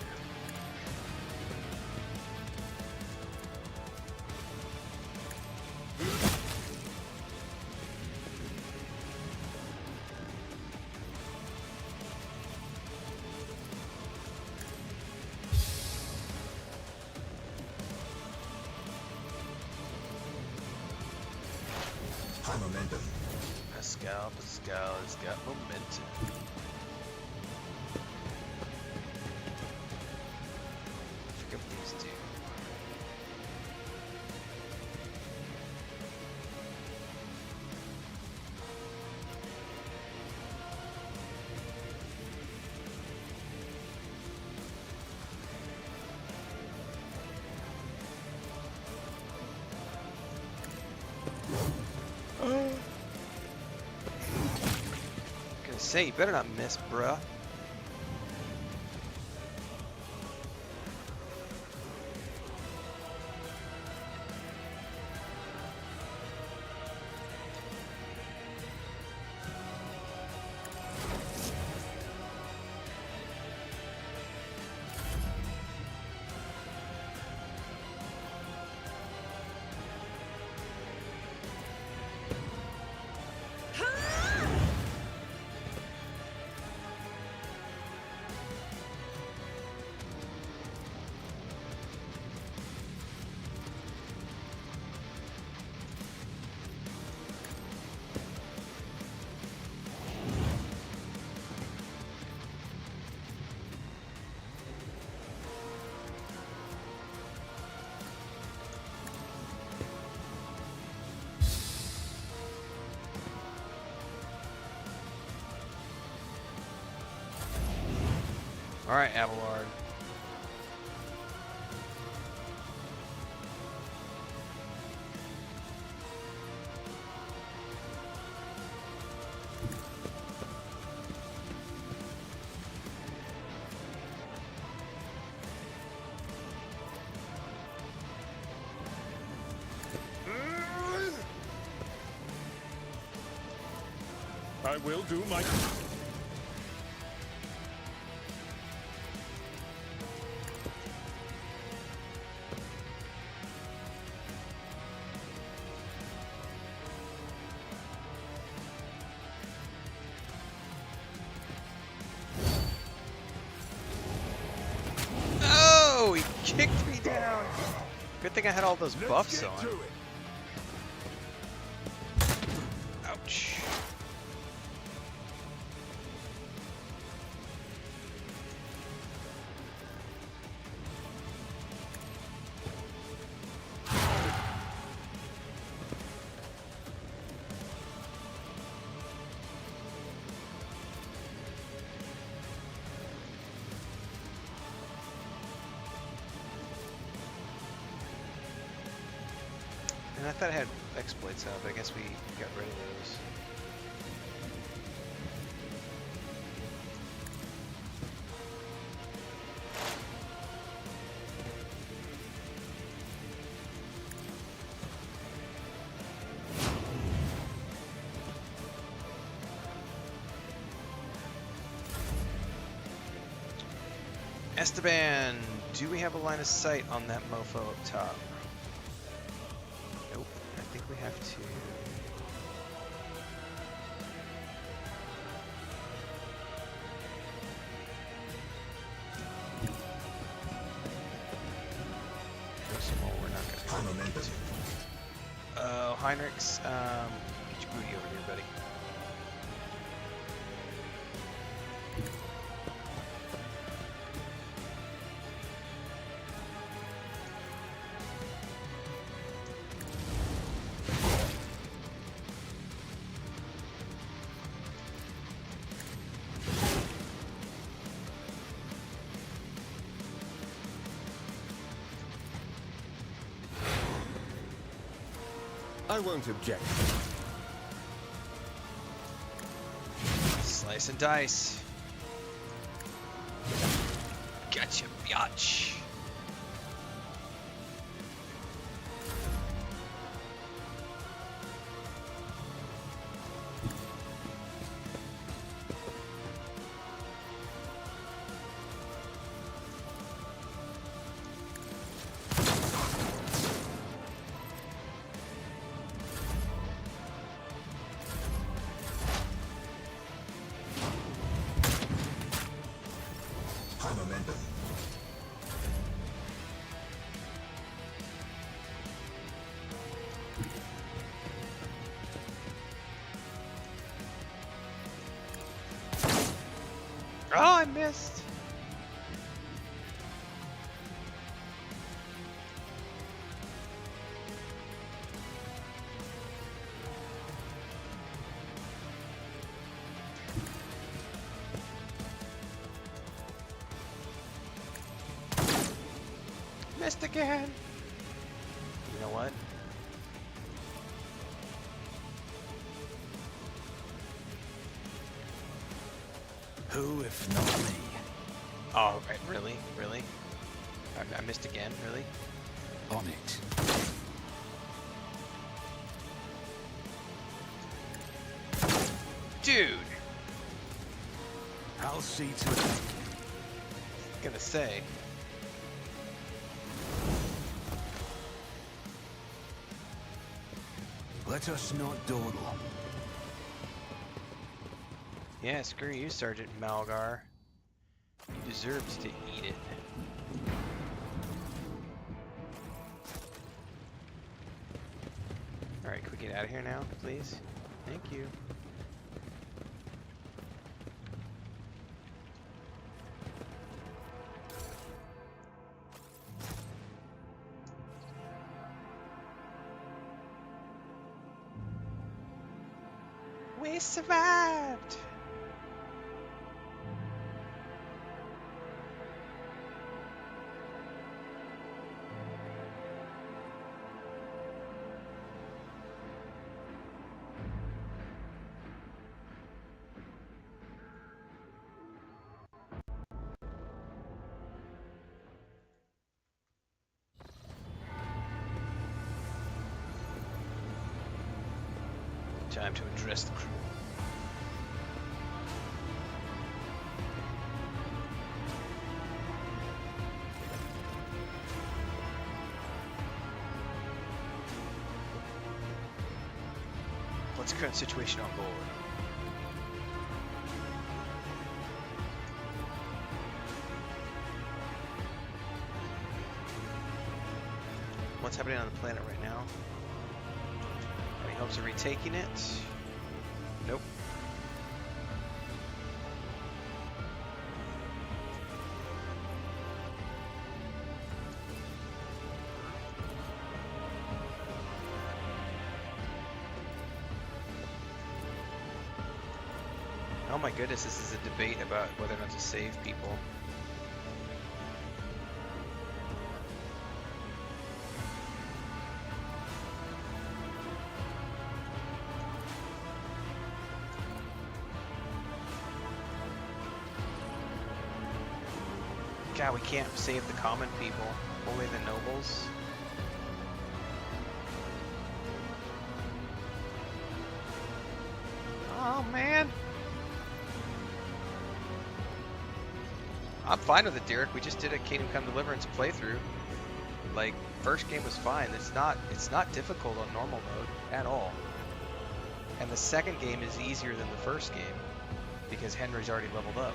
Momentum. Pascal has got momentum. I forget what these do. Say, you better not miss, bruh. Alright, Abelard. I will do my... Oh, he kicked me down. Good thing I had all those buffs on. Ouch. And I thought I had exploits out, but I guess we got rid of those. Esteban, do we have a line of sight on that mofo up top? Nope, I think we have to... We're not going to be. Oh, Heinrix, get your booty over here, buddy. I won't object. Slice and dice. Gotcha, biatch. Oh, I missed. Missed again. You know what? Who, if not me? Oh, right, really? Really? I missed again, really? On it. Dude! I'll see to it. Gonna say. Let us not dawdle. Yeah, screw you, Sergeant Malgar. You deserved to eat it. Alright, can we get out of here now, please? Thank you. We survived! Time to address the crew. What's the current situation on board? What's happening on the planet right now? Any hopes of retaking it? Nope. Oh my goodness, this is a debate about whether or not to save people. God, we can't save the common people, only the nobles. Oh man. I'm fine with it, Derek. We just did a Kingdom Come Deliverance playthrough. Like, first game was fine. It's not difficult on normal mode at all. And the second game is easier than the first game because Henry's already leveled up.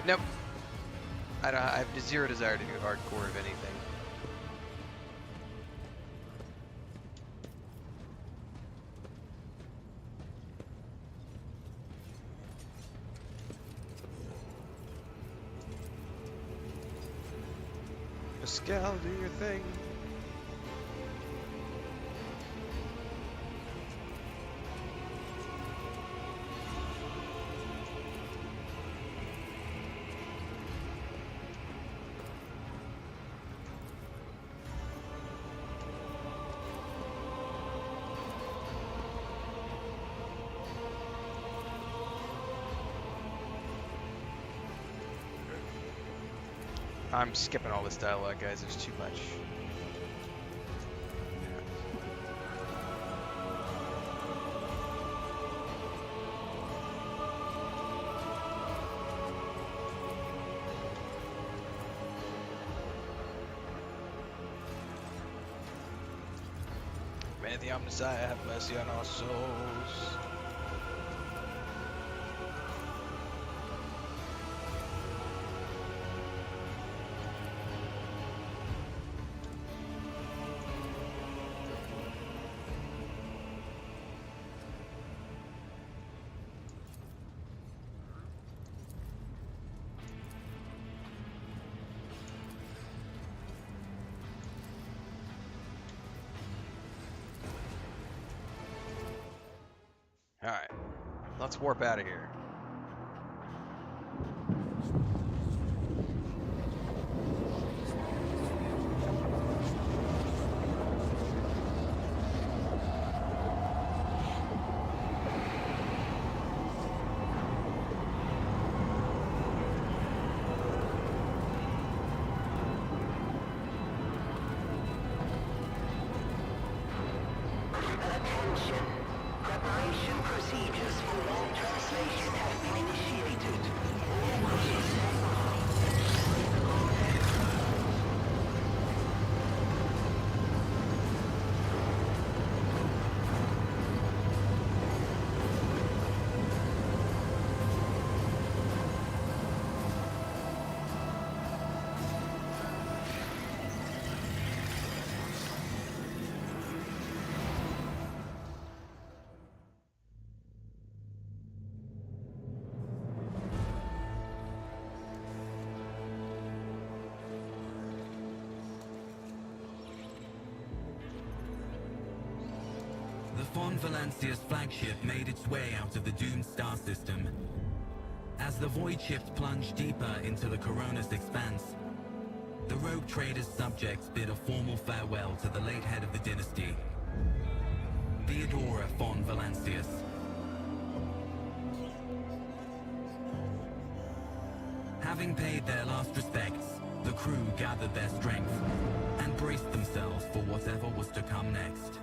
Nope. I have zero desire to do hardcore of anything. Pascal, do your thing. I'm skipping all this dialogue, guys. There's too much. May the Omnissiah have mercy on our souls. Alright, let's warp out of here. Von Valancia's flagship made its way out of the doomed star system. As the void shift plunged deeper into the Corona's expanse, the rogue trader's subjects bid a formal farewell to the late head of the dynasty, Theodora von Valancius. Having paid their last respects, the crew gathered their strength and braced themselves for whatever was to come next.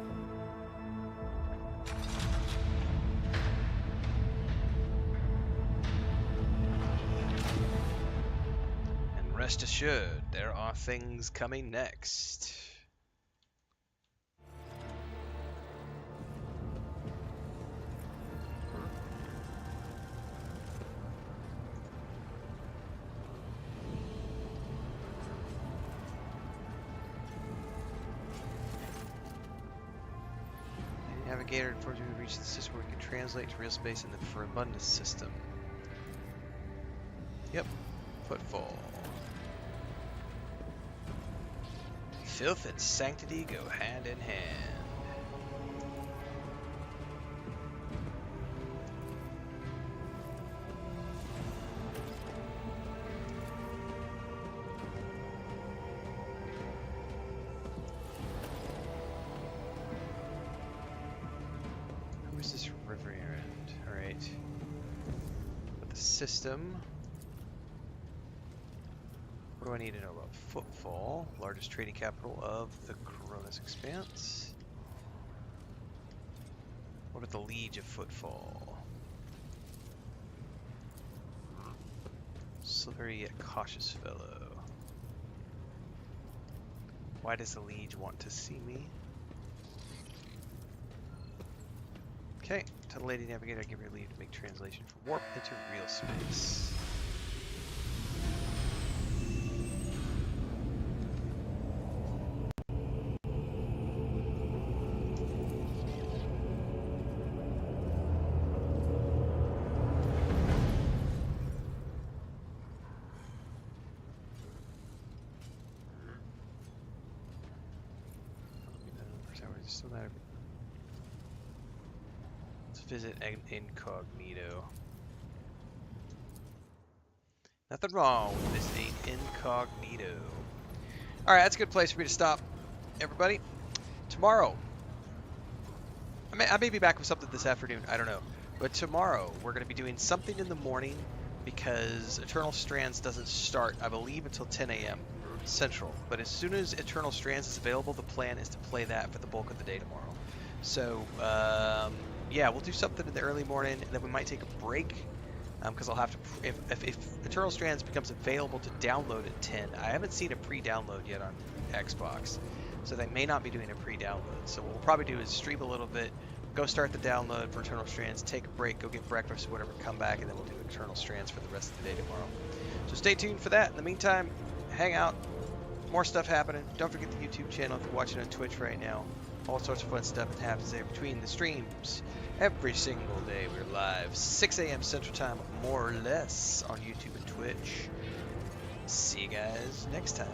Rest assured, there are things coming next. Navigator, unfortunately, we reached the system where we can translate to real space in the Forbundus system. Yep. Footfall. Filth and sanctity go hand in hand. Where's this river errand? Alright. With the system. What do I need to know about Footfall? Largest trading capital of the Coronas Expanse. What about the Liege of Footfall? Slippery yet cautious fellow. Why does the Liege want to see me? Okay, tell the Lady Navigator I give her leave to make translation from warp into real space. Let's visit incognito. Nothing wrong with visiting incognito. Alright, that's a good place for me to stop, everybody. Tomorrow, I may be back with something this afternoon, I don't know. But tomorrow, we're going to be doing something in the morning because Eternal Strands doesn't start, I believe, until 10 a.m. Central. But as soon as Eternal Strands is available, the plan is to play that for the bulk of the day tomorrow. So, yeah, we'll do something in the early morning, and then we might take a break. Because I'll have to, if Eternal Strands becomes available to download at 10, I haven't seen a pre-download yet on Xbox, so they may not be doing a pre-download. So what we'll probably do is stream a little bit, go start the download for Eternal Strands, take a break, go get breakfast or whatever, come back, and then we'll do Eternal Strands for the rest of the day tomorrow. So stay tuned for that. In the meantime, hang out, more stuff happening. Don't forget the YouTube channel if you're watching on Twitch right now. All sorts of fun stuff that happens there between the streams. Every single day we're live, 6 a.m. Central Time, more or less, on YouTube and Twitch. See you guys next time.